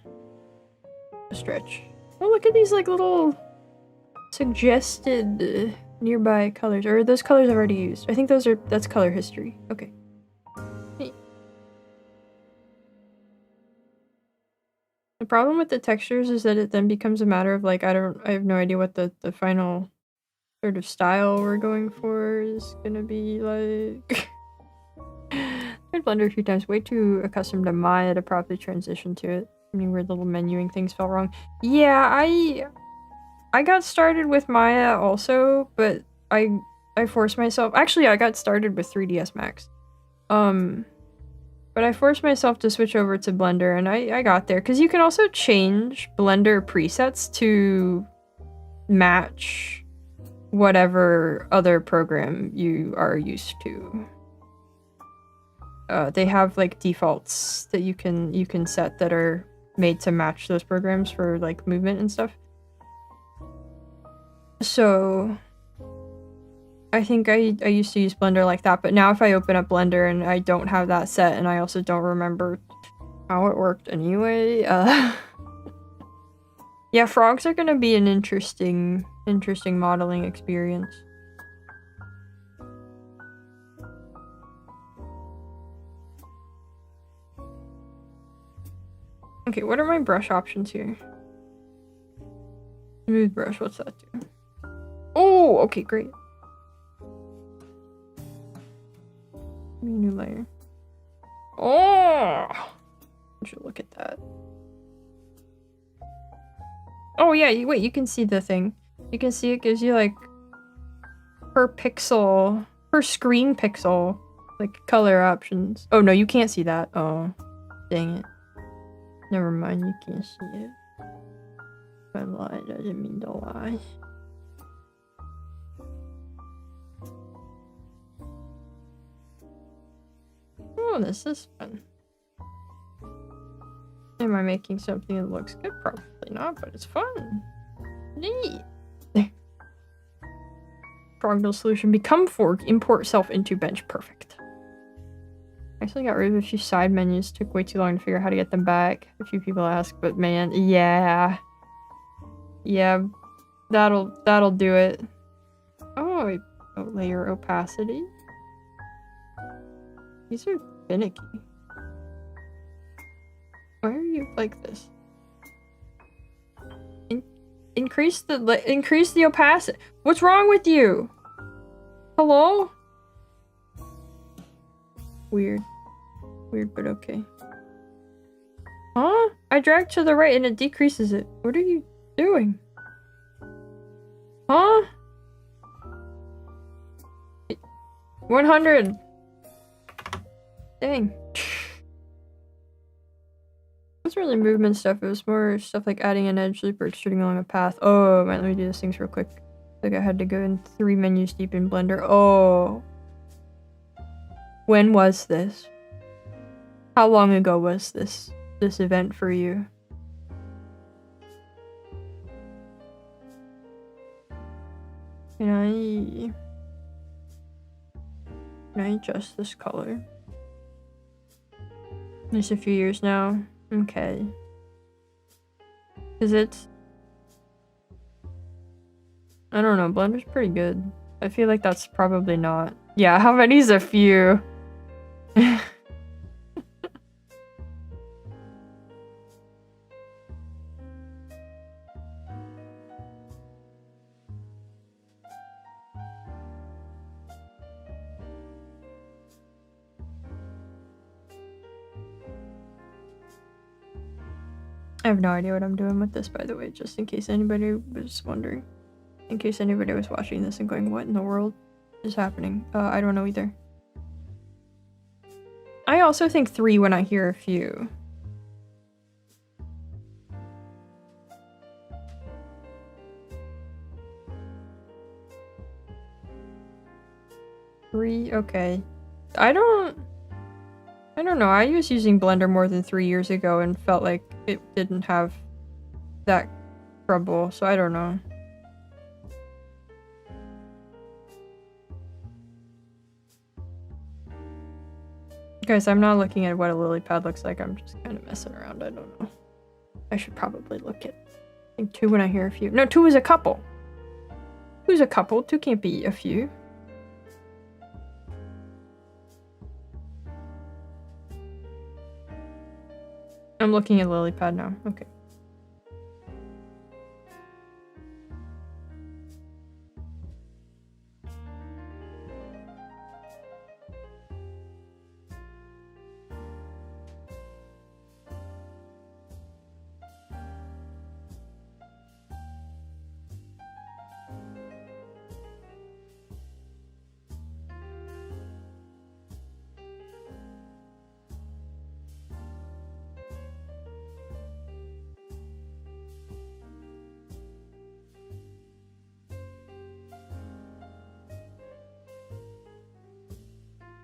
stretch. Oh, look at these like little suggested nearby colors. Or are those colors I've already used? I think that's color history. Okay. Hey. The problem with the textures is that it then becomes a matter of like, I have no idea what the final sort of style we're going for is gonna be like. Tried Blender a few times, way too accustomed to Maya to properly transition to it. I mean, weird little menuing things felt wrong. Yeah, I got started with Maya also, but I forced myself. Actually, I got started with 3ds Max. But I forced myself to switch over to Blender, and I got there. Because you can also change Blender presets to match whatever other program you are used to. They have like defaults that you can set that are made to match those programs for like movement and stuff. So I think I used to use Blender like that, but now if I open up Blender and I don't have that set and I also don't remember how it worked anyway, yeah, frogs are gonna be an interesting modeling experience. Okay, what are my brush options here? Smooth brush, what's that do? Oh, okay, great. New layer. Oh! I should look at that. Oh yeah, wait, you can see the thing. You can see it gives you like per pixel, per screen pixel, like color options. Oh no, you can't see that. Oh, dang it. Never mind, you can't see it. I lied, I didn't mean to lie. Oh, this is fun. Am I making something that looks good? Probably not, but it's fun. Neat. Frogdale solution. Become fork. Import self into bench. Perfect. I actually got rid of a few side menus. Took way too long to figure out how to get them back. A few people ask, but man, yeah. Yeah, that'll do it. Oh, layer opacity. These are finicky. Why are you like this? Increase the opacity. What's wrong with you? Hello? Weird, but okay. Huh? I drag to the right and it decreases it. What are you doing? Huh? 100. Dang. It's really movement stuff. It was more stuff like adding an edge loop or extruding along a path. Oh, man, let me do these things real quick. Like I had to go in 3 menus deep in Blender. Oh. When was this? How long ago was this event for you? Can I adjust this color? It's a few years now. Okay. Is it? I don't know, Blender's pretty good. I feel like that's probably not. Yeah, how many's a few? I have no idea what I'm doing with this, by the way, just in case anybody was wondering. In case anybody was watching this and going, what in the world is happening? I don't know either. I also think 3 when I hear a few. Three, okay. I don't know. I was using Blender more than 3 years ago and felt like it didn't have that trouble, so I don't know. Guys, I'm not looking at what a lily pad looks like. I'm just kind of messing around. I don't know. I should probably look at, I think 2 when I hear a few. No, 2 is a couple. 2's a couple. 2 can't be a few. I'm I'm looking at Lilypad now. Okay.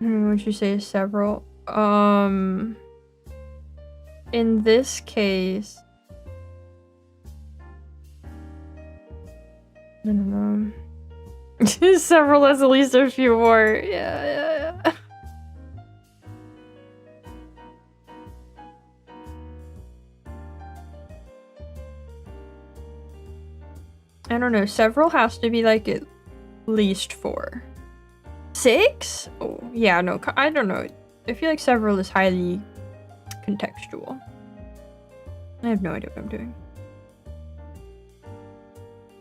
Would you say several? In this case, I don't know. Several has at least a few more. Yeah. I don't know. Several has to be like at least 4. 6? Oh, yeah, no, I don't know. I feel like several is highly contextual. I have no idea what I'm doing.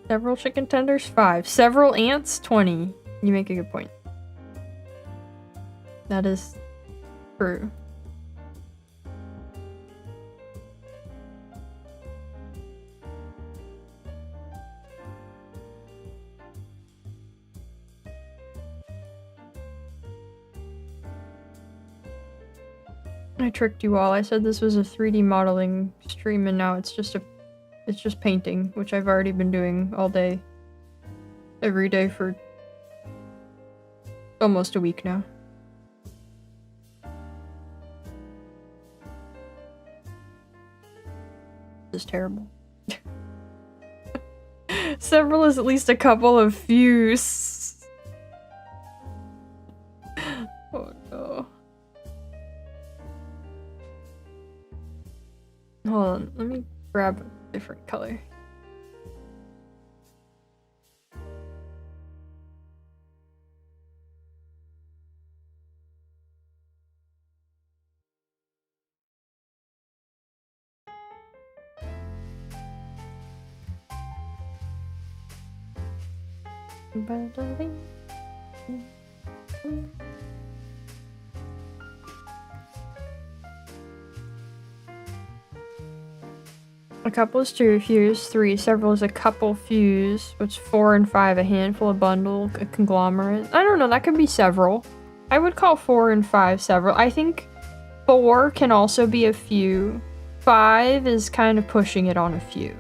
Several chicken tenders? 5. Several ants? 20. You make a good point. That is true. I tricked you all. I said this was a 3D modeling stream and now it's just painting, which I've already been doing all day. Every day for almost a week now. This is terrible. Several is at least a couple of views. Oh no. Hold on, let me grab a different color. A couple is 2, a few is 3, several is a couple fuse, what's 4 and 5, a handful, a bundle, a conglomerate. I don't know, that could be several. I would call 4 and 5 several. I think 4 can also be a few. 5 is kind of pushing it on a few.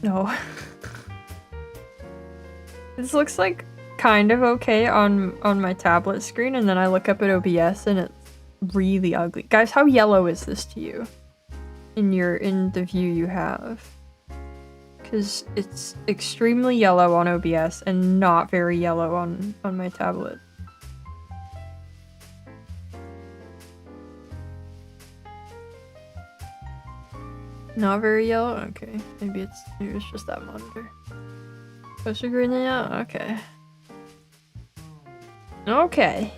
No. This looks like kind of okay on my tablet screen, and then I look up at OBS and it's really ugly. Guys, how yellow is this to you? In the view you have? Because it's extremely yellow on OBS and not very yellow on my tablet. Not very yellow? Okay. Maybe it's just that monitor. Closer green than yellow? Okay. Okay.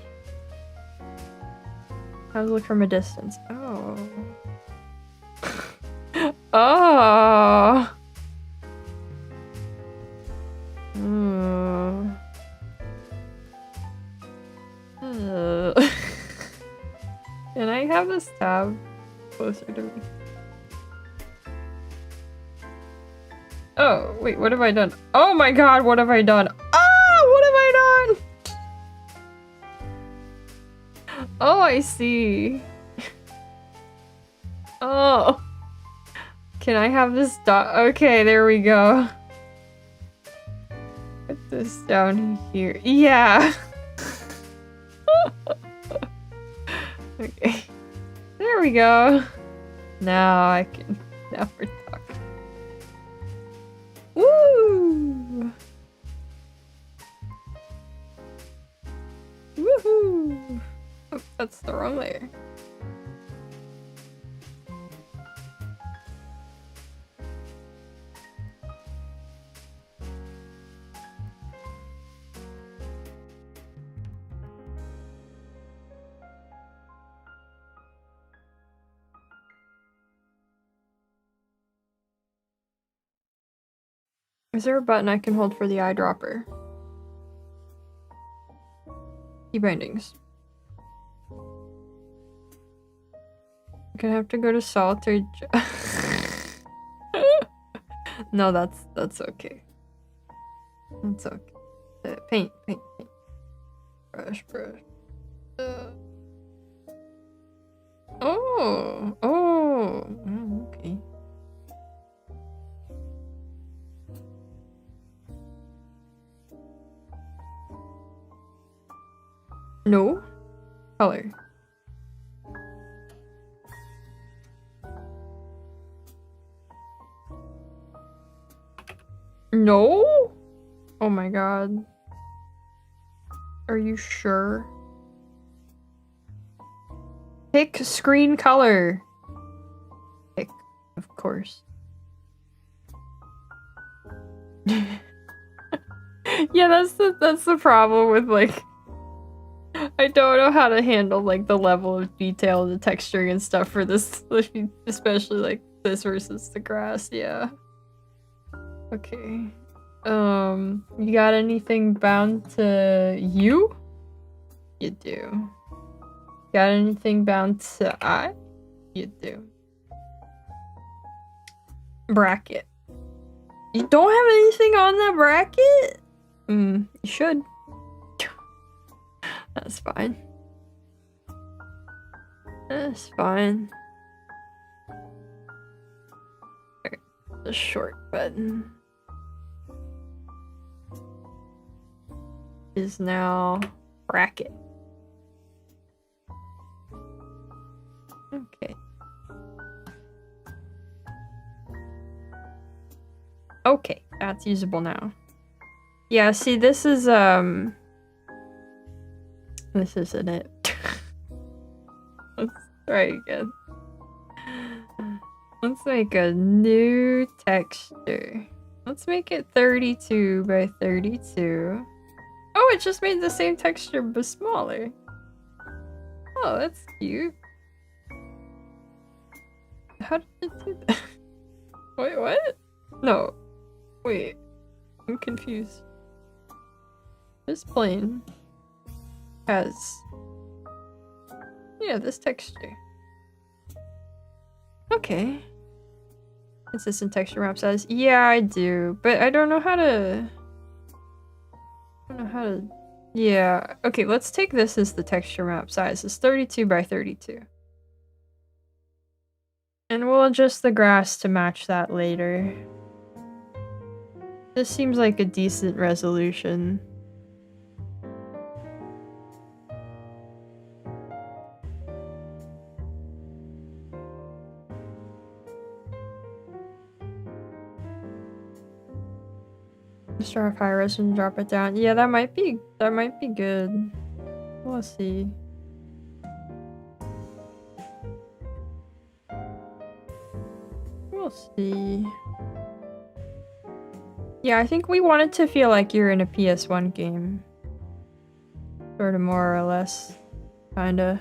How does it look from a distance? Oh. Oh. Can I have this tab closer to me? Oh, wait, what have I done? Oh my god, what have I done? Oh, what have I done? Oh, I see. Oh. Can I have this dot? Okay, there we go. Put this down here. Yeah. There we go. Now I can. Now we're talking. Woo! Woohoo! Oh, that's the wrong layer. Is there a button I can hold for the eyedropper? Key bindings. I'm gonna have to go to solitaire. No, that's okay. That's okay. Paint. Brush. Oh, okay. No color. No? Oh my god. Are you sure? Pick screen color. Pick, of course. Yeah, that's the problem with like I don't know how to handle like the level of detail, the texturing and stuff for this, especially like this versus the grass. Yeah. Okay. You got anything bound to you? You do. Got anything bound to I? You do. Bracket. You don't have anything on that bracket? You should. That's fine. That's fine. Okay, the short button is now bracket. Okay. Okay, that's usable now. Yeah, see, this is, this isn't it. Let's try again. Let's make a new texture. Let's make it 32 by 32. Oh, it just made the same texture but smaller. Oh, that's cute. How did it do that? Wait, what? No. Wait. I'm confused. This plane has... yeah, this texture. Okay. Consistent texture map size. Yeah, I do. But I don't know how to... yeah. Okay, let's take this as the texture map size. It's 32 by 32. And we'll adjust the grass to match that later. This seems like a decent resolution. Start with high res and drop it down. Yeah, that might be good. We'll see. We'll see. Yeah, I think we want it to feel like you're in a PS1 game. Sort of, more or less. Kinda.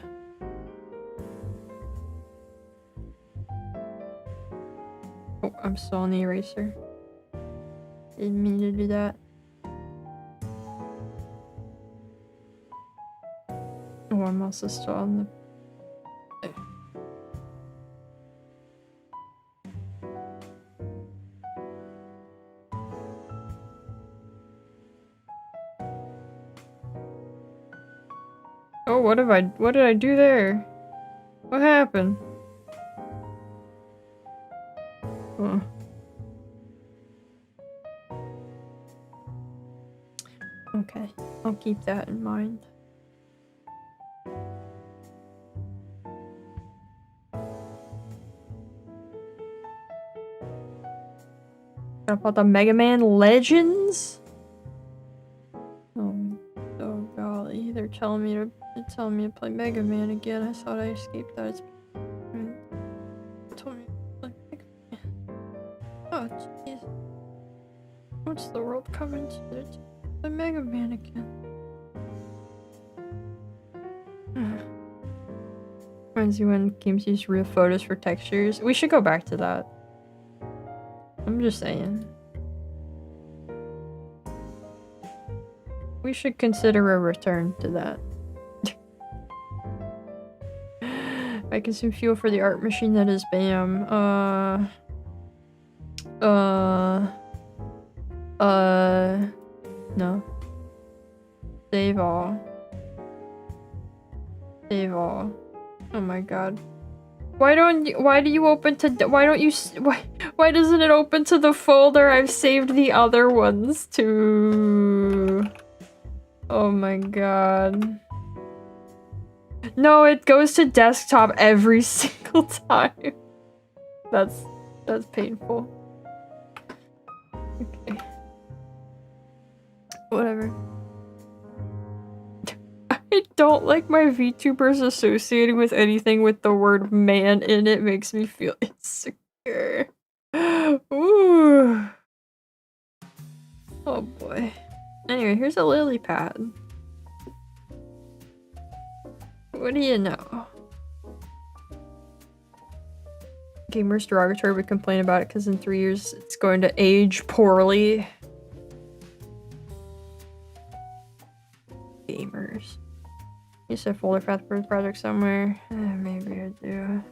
Oh, I'm still on the eraser. Didn't mean to do that. Oh, I'm also still on the... oh, what did I do there? What happened? Huh. Okay, I'll keep that in mind. About the Mega Man Legends? Oh golly, they're telling me to play Mega Man again. I thought I escaped that. Told me to play Mega Man. Oh jeez. What's the world coming to? The Mega Man again. Reminds me when games use real photos for textures. We should go back to that. I'm just saying. We should consider a return to that. I consume fuel for the art machine that is BAM. No. Save all. Save all. Oh my god. Why doesn't it open to the folder I've saved the other ones to? Oh my god. No, it goes to desktop every single time. That's painful. Okay. Whatever. I don't like my VTubers associating with anything with the word man in it. Makes me feel insecure. Ooh. Oh boy. Anyway, here's a lily pad. What do you know? Gamers derogatory would complain about it because in 3 years it's going to age poorly. Gamers. You said folder path for the project somewhere. Maybe I do.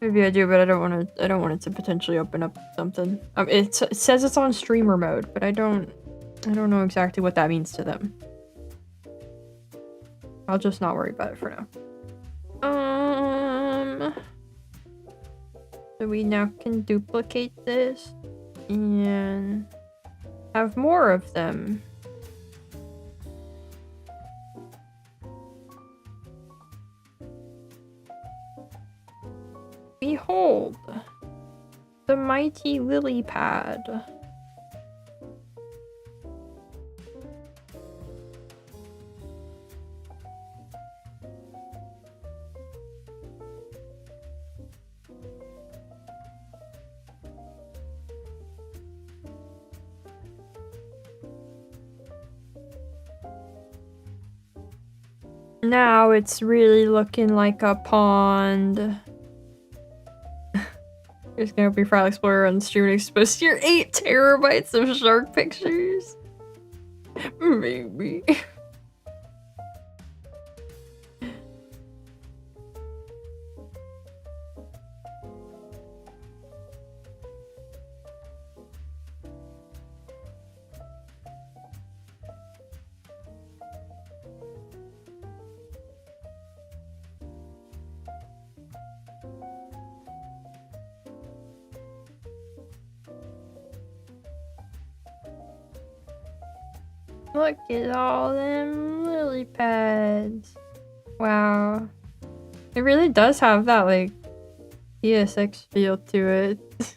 Maybe I do, but I don't want it to potentially open up something. It says it's on streamer mode, but I don't know exactly what that means to them. I'll just not worry about it for now. So we now can duplicate this and have more of them. Behold, the mighty lily pad. Now it's really looking like a pond. There's gonna be File Explorer on stream and exposed to your 8 terabytes of shark pictures. Maybe. Look at all them lily pads. Wow. It really does have that, like, ESX feel to it.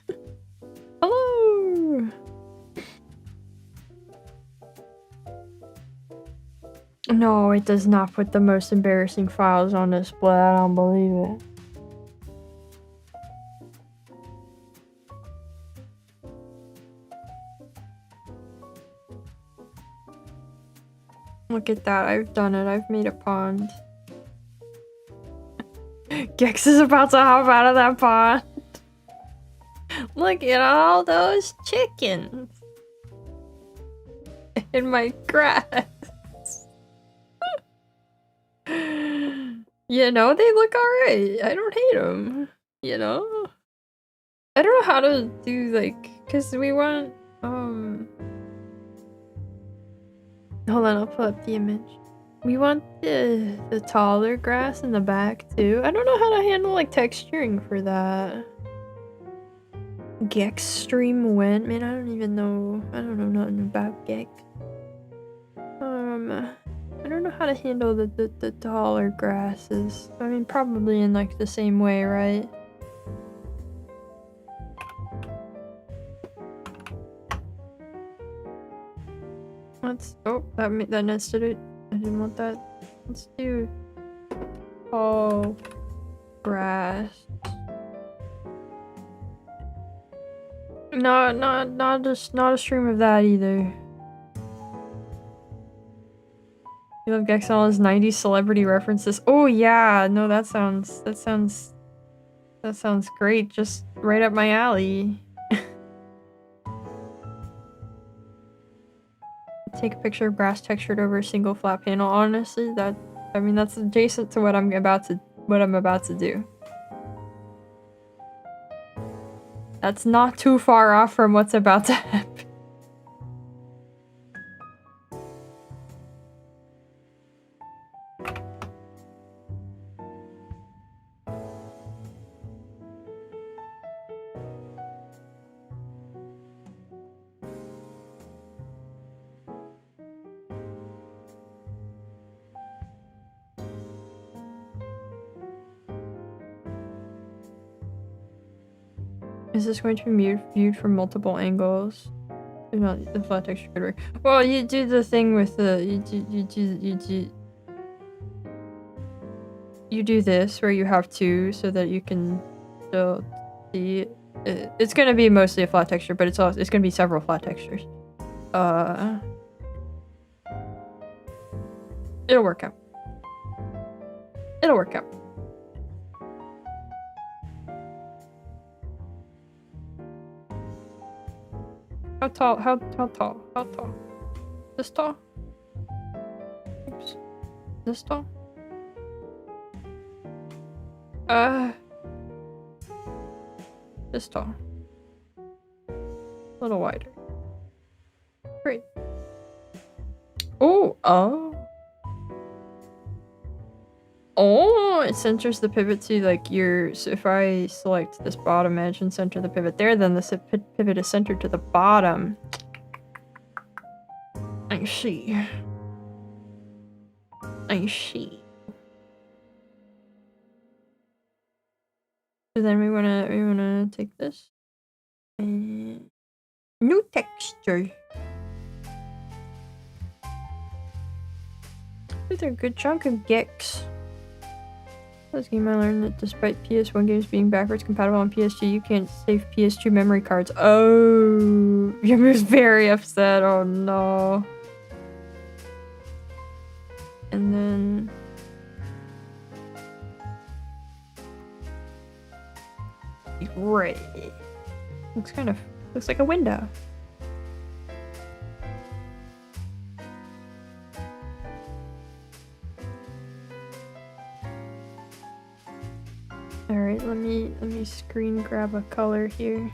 Hello! No, it does not put the most embarrassing files on display. I don't believe it. Look at that, I've done it. I've made a pond. Gex is about to hop out of that pond. Look at all those chickens in my grass. You know, they look alright. I don't hate them. You know? I don't know how to do, like, because we want, hold on, I'll pull up the image. We want the taller grass in the back too. I don't know how to handle like texturing for that. Gex stream went. Man, I don't know nothing about Gex. I don't know how to handle the taller grasses. I mean, probably in like the same way, right? Let's, oh, that nested it. I didn't want that. Let's do tall grass. No, not a stream of that either. You love Gexon's 90s celebrity references. Oh yeah, no, that sounds great. Just right up my alley. Take a picture of grass textured over a single flat panel. Honestly, that's adjacent to what I'm about to do. That's not too far off from what's about to happen. Is this going to be viewed from multiple angles? If not, the flat texture could work. Well, you do the thing with the you do this where you have two so that you can still see. It's gonna be mostly a flat texture, but it's gonna be several flat textures. It'll work out. It'll work out. How tall? How tall? How tall? This tall? Oops. This tall? This tall. A little wider. Great. Oh, Oh, it centers the pivot to like so if I select this bottom edge and center the pivot there, then the pivot is centered to the bottom. I see. I see. So then we wanna take this and new texture. With a good chunk of Gex. This game I learned that despite PS1 games being backwards compatible on PS2, you can't save PS2 memory cards. Oh, Yamu's very upset. Oh no. And then great. Looks like a window. Alright, let me screen grab a color here.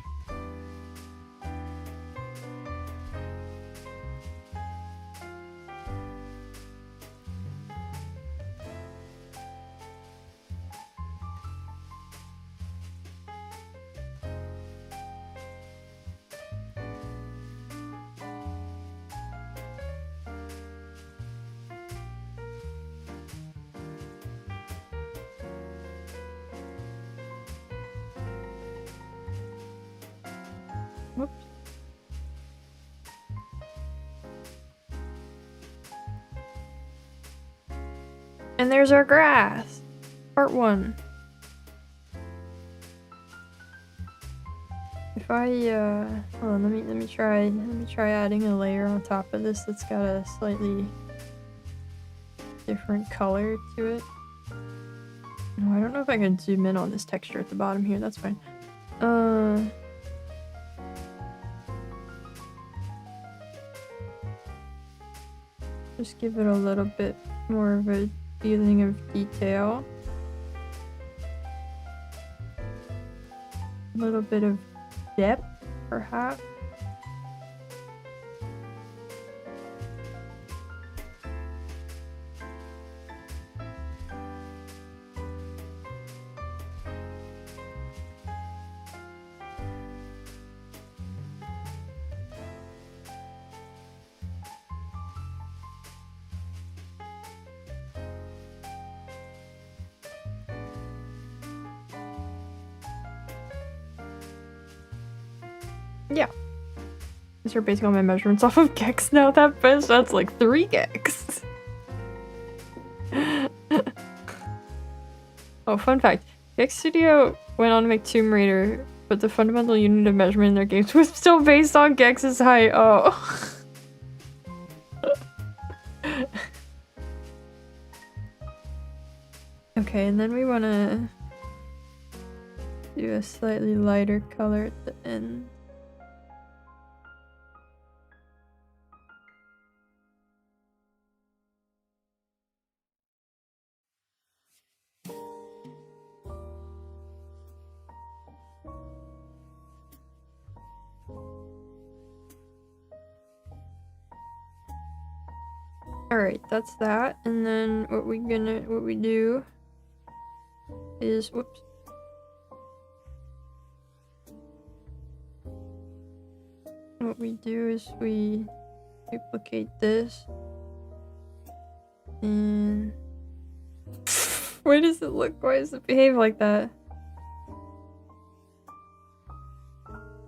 Whoops. And there's our grass. Part 1. If I hold on, let me try adding a layer on top of this that's got a slightly different color to it. No, I don't know if I can zoom in on this texture at the bottom here. That's fine. Just give it a little bit more of a feeling of detail. A little bit of depth, perhaps. Yeah. These are basing all my measurements off of gex now. That's like 3 gex. Oh, fun fact. Gex Studio went on to make Tomb Raider, but the fundamental unit of measurement in their games was still based on Gex's height. Oh. Okay, and then we want to do a slightly lighter color at the end. Alright, that's that. And then what we do is, whoops. What we do is we duplicate this. And why does it look, why does it behave like that?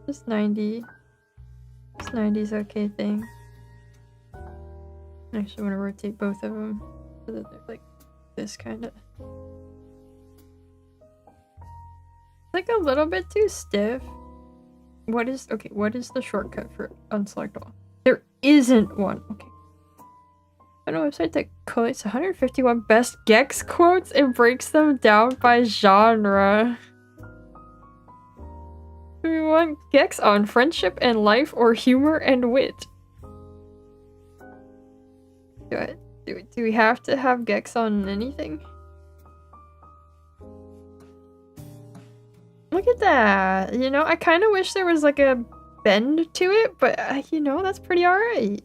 Just 90. This 90 is okay thing. I actually want to rotate both of them so that they're like this kind of. Like a little bit too stiff. What is the shortcut for unselect all? There isn't one. Okay. I know a website that collates 151 best gex quotes and breaks them down by genre. Do we want gex on friendship and life or humor and wit? Do we have to have gex on anything? Look at that! You know, I kind of wish there was like a bend to it, but you know, that's pretty alright.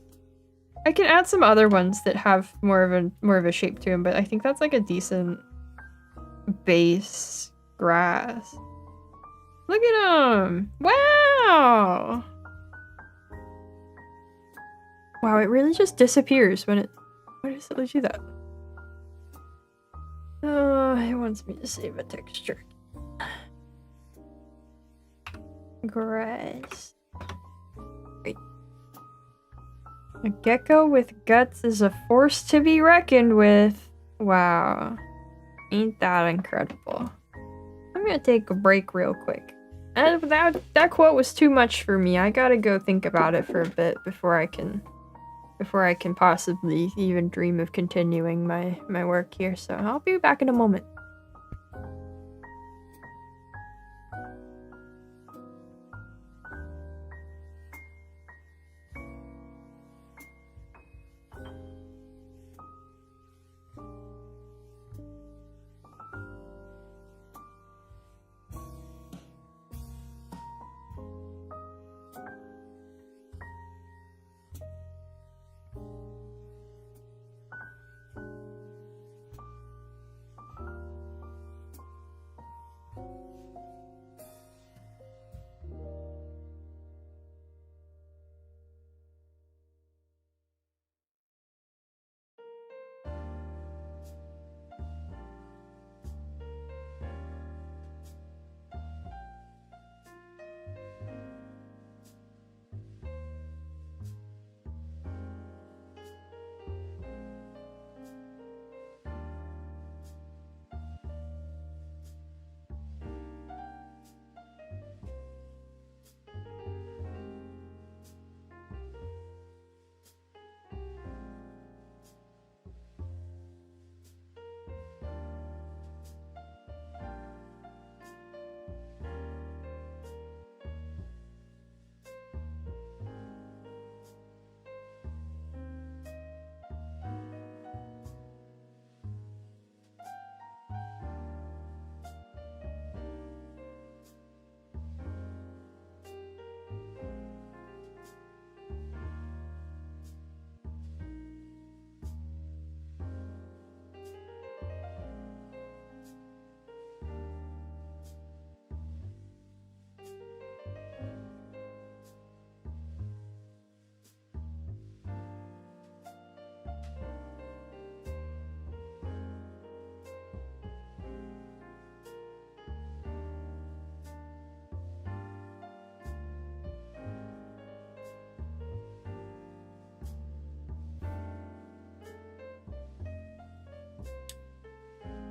I can add some other ones that have more of a shape to them, but I think that's like a decent base grass. Look at him! Wow! Wow, it really just disappears when it... Why does it let you do that? Oh, it wants me to save a texture. Grass. Wait. A gecko with guts is a force to be reckoned with. Wow. Ain't that incredible. I'm gonna take a break real quick. And that quote was too much for me. I gotta go think about it for a bit before I can possibly even dream of continuing my work here. So I'll be back in a moment.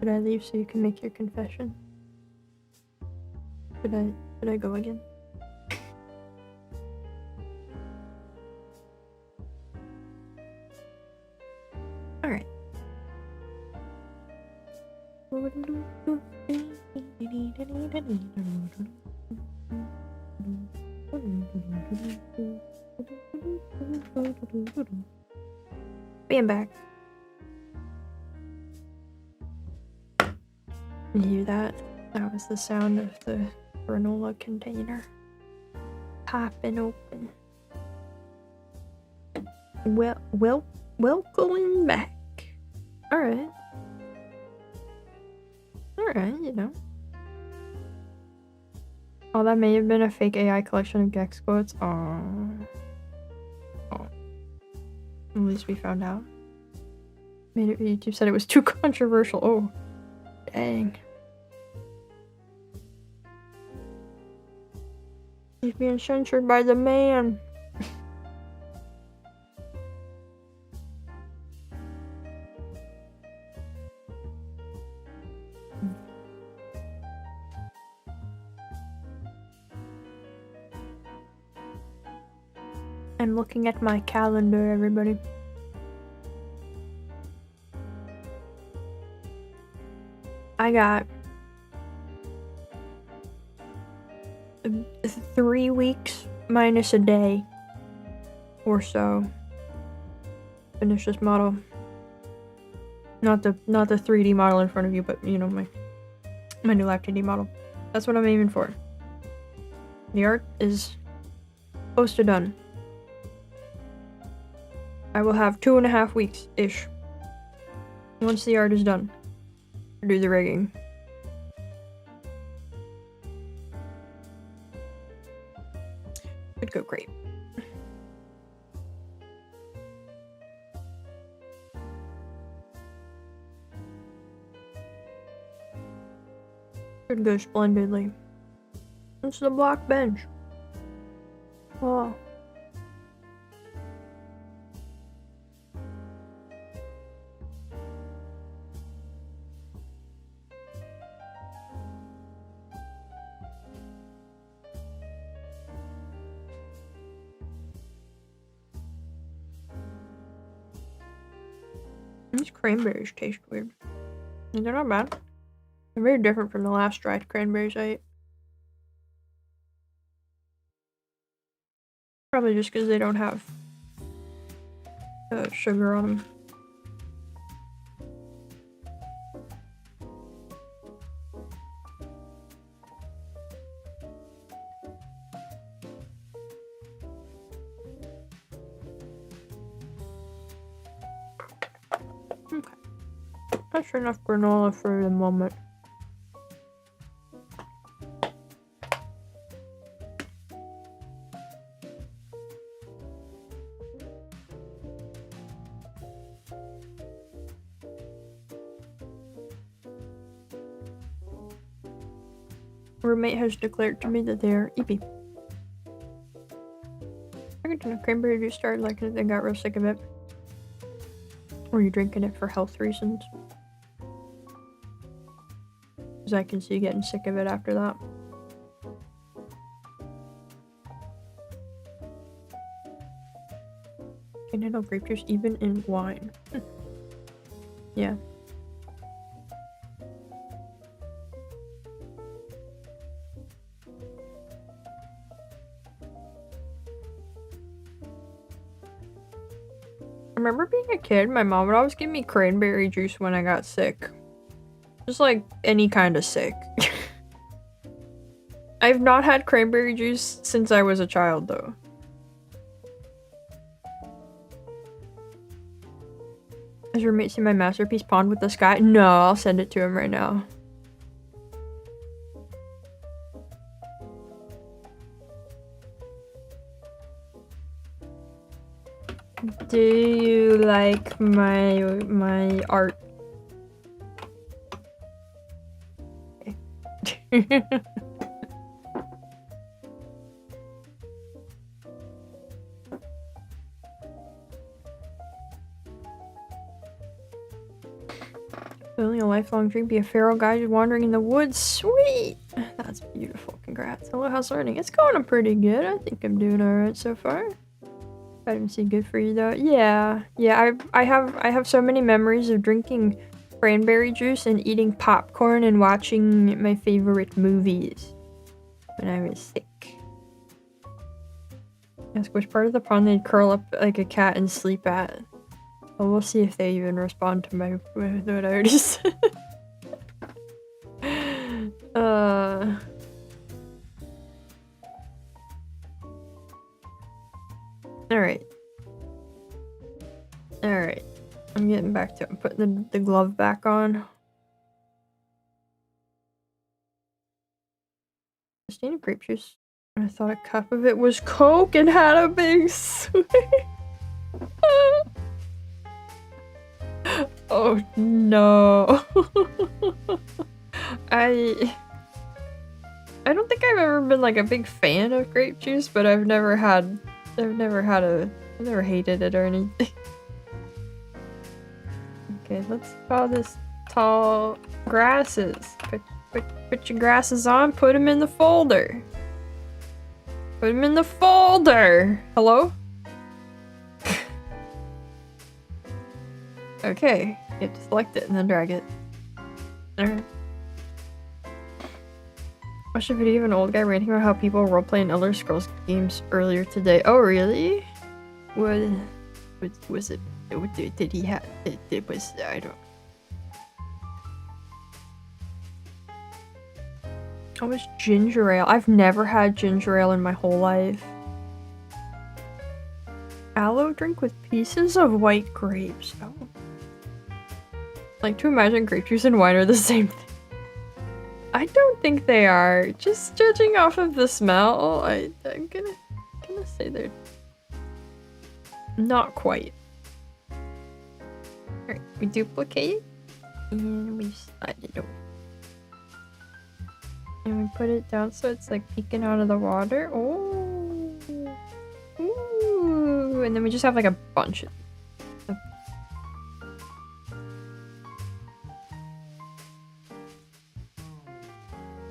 Should I leave so you can make your confession? Should I go again? Alright. Being back. You hear that? That was the sound of the granola container popping open. Welcome back. Alright. Alright, you know. Oh, that may have been a fake AI collection of Gex quotes. Aww. Oh. At least we found out. YouTube said it was too controversial. Oh. Dang. He's being censored by the man. I'm looking at my calendar, everybody. I got 3 weeks minus a day or so. Finish this model. Not the 3D model in front of you, but you know, my new Lab 2D model. That's what I'm aiming for. The art is close to done. I will have 2.5 weeks-ish once the art is done to do the rigging. Could go great. Could go splendidly. It's the Blockbench. Oh. These cranberries taste weird. They're not bad. They're very different from the last dried cranberries I ate. Probably just because they don't have sugar on them. Okay. That's enough granola for the moment. Roommate has declared to me that they are eepy. I didn't know cranberry juice started like it, they got real sick of it. Or you drinking it for health reasons? Because I can see you getting sick of it after that. Can handle grape juice even in wine. Yeah. I remember being a kid, my mom would always give me cranberry juice when I got sick. Just like any kind of sick. I've not had cranberry juice since I was a child though. Has your roommate seen my masterpiece Pond with the Sky? No, I'll send it to him right now. Do you like my art? Okay. Fulfilling a lifelong dream, be a feral guide wandering in the woods. Sweet! That's beautiful. Congrats. Hello, how's learning? It's going pretty good. I think I'm doing alright so far. Vitamin C good for you though. Yeah. Yeah, I have so many memories of drinking cranberry juice and eating popcorn and watching my favorite movies when I was sick. Ask which part of the pond they'd curl up like a cat and sleep at. Well, we'll see if they even respond to what I already said. Alright. Alright. I'm getting back to it. I'm putting the glove back on. Christina grape juice. I thought a cup of it was Coke and had a big sweet. Oh no. I don't think I've ever been like a big fan of grape juice, but I've never hated it or anything. Okay, let's call this tall grasses. Put your grasses on, put them in the folder. Put them in the folder! Hello? Okay, you have to select it and then drag it. Alright. Watched a video of an old guy ranting about how people roleplay in Elder Scrolls games earlier today. Oh, really? What was it? Did he have? It was, I don't. Oh, it's ginger ale. I've never had ginger ale in my whole life. Aloe drink with pieces of white grapes. Oh. Like to imagine grape juice and wine are the same thing. I don't think they are. Just judging off of the smell, I'm gonna say they're not quite. Alright, we duplicate and we slide it over. And we put it down so it's like peeking out of the water. Oh, ooh! And then we just have like a bunch of.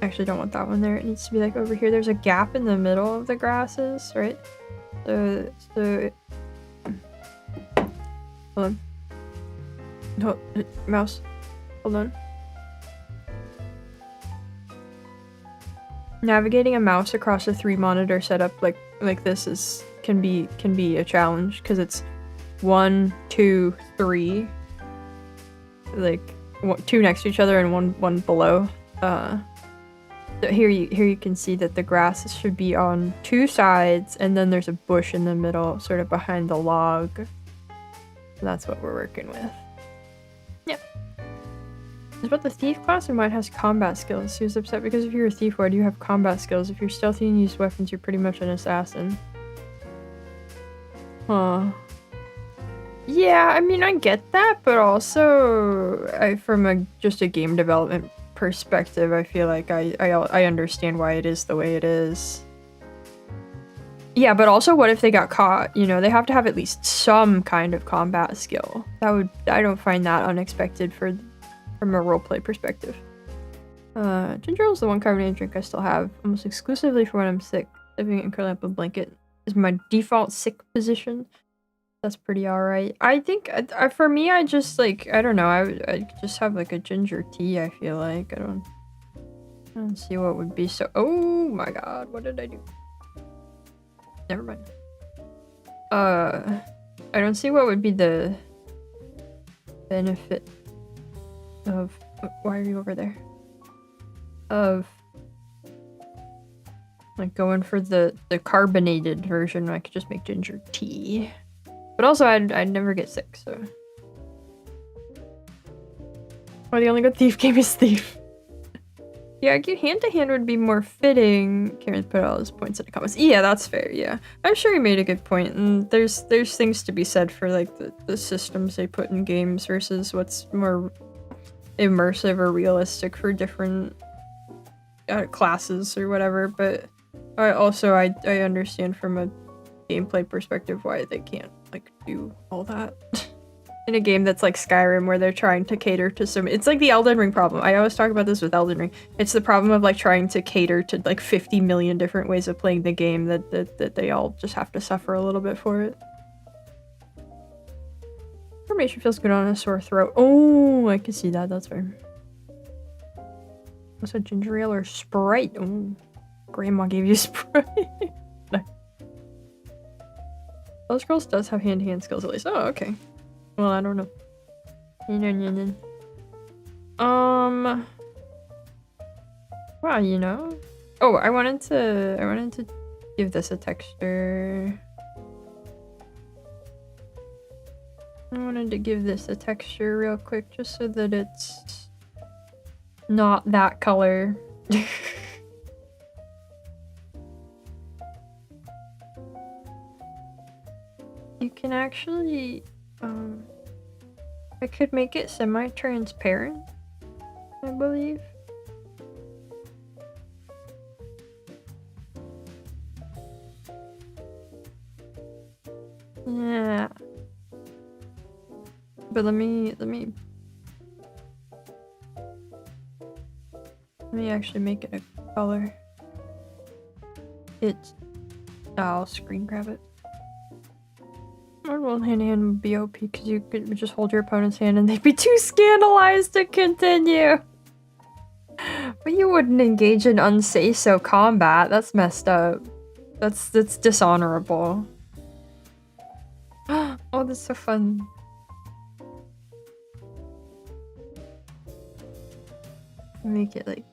I actually don't want that one there. It needs to be like over here. There's a gap in the middle of the grasses, right? So hold on. No, mouse. Hold on. Navigating a mouse across a 3 monitor setup like this can be a challenge because it's 1, 2, 3, like 2 next to each other and one below. So here you can see that the grass should be on 2 sides, and then there's a bush in the middle, sort of behind the log. So that's what we're working with. Yeah. It's about the thief class, and mine has combat skills. He was upset because if you're a thief, why do you have combat skills? If you're stealthy and use weapons, you're pretty much an assassin. Huh. Yeah, I mean, I get that, but also, from just a game development perspective, I feel like I understand why it is the way it is. Yeah, but also what if they got caught? You know, they have to have at least some kind of combat skill. I don't find that unexpected from a roleplay perspective. Ginger ale is the one carbonated drink I still have almost exclusively for when I'm sick. Living and curling up a blanket is my default sick position. That's pretty alright. I think, for me, I just, like, I don't know, I just have, like, a ginger tea, I feel like. I don't see what would be so- Oh my god, what did I do? Never mind. I don't see what would be the benefit of- Why are you over there? Of, like, going for the carbonated version. I could just make ginger tea. But also, I'd never get sick, so. Or the only good Thief game is Thief. Yeah, I argue hand-to-hand would be more fitting. Karen put all his points in the comments. Yeah, that's fair, yeah. I'm sure he made a good point, and there's things to be said for, like, the systems they put in games versus what's more immersive or realistic for different classes or whatever, but I understand from a gameplay perspective why they can't, like, do all that. in a game that's like Skyrim, where they're trying to cater to some. It's like the Elden Ring problem. I always talk about this with Elden Ring. It's the problem of like trying to cater to like 50 million different ways of playing the game that they all just have to suffer a little bit for it. Information feels good on a sore throat. Oh, I can see that. That's fine. What's a ginger ale or Sprite? Oh, Grandma gave you Sprite. Nice. Those girls does have hand-to-hand skills at least. Oh, okay. Well, I don't know. Well, you know. Oh, I wanted to give this a texture. I wanted to give this a texture real quick, just so that it's not that color. You can actually, I could make it semi-transparent, I believe. Yeah. But let me actually make it a color. I'll screen grab it. Well, hand-to-hand would be OP because you could just hold your opponent's hand and they'd be too scandalized to continue. But you wouldn't engage in unsafe combat. That's messed up. That's dishonorable. Oh, that's so fun. Make it like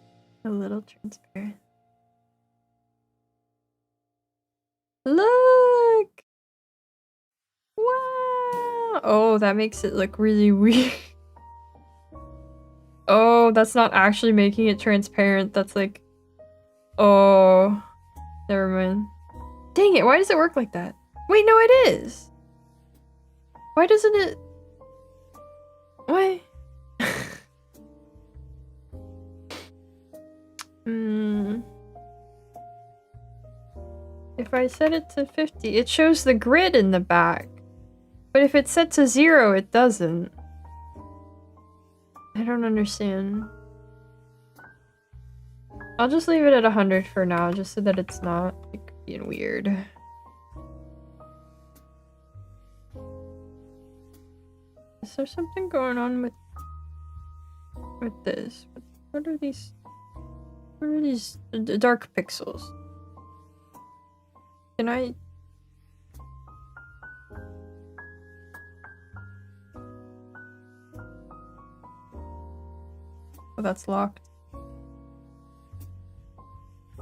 a little transparent. Look! Wow! Oh, that makes it look really weird. Oh, that's not actually making it transparent. That's like... Oh. Never mind. Dang it, why does it work like that? Wait, no, it is! Why doesn't it... Why? If I set it to 50, it shows the grid in the back. But if it's set to 0, it doesn't. I don't understand. I'll just leave it at 100 for now, just so that it's not like being weird. Is there something going on with this? What are these? What are these dark pixels? Can I? Oh, that's locked.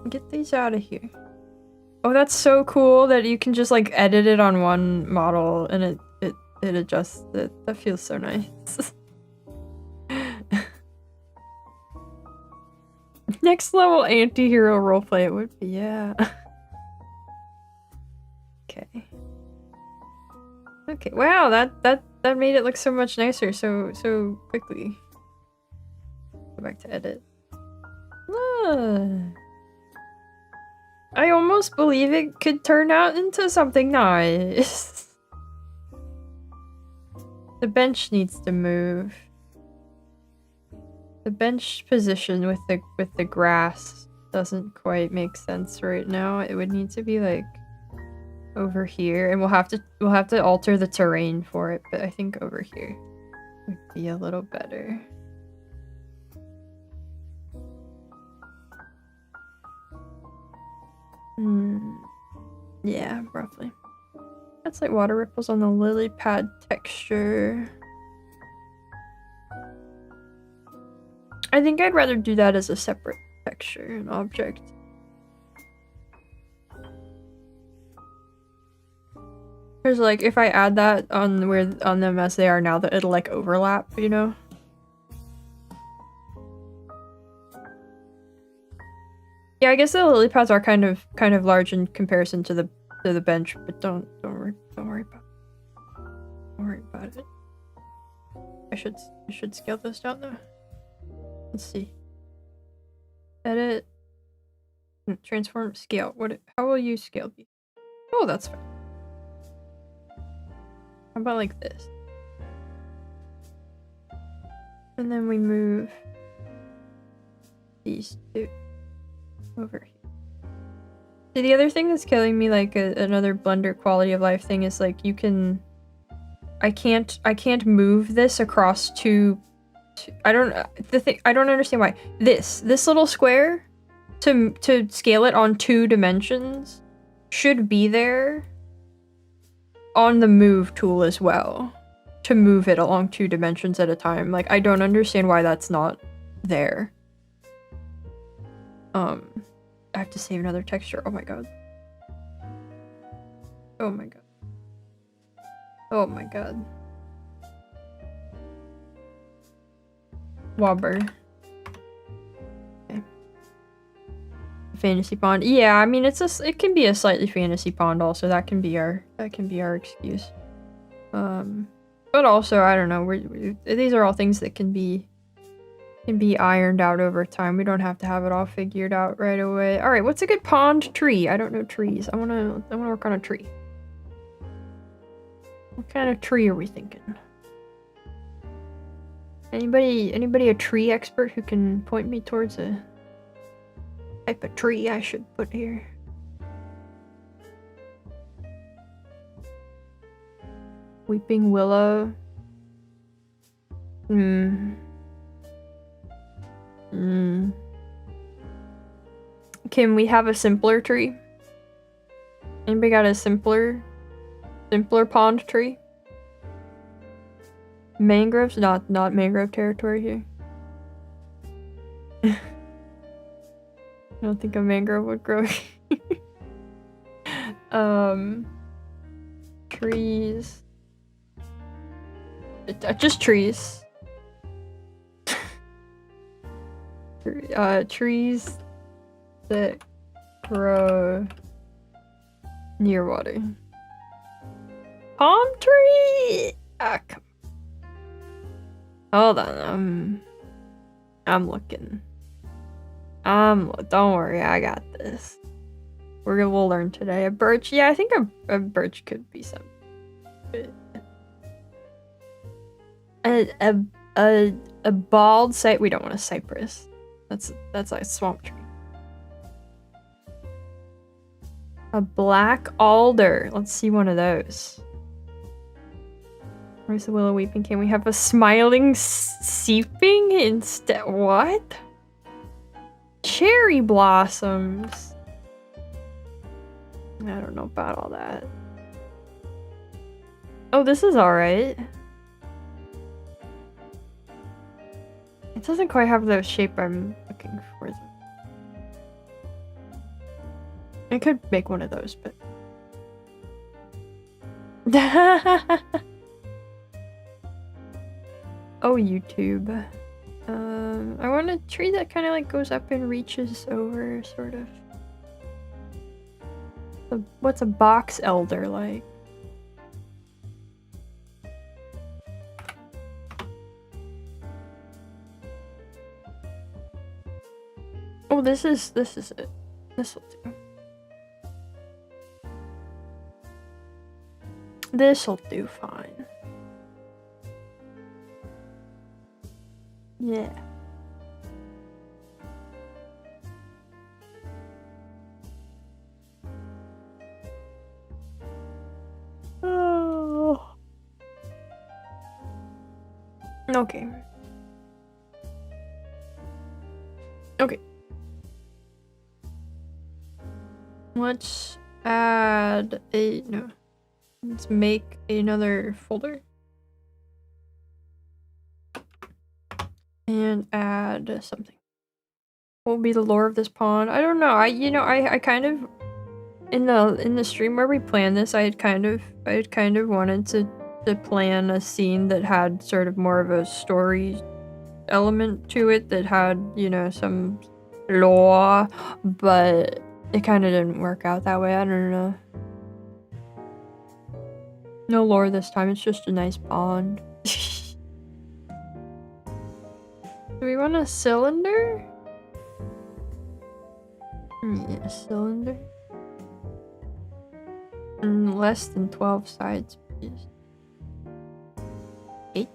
Get these out of here. Oh, that's so cool that you can just like edit it on one model and it adjusts it. That feels so nice. Next level anti-hero roleplay it would be, yeah. Okay. Okay, wow, that made it look so much nicer so quickly. Go back to edit. I almost believe it could turn out into something nice. The bench needs to move. The bench position with the grass doesn't quite make sense right now. It would need to be like over here, and we'll have to alter the terrain for it, but I think over here would be a little better. Yeah, roughly. That's like water ripples on the lily pad texture. I think I'd rather do that as a separate texture, an object. Because like if I add that on them as they are now, that it'll like overlap, you know? Yeah, I guess the lily pads are kind of large in comparison to the bench, but don't worry about it. I should scale this down though. Let's see. Edit. Transform scale. How will you scale these? Oh, that's fine. How about like this? And then we move these two over here. See, the other thing that's killing me, like another Blender quality of life thing, is like you can. I can't move this across two. I don't understand why this little square to scale it on 2 dimensions should be there on the move tool as well to move it along 2 dimensions at a time. Like, I don't understand why that's not there. I have to save another texture. Oh my god. Oh my god. Oh my god. Wobber. Okay. Fantasy pond. Yeah, I mean it can be a slightly fantasy pond also. That can be our excuse. But also, I don't know, these are all things that can be ironed out over time. We don't have to have it all figured out right away. All right, what's a good pond tree? I don't know trees. I want to work on a tree. What kind of tree are we thinking? Anybody a tree expert who can point me towards a type of tree I should put here? Weeping willow. Can we have a simpler tree? Anybody got a simpler pond tree? Mangroves? Not mangrove territory here. I don't think a mangrove would grow. Trees. Just trees. Trees that grow near water. Palm tree! Ah, come on. Hold on, I'm looking. Don't worry, I got this. We'll learn today. A birch? Yeah, I think a birch could be something. A bald site. We don't want a cypress. That's like a swamp tree. A black alder. Let's see one of those. Where's the willow weeping? Can we have a smiling seeping instead? What? Cherry blossoms. I don't know about all that. Oh, this is alright. It doesn't quite have the shape I'm looking for. I could make one of those, but... Oh, YouTube. I want a tree that kind of like goes up and reaches over, sort of. What's a box elder like? Oh, this is it. This'll do. This'll do fine. Yeah. Oh. Okay. Okay. Let's add a... no. Let's make another folder. And add something. What will be the lore of this pond? I don't know. I kind of... In the stream where we planned this, I had kind of wanted to plan a scene that had sort of more of a story element to it, that had, you know, some lore, but it kind of didn't work out that way. I don't know. No lore this time, it's just a nice pond. Do we want a cylinder? Yeah, cylinder. And less than 12 sides, please. 8.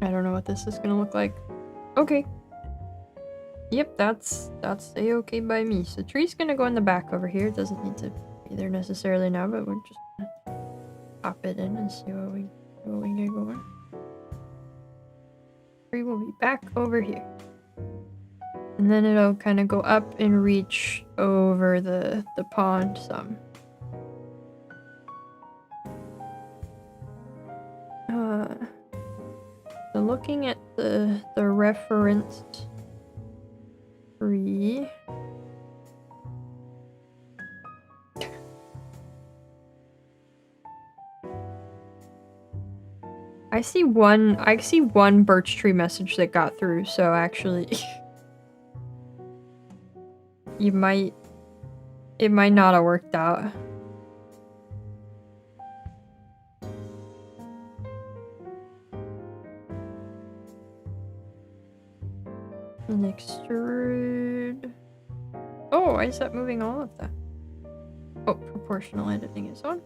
I don't know what this is gonna look like. Okay. Yep, that's a-okay by me. So tree's gonna go in the back over here. It doesn't need to be there necessarily now, but we're just gonna pop it in and see what we get going. Tree will be back over here. And then it'll kind of go up and reach over the pond some. So looking at the reference tree. I see one birch tree message that got through, so actually it might not have worked out. And extrude. Oh, why is that moving all of that? Oh, proportional editing is on.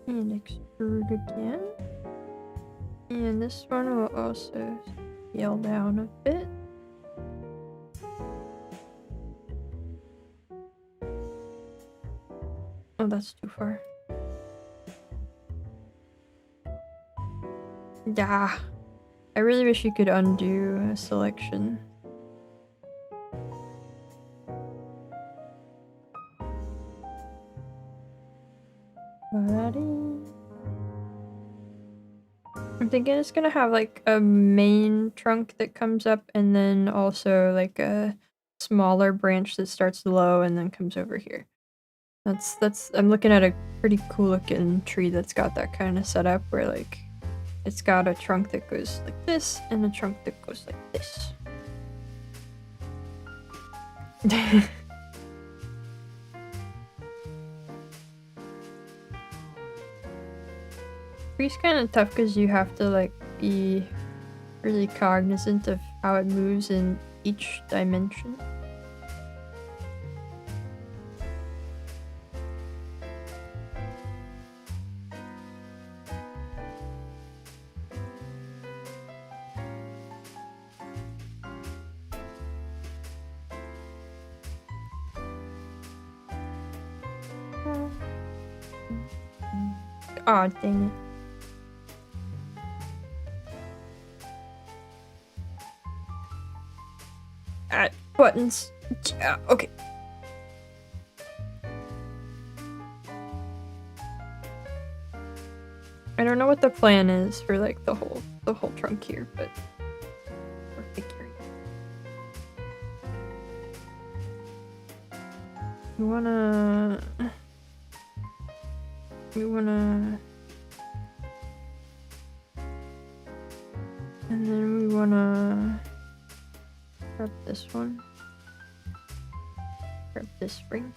And extrude again. And this one will also scale down a bit. Oh, that's too far. Yeah. I really wish you could undo a selection. I'm thinking it's gonna have like a main trunk that comes up and then also like a smaller branch that starts low and then comes over here. I'm looking at a pretty cool looking tree that's got that kind of setup where like it's got a trunk that goes like this and a trunk that goes like this. Tree's kind of tough because you have to like be really cognizant of how it moves in each dimension. Aw, dang it. Buttons. Yeah, okay. I don't know what the plan is for like the whole trunk here, but we're figuring. We wanna and then we wanna grab this one. Grab this spring.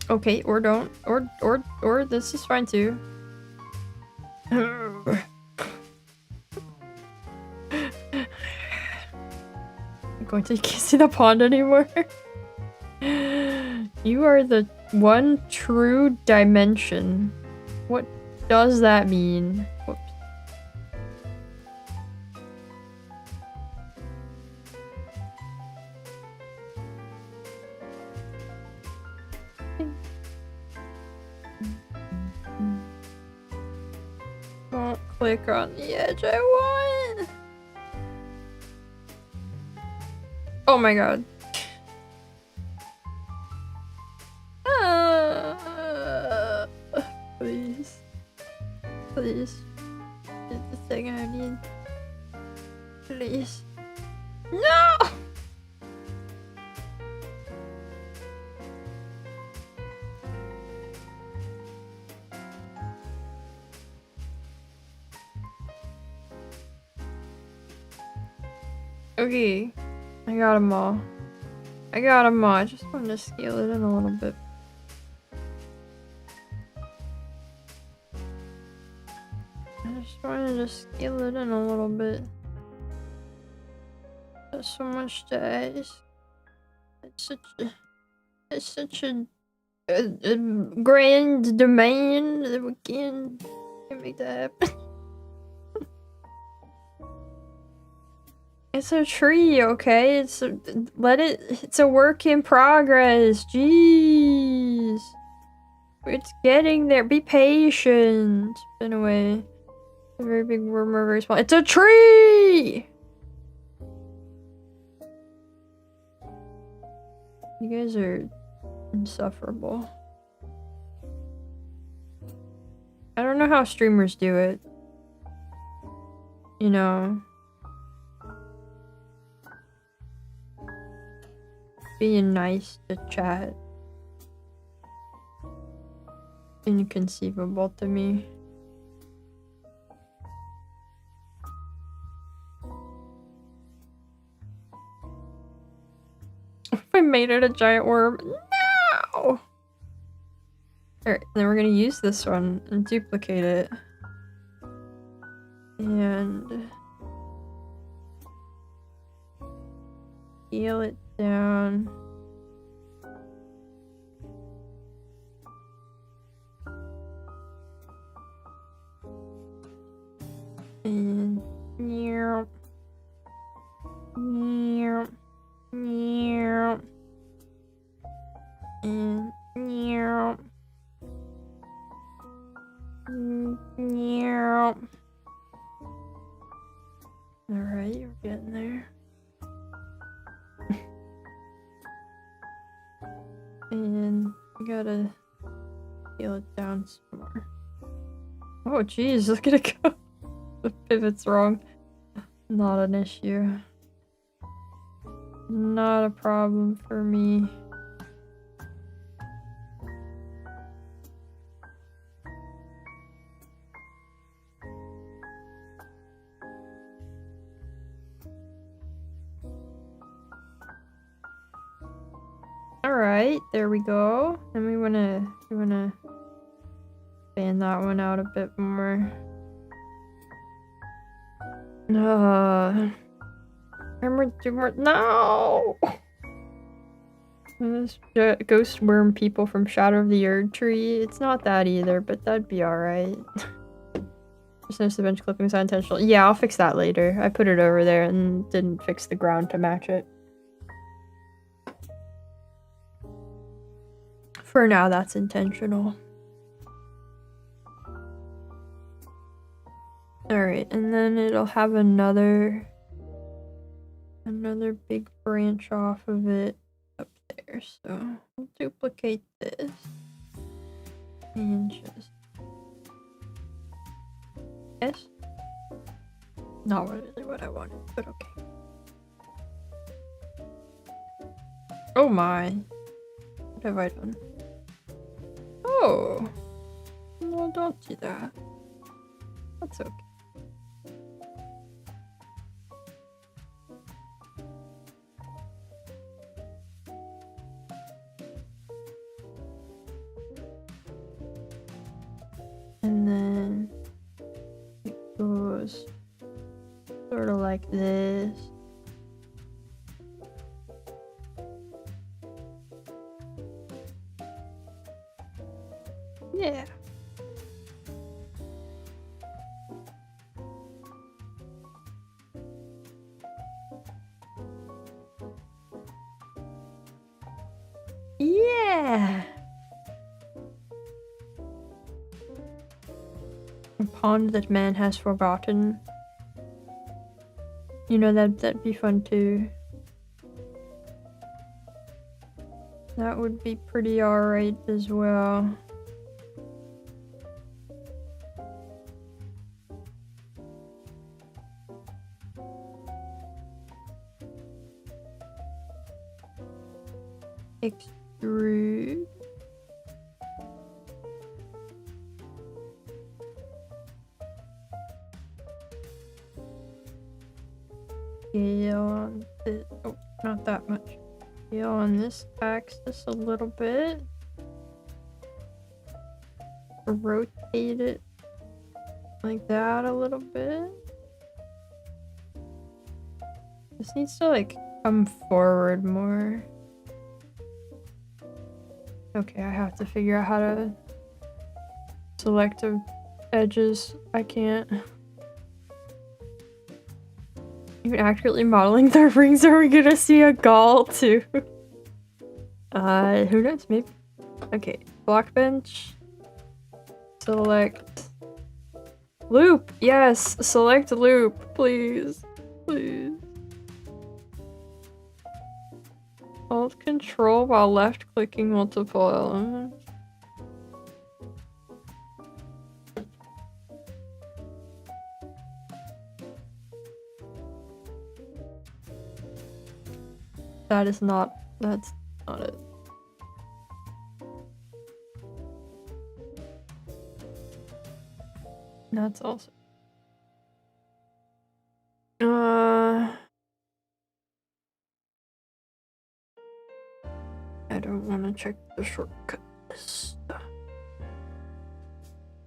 Okay, or don't. Or this is fine too. I'm going to can't see the pond anymore. You are the one true dimension. What does that mean? Whoops. Don't click on the edge I want. Oh my god. Please. Please. It's the thing I need. Please. No! Okay. I got them all. I got them all. I just wanted to scale it in a little bit. I just wanted to scale it in a little bit. That's so much to ask. It's such a grand demand that we can't make that happen. It's a tree, okay? It's a work in progress. Jeez. It's getting there. Be patient. Been away. A very big rumor, very small. It's a tree! You guys are insufferable. I don't know how streamers do it. You know. Being nice to chat. Inconceivable to me. I made it a giant worm. No! Alright, then we're gonna use this one and duplicate it. And scale it down. And meow. Meow. Meow. And meow. Meow. Alright, you're getting there. And you gotta scale it down some more. Oh jeez, look at it go. The pivot's wrong. Not an issue. Not a problem for me. Alright, there we go. And we wanna fan that one out a bit more. No! This ghost worm people from Shadow of the Erd tree. It's not that either, but that'd be alright. Just noticed the bench clippings are intentional. Yeah, I'll fix that later. I put it over there and didn't fix the ground to match it. For now, that's intentional. Alright, and then it'll have another big branch off of it up there. So we'll duplicate this and just yes. Not really what I wanted, but okay. Oh my. What have I done? Oh. No, don't do that. That's okay. And then it goes sort of like this. Yeah. Yeah. A pond that man has forgotten. You know, that'd be fun too. That would be pretty alright as well. Extrude. scale on this. Oh, not that much. Scale on this axis a little bit. Rotate it like that a little bit. This needs to like come forward more. Okay, I have to figure out how to select the edges. I can't. Even accurately modeling the rings, are we gonna see a gall too? Who knows, maybe. Okay, Blockbench. Select loop. Yes, select loop, please. Please. Hold control while left clicking multiple elements. That's not it. That's also. I don't want to check the shortcut list.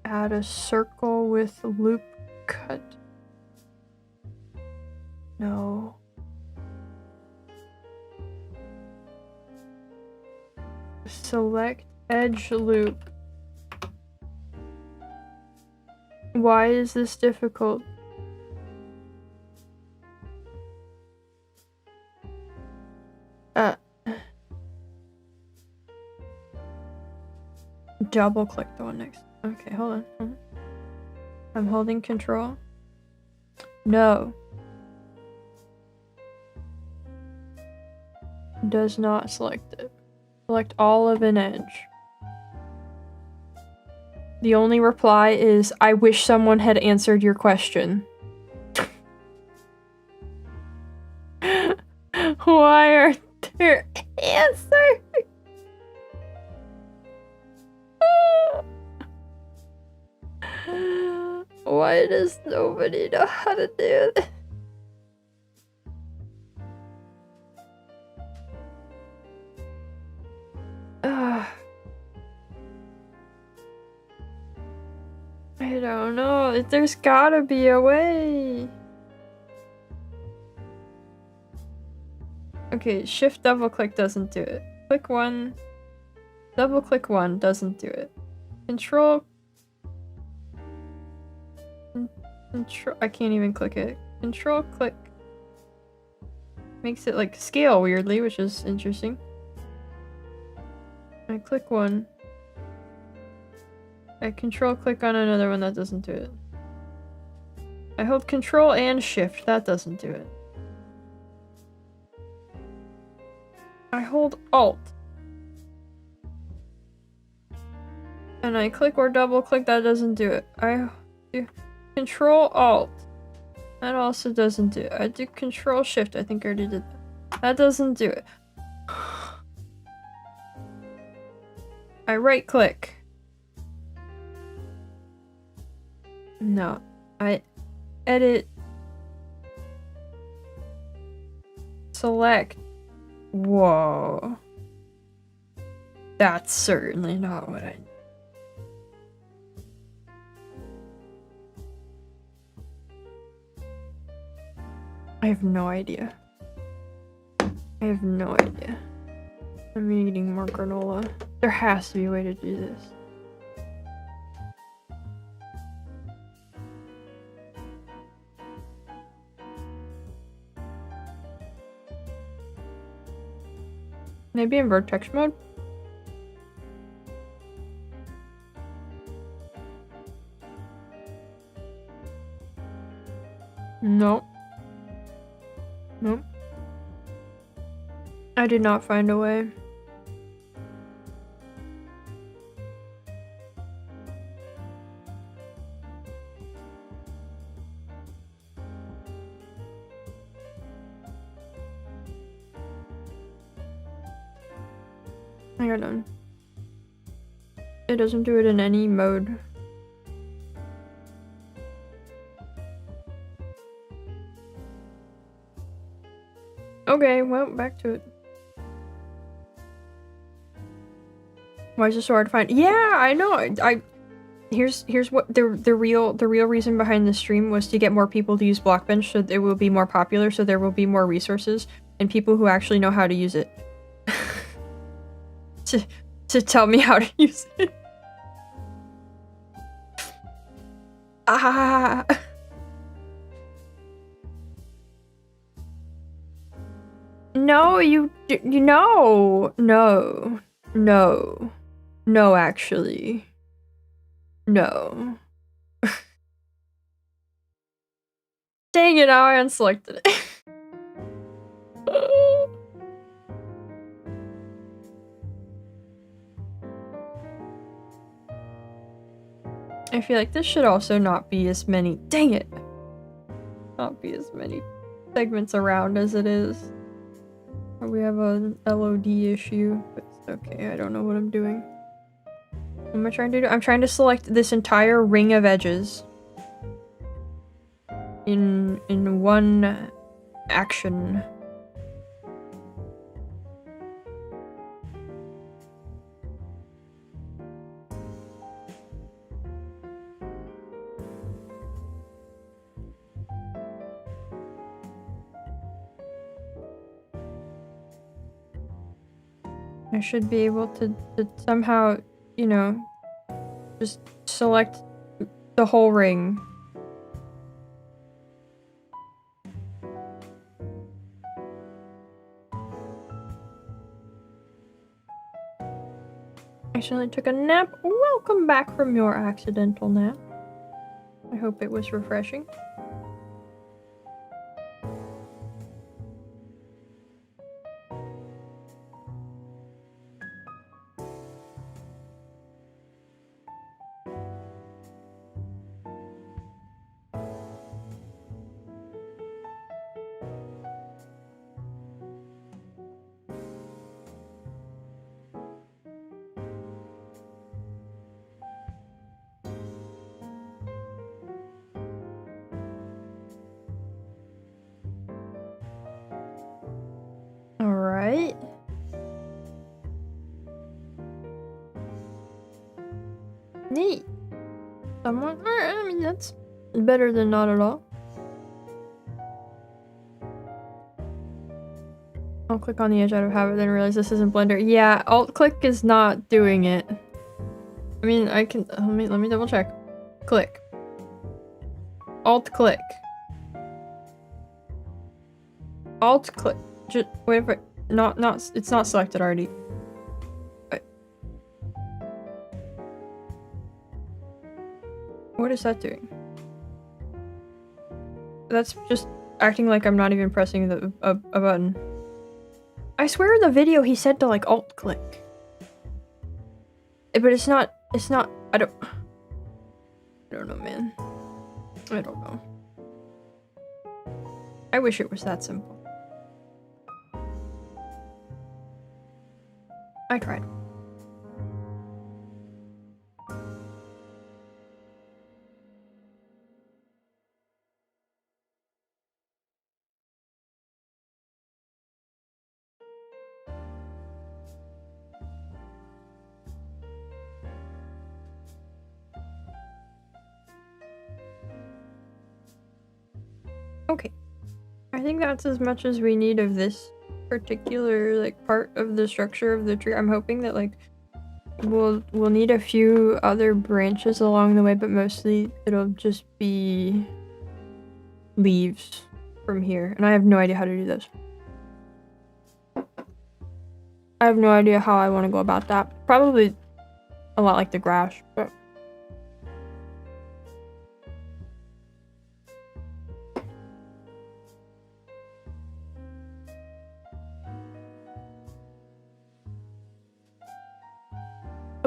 Add a circle with loop cut. No. Select edge loop. Why is this difficult? Double click the one next. Okay, hold on. I'm holding control. No. Does not select it. Select all of an edge. The only reply is, I wish someone had answered your question. Why aren't there answers? Why does nobody know how to do this? I don't know. There's gotta be a way. Okay, shift double click doesn't do it. Click one. Double click one doesn't do it. Control. I can't even click it. Control click. Makes it like scale weirdly, which is interesting. I click one. I control click on another one, that doesn't do it. I hold control and shift, that doesn't do it. I hold alt. And I click or double click, that doesn't do it. I do control alt. That also doesn't do it. I do control shift, I think I already did that. That doesn't do it. I right click. No. I edit. Select. Whoa. That's certainly not what I... I have no idea. I have no idea. I'm eating more granola. There has to be a way to do this. Maybe in vertex mode? Nope. Nope. I did not find a way. I got none. It doesn't do it in any mode. Okay, well, back to it. Why is it so hard to find? Yeah, I know. Here's what the real reason behind the stream was to get more people to use Blockbench, so it will be more popular, so there will be more resources and people who actually know how to use it. to tell me how to use it. Ah. No, you know. No, actually. No. Dang it, now I unselected it. I feel like this should also not be as many. Dang it! Not be as many segments around as it is. We have an LOD issue, but it's okay. I don't know what I'm doing. What am I trying to do? I'm trying to select this entire ring of edges in one action. I should be able to somehow, you know, just select the whole ring. I accidentally took a nap. Welcome back from your accidental nap. I hope it was refreshing. Alright. Neat. Alright, I mean, that's better than not at all. I'll click on the edge out of habit, then realize this isn't Blender. Yeah, alt-click is not doing it. I mean, I can- let me double check. Click. Alt-click. Alt-click. Just wait for it. It's not selected already. Wait. What is that doing? That's just acting like I'm not even pressing a button. I swear in the video he said to like alt-click. But it's not, I don't know, man. I don't know. I wish it was that simple. I tried. Okay. I think that's as much as we need of this particular like part of the structure of the tree. I'm hoping that like we'll need a few other branches along the way, but mostly it'll just be leaves from here. And I have no idea how to do this. I have no idea how I want to go about that. Probably a lot like the grass, but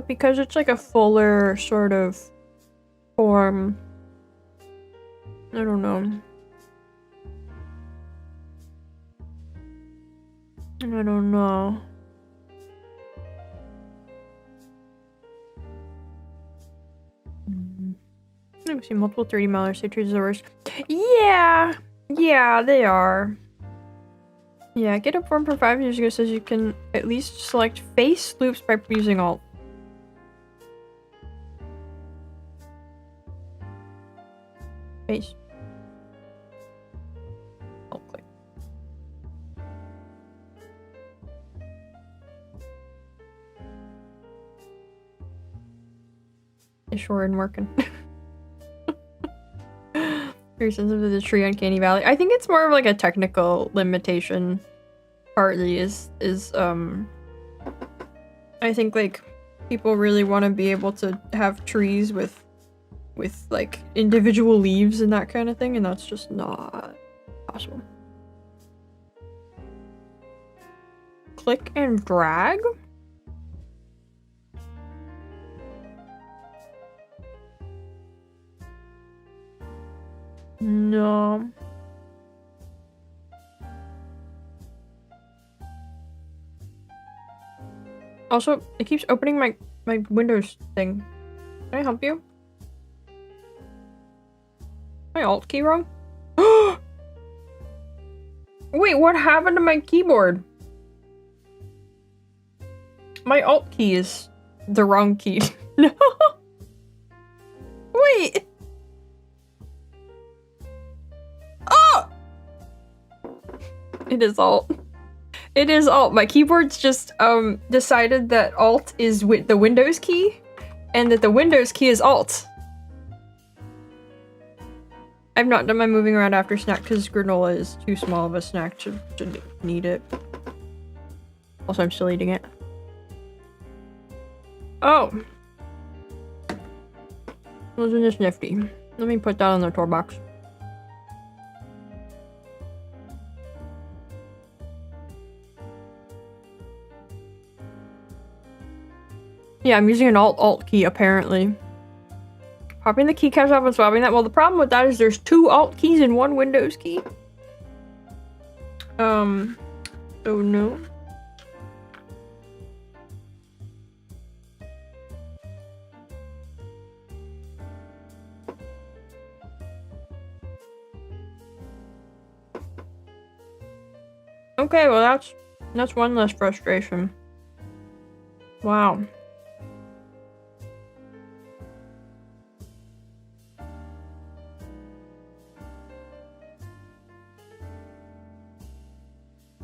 because it's like a fuller sort of form, I don't know. I don't know. Let me see, multiple 3D modelers say trees are the worst. Yeah, they are. Yeah, get a form from 5 years ago says you can at least select face loops by using Alt. Face. Alt click. It sure isn't working. Very sensitive to the tree Uncanny Valley. I think it's more of like a technical limitation. Partly is I think like people really want to be able to have trees with like individual leaves and that kind of thing, and that's just not possible. Click and drag? No. Also, it keeps opening my Windows thing. Can I help you? My Alt key wrong? Wait, what happened to my keyboard? My Alt key is the wrong key. No! Wait! Oh! It is Alt. It is Alt. My keyboard's just decided that Alt is the Windows key, and that the Windows key is Alt. I've not done my moving around after snack because granola is too small of a snack to need it. Also, I'm still eating it. Oh! Wasn't this nifty? Let me put that on the tour box. Yeah, I'm using an Alt key, apparently. Popping the keycaps off and swapping that. Well, the problem with that is there's 2 Alt keys and 1 Windows key. So no. Okay, well that's one less frustration. Wow.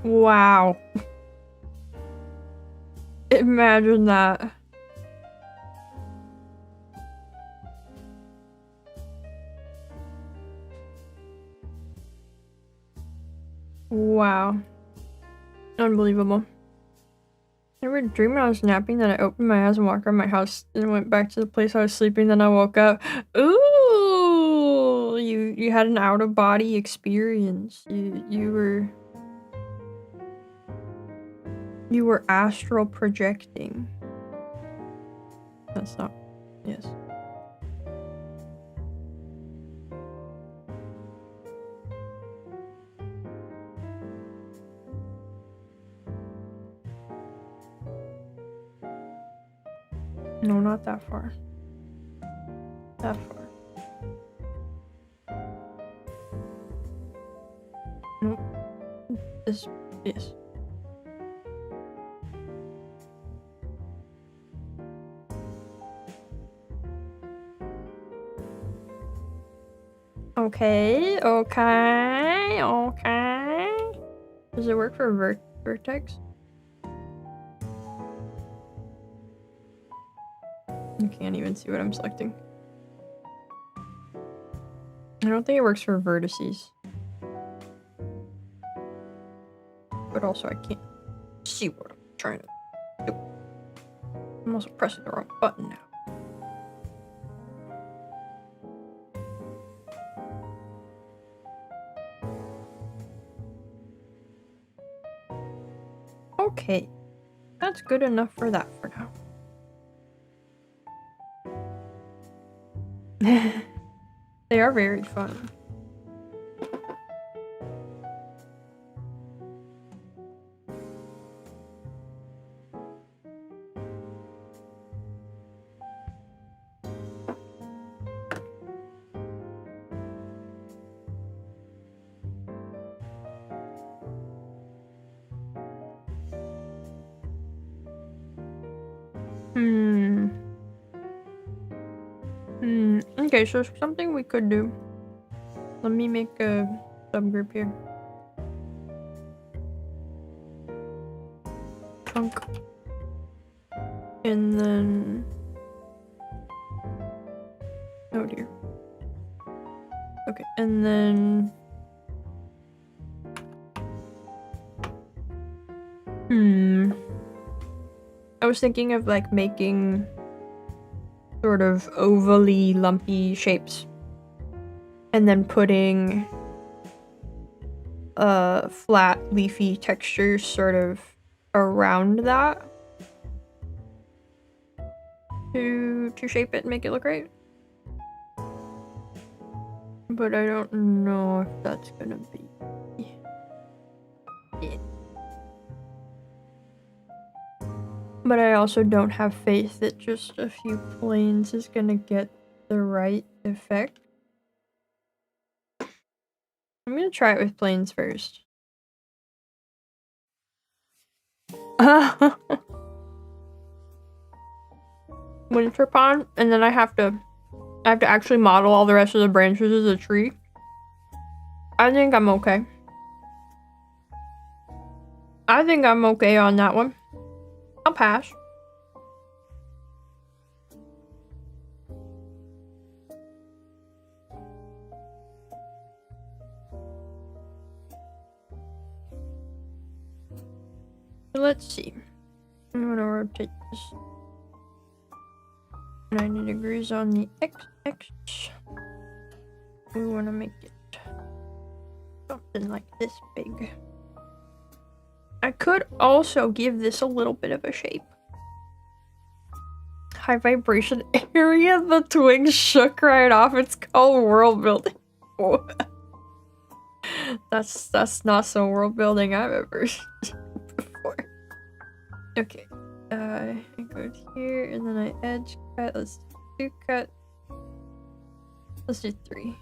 Wow. Imagine that. Wow. Unbelievable. I ever dreamed I was napping, then I opened my eyes and walked around my house and went back to the place I was sleeping, then I woke up. Ooh! You had an out-of-body experience. You were astral projecting. That's not... Yes. No, not that far. That far. Nope. This... Yes. Okay, okay, okay. Does it work for vertex? I can't even see what I'm selecting. I don't think it works for vertices. But also I can't see what I'm trying to do. I'm also pressing the wrong button now. Okay, that's good enough for that for now. They are very fun. Okay, so something we could do. Let me make a subgroup here. Chunk. And then... oh dear. Okay, and then... I was thinking of like making sort of ovally lumpy shapes and then putting flat leafy textures sort of around that to shape it and make it look right. But I don't know if that's gonna be it. But I also don't have faith that just a few planes is gonna get the right effect. I'm gonna try it with planes first. Winter pond, and then I have to actually model all the rest of the branches as a tree. I think I'm okay. I think I'm okay on that one. I'll pass. Let's see. I'm gonna rotate this 90 degrees on the x-axis. We want to make it something like this big. I could also give this a little bit of a shape. High vibration area. The twigs shook right off. It's called world building. That's not some world building I've ever seen before. Okay. I go here and then I edge cut. Let's do 2 cut. Let's do 3.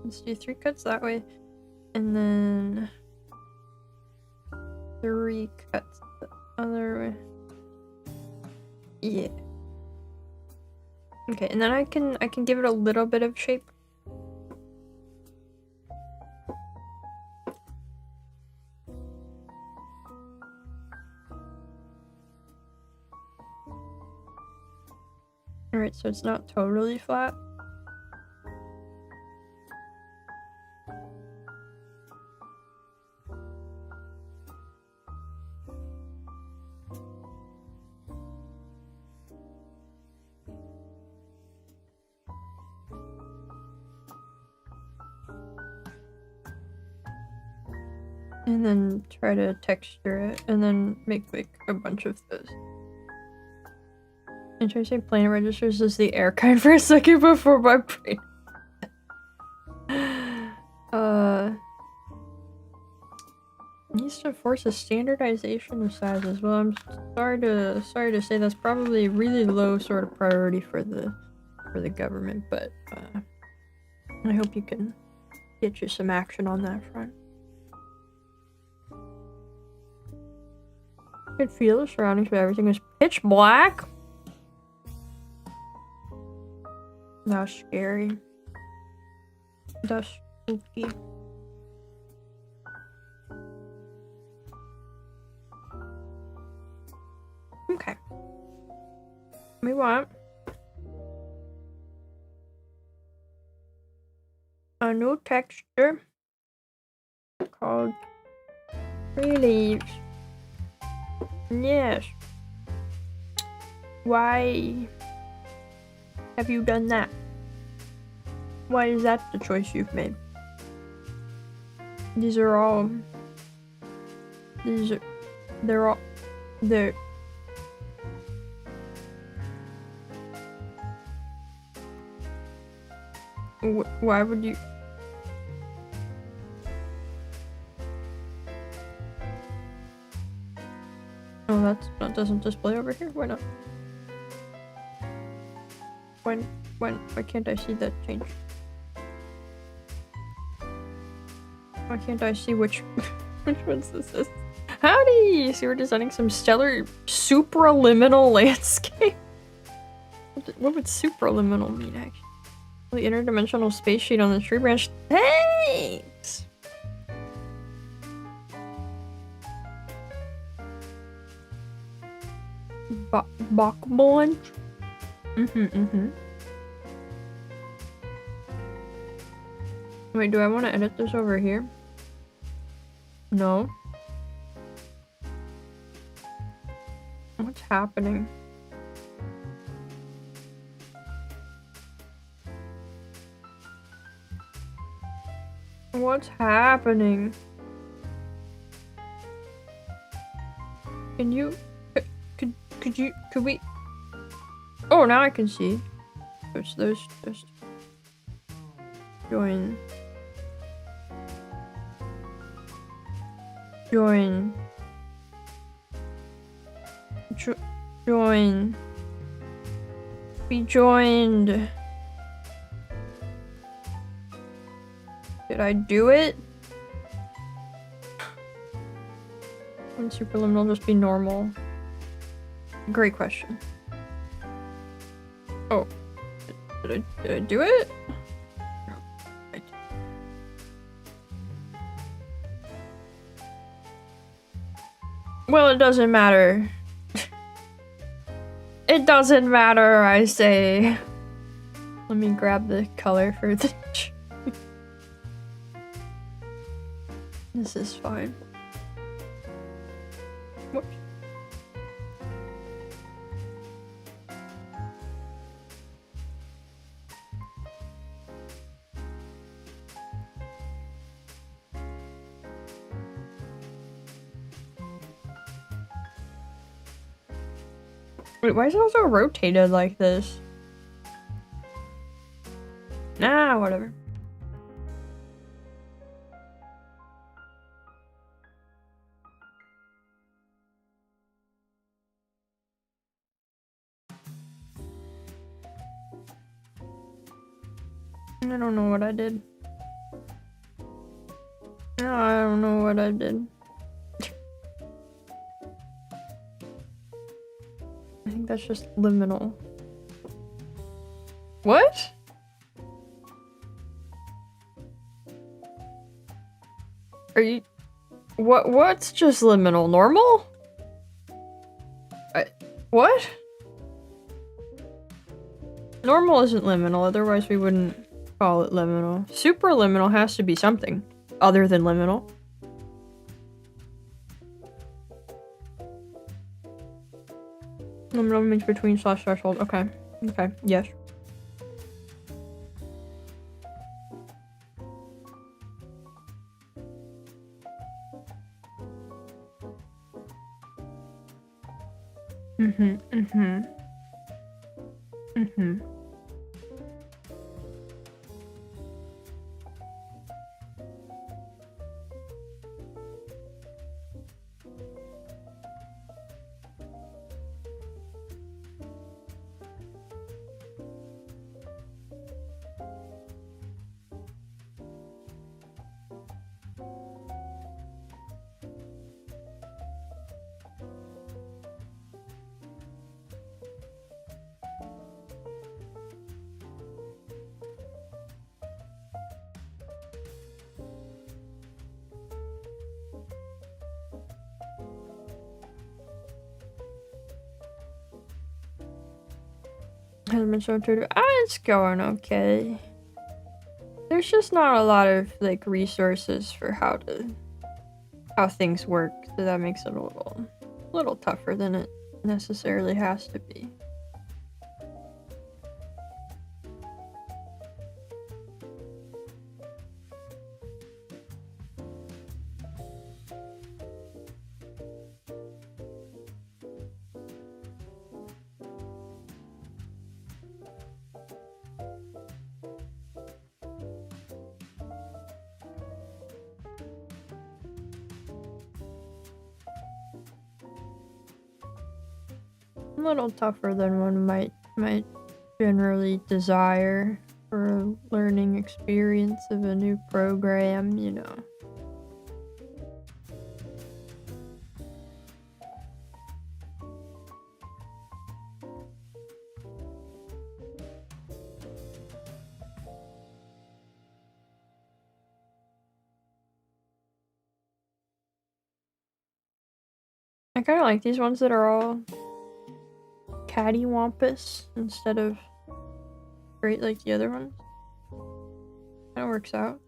Let's do 3 cuts that way. And then 3 cuts the other way. Yeah. Okay, and then I can give it a little bit of shape. Alright, so it's not totally flat. And then try to texture it, and then make like a bunch of those. And try to say plane registers as the air kind for a second before my brain. Needs to force a standardization of sizes. Well, I'm sorry to say that's probably a really low sort of priority for the government, but I hope you can get you some action on that front. I could feel the surroundings, but everything was pitch black. That's scary. That's spooky. Okay. We want a new texture called tree leaves. Yes. Why have you done that? Why is that the choice you've made? They're all why would you? Oh, that doesn't display over here? Why not? Why can't I see that change? Why can't I see which ones this is? Howdy! So we're designing some stellar supraliminal landscape. what would superliminal mean, actually? The interdimensional space sheet on the tree branch. Thanks! Bakbon? Wait, do I want to edit this over here? No. What's happening? What's happening? Can you... Could we... Oh, now I can see. There's... Join... Join... Join... Be joined... Did I do it? Wouldn't superliminal just be normal? Great question. Oh. Did I do it? No. I did. Well, it doesn't matter. It doesn't matter, I say. Let me grab the color for the... This is fine. Whoops. Wait, why is it also rotated like this? Nah, whatever. I don't know what I did. No, I don't know what I did. I think that's just liminal. What? Are you... What's just liminal? Normal? What? Normal isn't liminal, otherwise we wouldn't call it liminal. Superliminal has to be something other than liminal. Liminal means between / threshold. Okay. Okay. Yes. Hasn't been so intuitive. It's going okay. There's just not a lot of like resources for how things work, so that makes it a little tougher than it necessarily has to be. A little tougher than one might generally desire for a learning experience of a new program, you know. I kind of like these ones that are all cattywampus instead of straight like the other ones. That works out.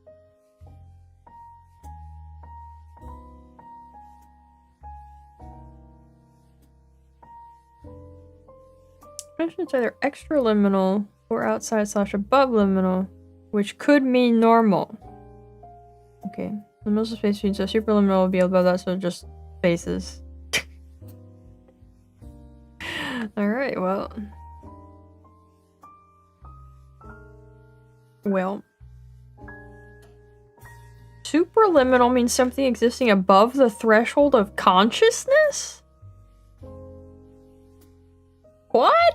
It's either extraliminal or outside/above liminal, which could mean normal. Okay, the most space between, so superliminal will be above that, so just spaces. Alright, well. Well. Superliminal means something existing above the threshold of consciousness? What?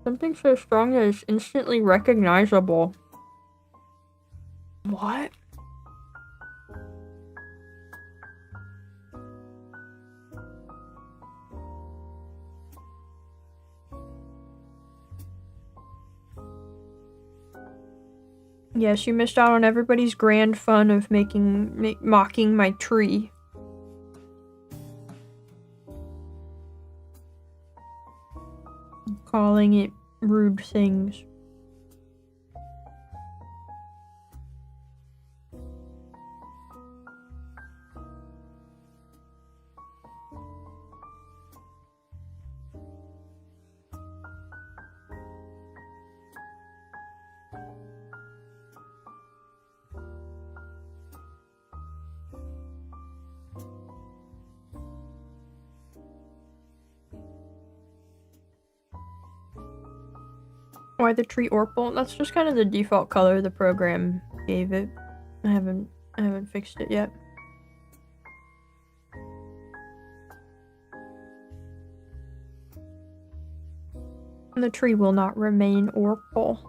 Something so strong that it's instantly recognizable. What? Yes, you missed out on everybody's grand fun of mocking my tree. Calling it rude things. Why the tree Orpal? That's just kind of the default color the program gave it. I haven't fixed it yet. The tree will not remain Orpal.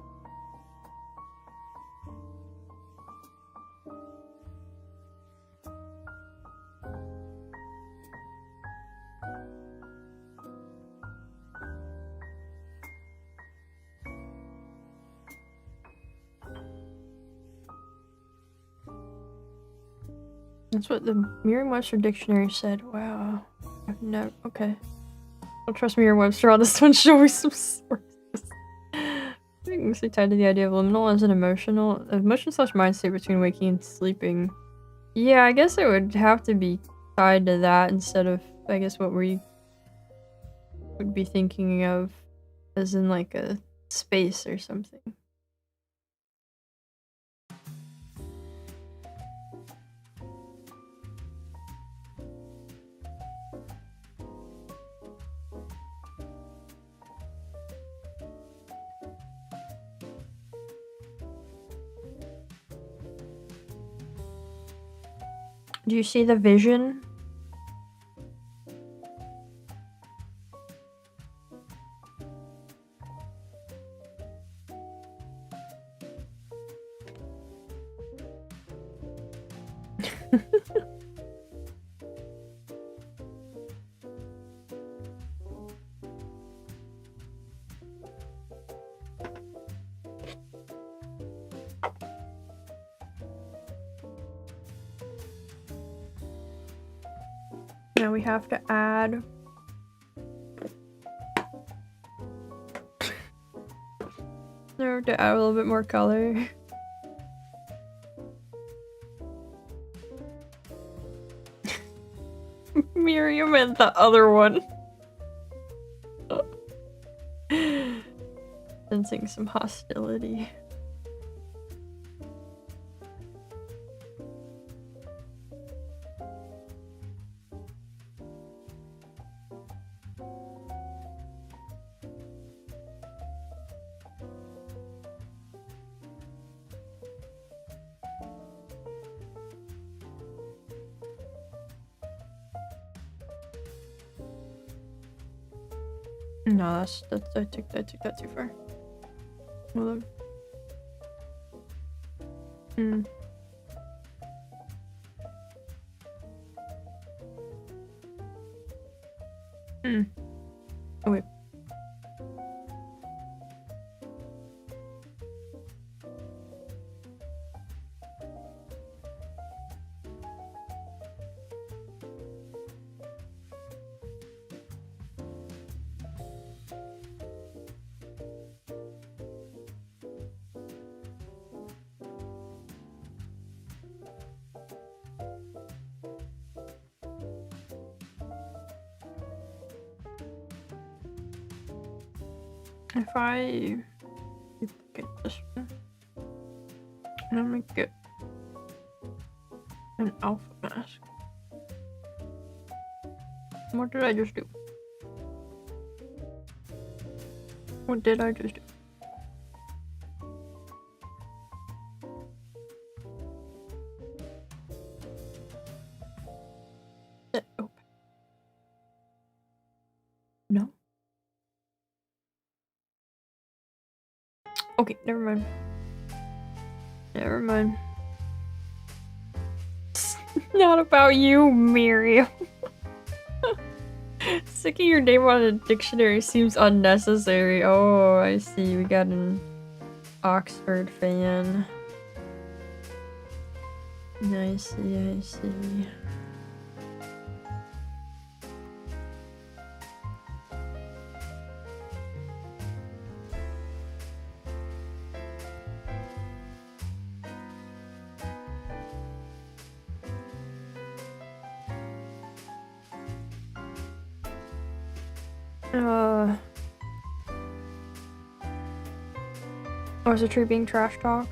That's what the Merriam-Webster dictionary said. Wow. I've never. Okay. Don't trust Merriam-Webster on this one. Show me some sources. Mostly tied to the idea of liminal as an emotion/mind state between waking and sleeping. Yeah, I guess it would have to be tied to that instead of, I guess, what we would be thinking of as in like a space or something. Do you see the vision? Now we have to add to add a little bit more color. Miriam and the other one. Sensing some hostility. No, I took that too far. Hold on. Oh wait. If I duplicate this one, and I make it an alpha mask. What did I just do? What did I just do? Open. No? Okay, never mind. Never mind. Not about you, Miriam. Sticking your name on a dictionary seems unnecessary. Oh, I see. We got an Oxford fan. I see, I see. Was the tree being trash talked?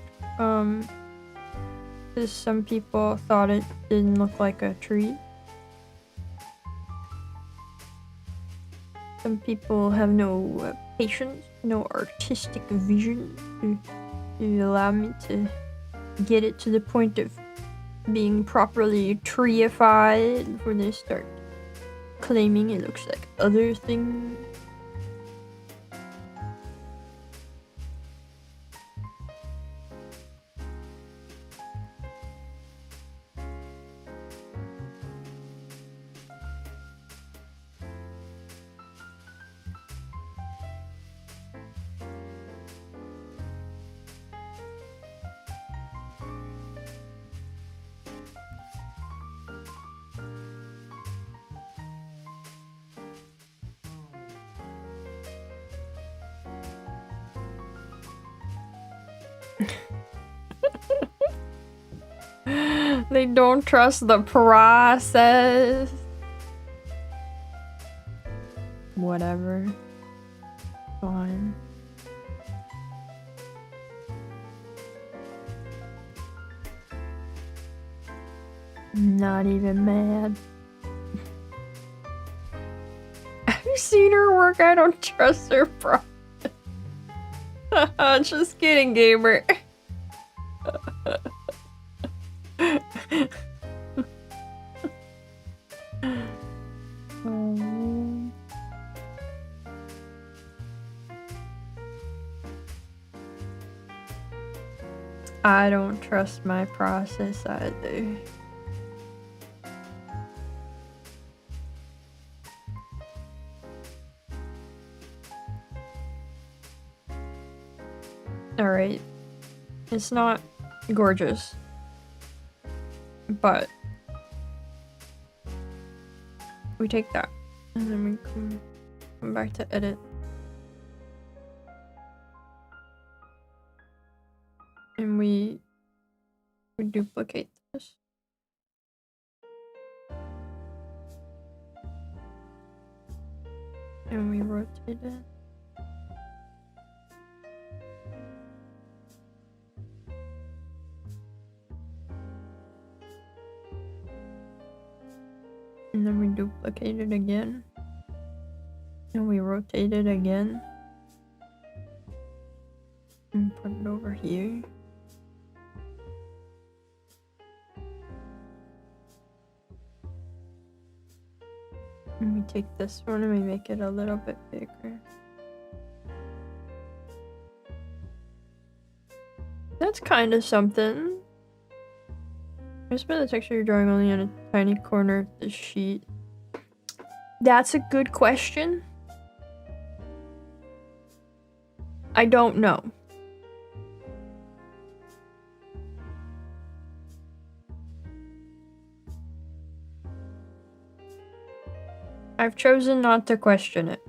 Because some people thought it didn't look like a tree. Some people have no patience, no artistic vision to allow me to get it to the point of being properly treeified before they start claiming it looks like other things. They don't trust the process. Whatever. Fine. Not even mad. Have you seen her work? I don't trust her process. Just kidding, gamer. I don't trust my process either. Alright. It's not gorgeous. But we take that. And then we come back to edit. And we duplicate this. And we rotate it. And then we duplicate it again. And we rotate it again. And put it over here. And we take this one and we make it a little bit bigger. That's kind of something. I spent the texture you're drawing only on a tiny corner of the sheet. That's a good question. I don't know. I've chosen not to question it.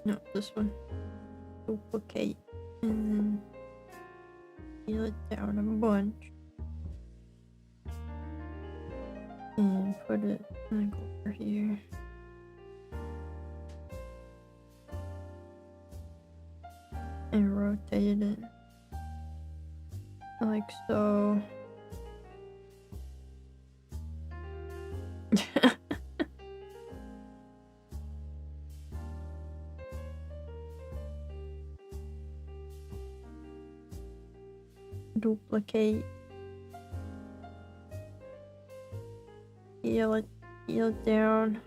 No, this one. Duplicate. And then peel it down a bunch. And put it like over here. And rotate it. Like so. Duplicate. Peel it down.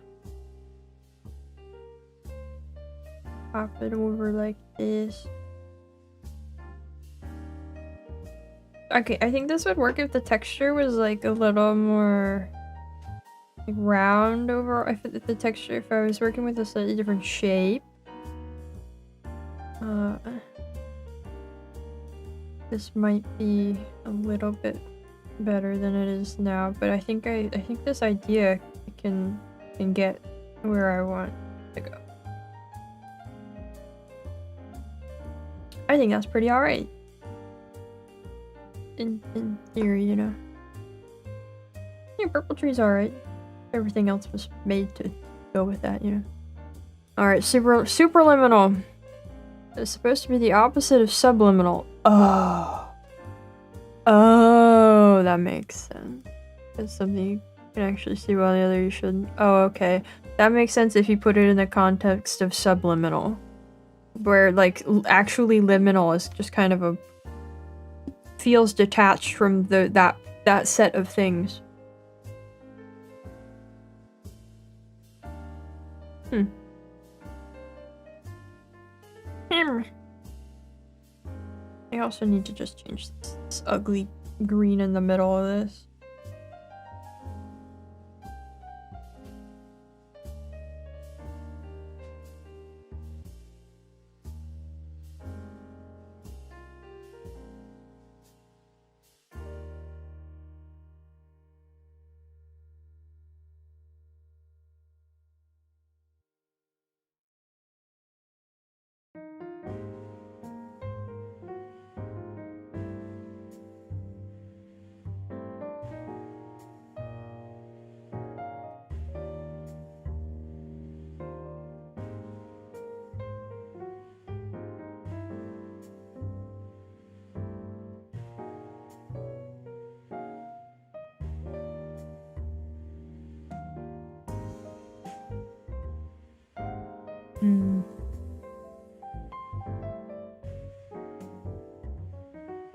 Pop it over like this. Okay, I think this would work if the texture was like a little more like round overall. If the texture, if I was working with a slightly different shape. This might be a little bit better than it is now, but I think this idea can get where I want to go. I think that's pretty alright. In theory, you know. Yeah, purple tree's alright. Everything else was made to go with that, you know. Alright, superliminal. It's supposed to be the opposite of subliminal. Oh, that makes sense. It's something you can actually see while the other you shouldn't. Oh, okay. That makes sense if you put it in the context of subliminal. Where, like, actually liminal is just kind of a... feels detached from that set of things. I also need to just change this ugly green in the middle of this.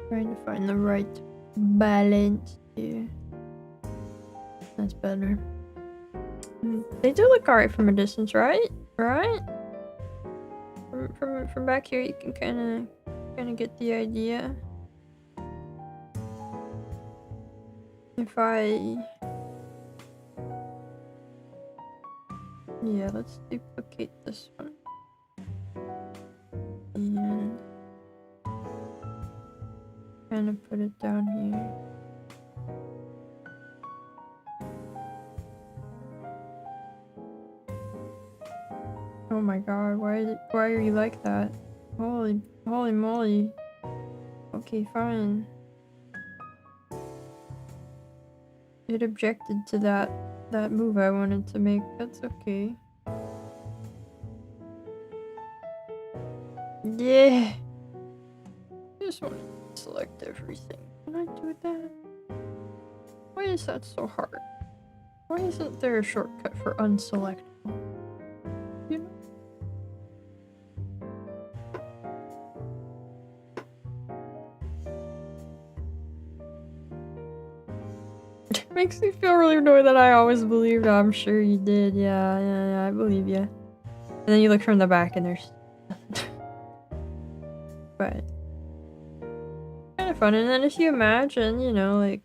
Trying to find the right balance here. That's better. They do look alright from a distance, right? Right? From back here, you can kind of get the idea. Yeah, let's duplicate this one. And kind of put it down here. Oh my god, why are you like that? Holy moly. Okay, fine. It objected to that move I wanted to make. That's okay. Yeah. I just want to select everything. Can I do that? Why is that so hard? Why isn't there a shortcut for unselectable? You know? It makes me feel really annoyed that I always believed. I'm sure you did. Yeah, I believe you. And then you look from the back and there's nothing. But kind of fun. And then if you imagine, you know, like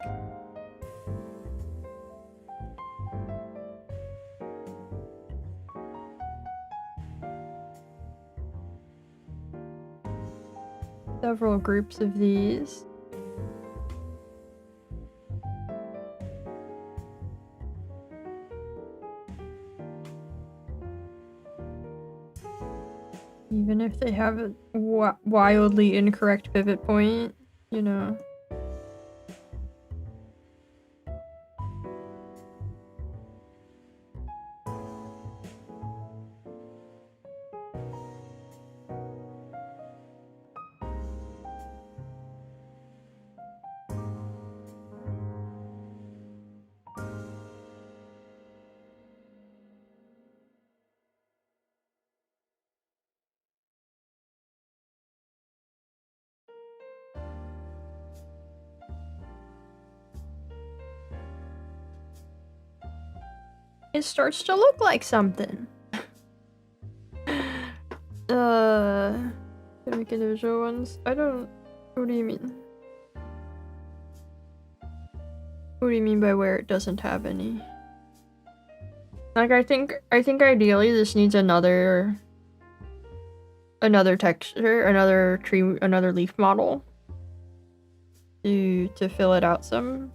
several groups of these. they have a wildly incorrect pivot point, you know. It starts to look like something. Can I make individual ones? I don't... What do you mean? What do you mean by where it doesn't have any? Like, I think ideally this needs another texture, another tree, another leaf model to fill it out some,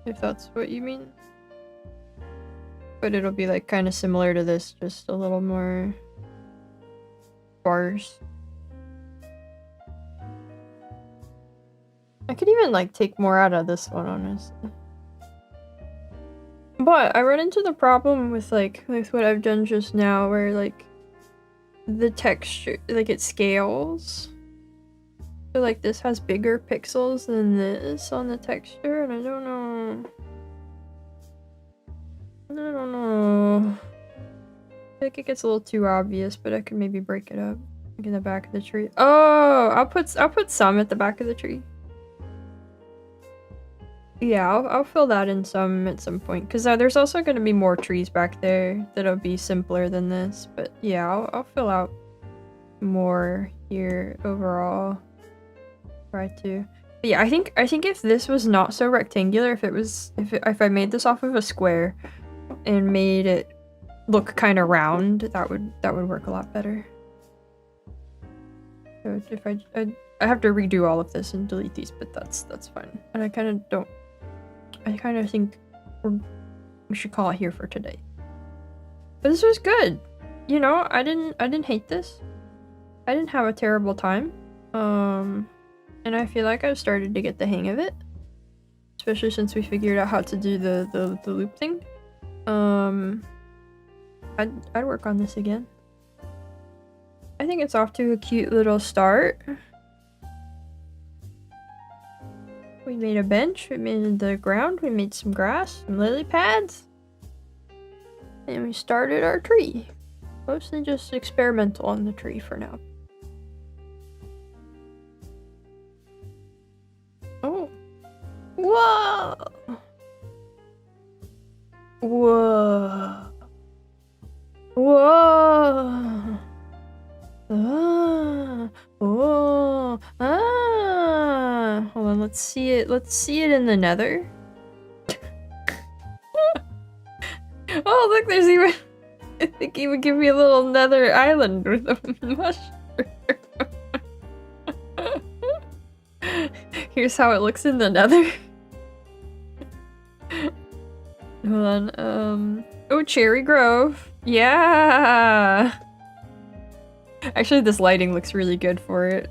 if that's what you mean. But it'll be like kind of similar to this, just a little more sparse. I could even like take more out of this one, honestly. But I run into the problem with like with what I've done just now, where like the texture, like it scales. So like this has bigger pixels than this on the texture, and I don't know. I feel like it gets a little too obvious, but I could maybe break it up. Like in the back of the tree. Oh, I'll put some at the back of the tree. Yeah, I'll fill that in some at some point, because there's also going to be more trees back there that'll be simpler than this. But yeah, I'll fill out more here overall. Try to. But yeah, I think if this was not so rectangular, if I made this off of a square and made it look kind of round, that would work a lot better. So if I have to redo all of this and delete these, but that's fine. And I kind of think we should call it here for today. But this was good. You know, I didn't hate this. I didn't have a terrible time. And I feel like I've started to get the hang of it. Especially since we figured out how to do the loop thing. I'd work on this again. I think it's off to a cute little start. We made a bench, we made the ground, we made some grass, some lily pads. And we started our tree. Mostly just experimental on the tree for now. Oh. Whoa! Whoa! Whoa! Ah! Oh! Ah! Hold on, let's see it. Let's see it in the nether. Oh, look, there's even... I think he would give me a little nether island with a mushroom. Here's how it looks in the nether. Hold on, oh, Cherry Grove. Yeah! Actually, this lighting looks really good for it.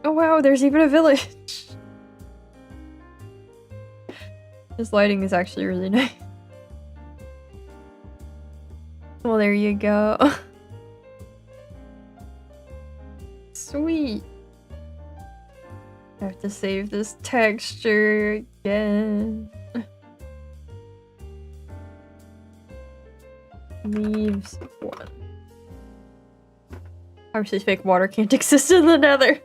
Oh wow, there's even a village! This lighting is actually really nice. Well, there you go. Sweet. I have to save this texture again. Leaves 1. Obviously, fake water can't exist in the nether.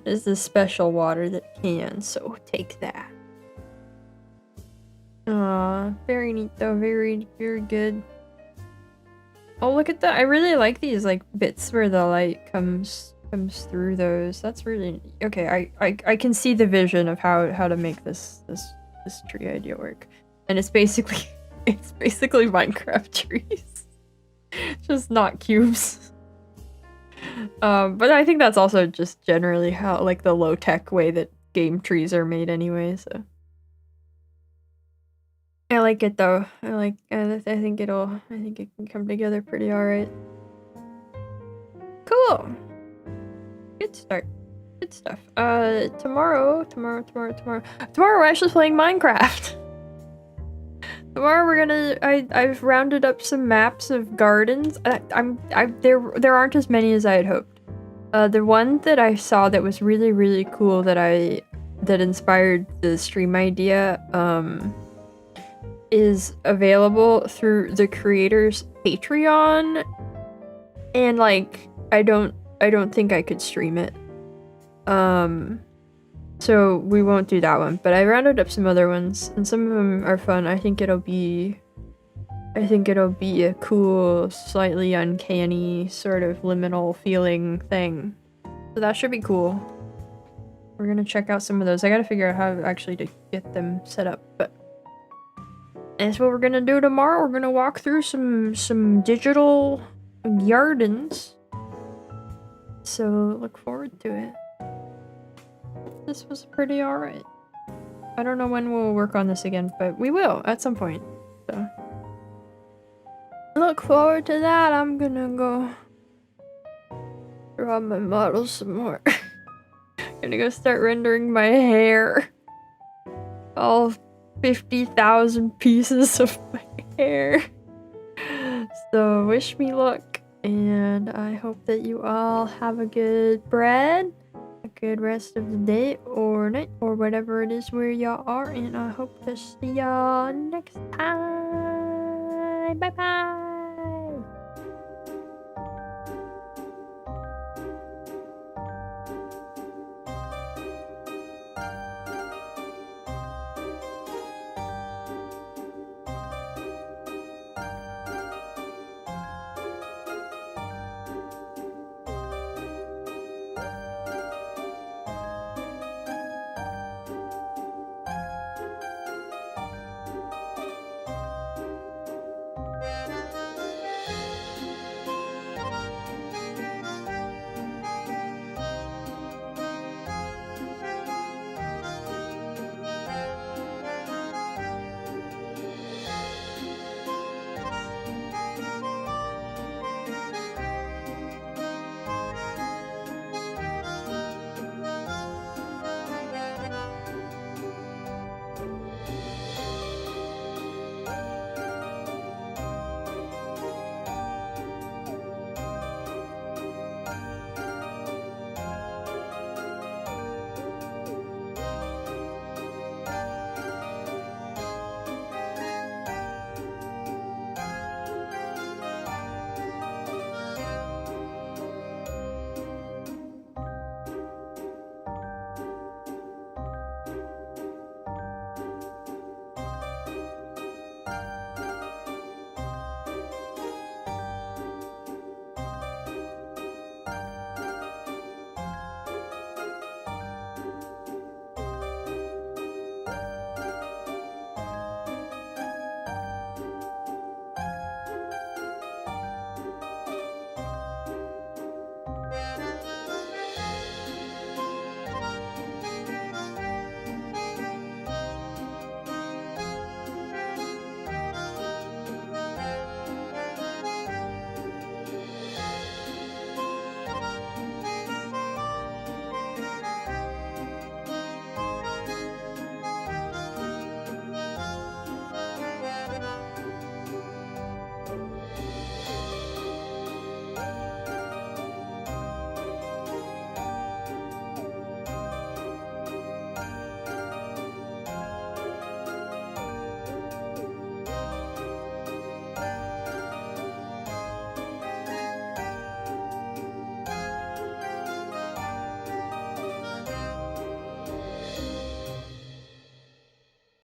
There's this special water that can, so take that. Very neat though, very, very good. Oh, look at that. I really like these like bits where the light comes through those. That's really okay. I can see the vision of how to make this tree idea work. And it's basically Minecraft trees. Just not cubes. But I think that's also just generally how like the low-tech way that game trees are made anyway, so I like it though. I think it can come together pretty alright. Cool. Good start. Good stuff. Tomorrow we're actually playing Minecraft. Tomorrow we're gonna. I've rounded up some maps of gardens. There aren't as many as I had hoped. The one that I saw that was really cool that inspired the stream idea is available through the creator's Patreon, and like I don't think I could stream it. So we won't do that one, but I rounded up some other ones, and some of them are fun. I think it'll be a cool, slightly uncanny, sort of liminal feeling thing. So that should be cool. We're gonna check out some of those. I gotta figure out how actually to get them set up, but that's what we're gonna do tomorrow. We're gonna walk through some digital gardens. So look forward to it. This was pretty alright. I don't know when we'll work on this again, but we will at some point. So look forward to that. I'm gonna go draw my model some more. Gonna go start rendering my hair. All 50,000 pieces of my hair. So wish me luck, and I hope that you all have a good a good rest of the day or night or whatever it is where y'all are, and I hope to see y'all next time. Bye bye.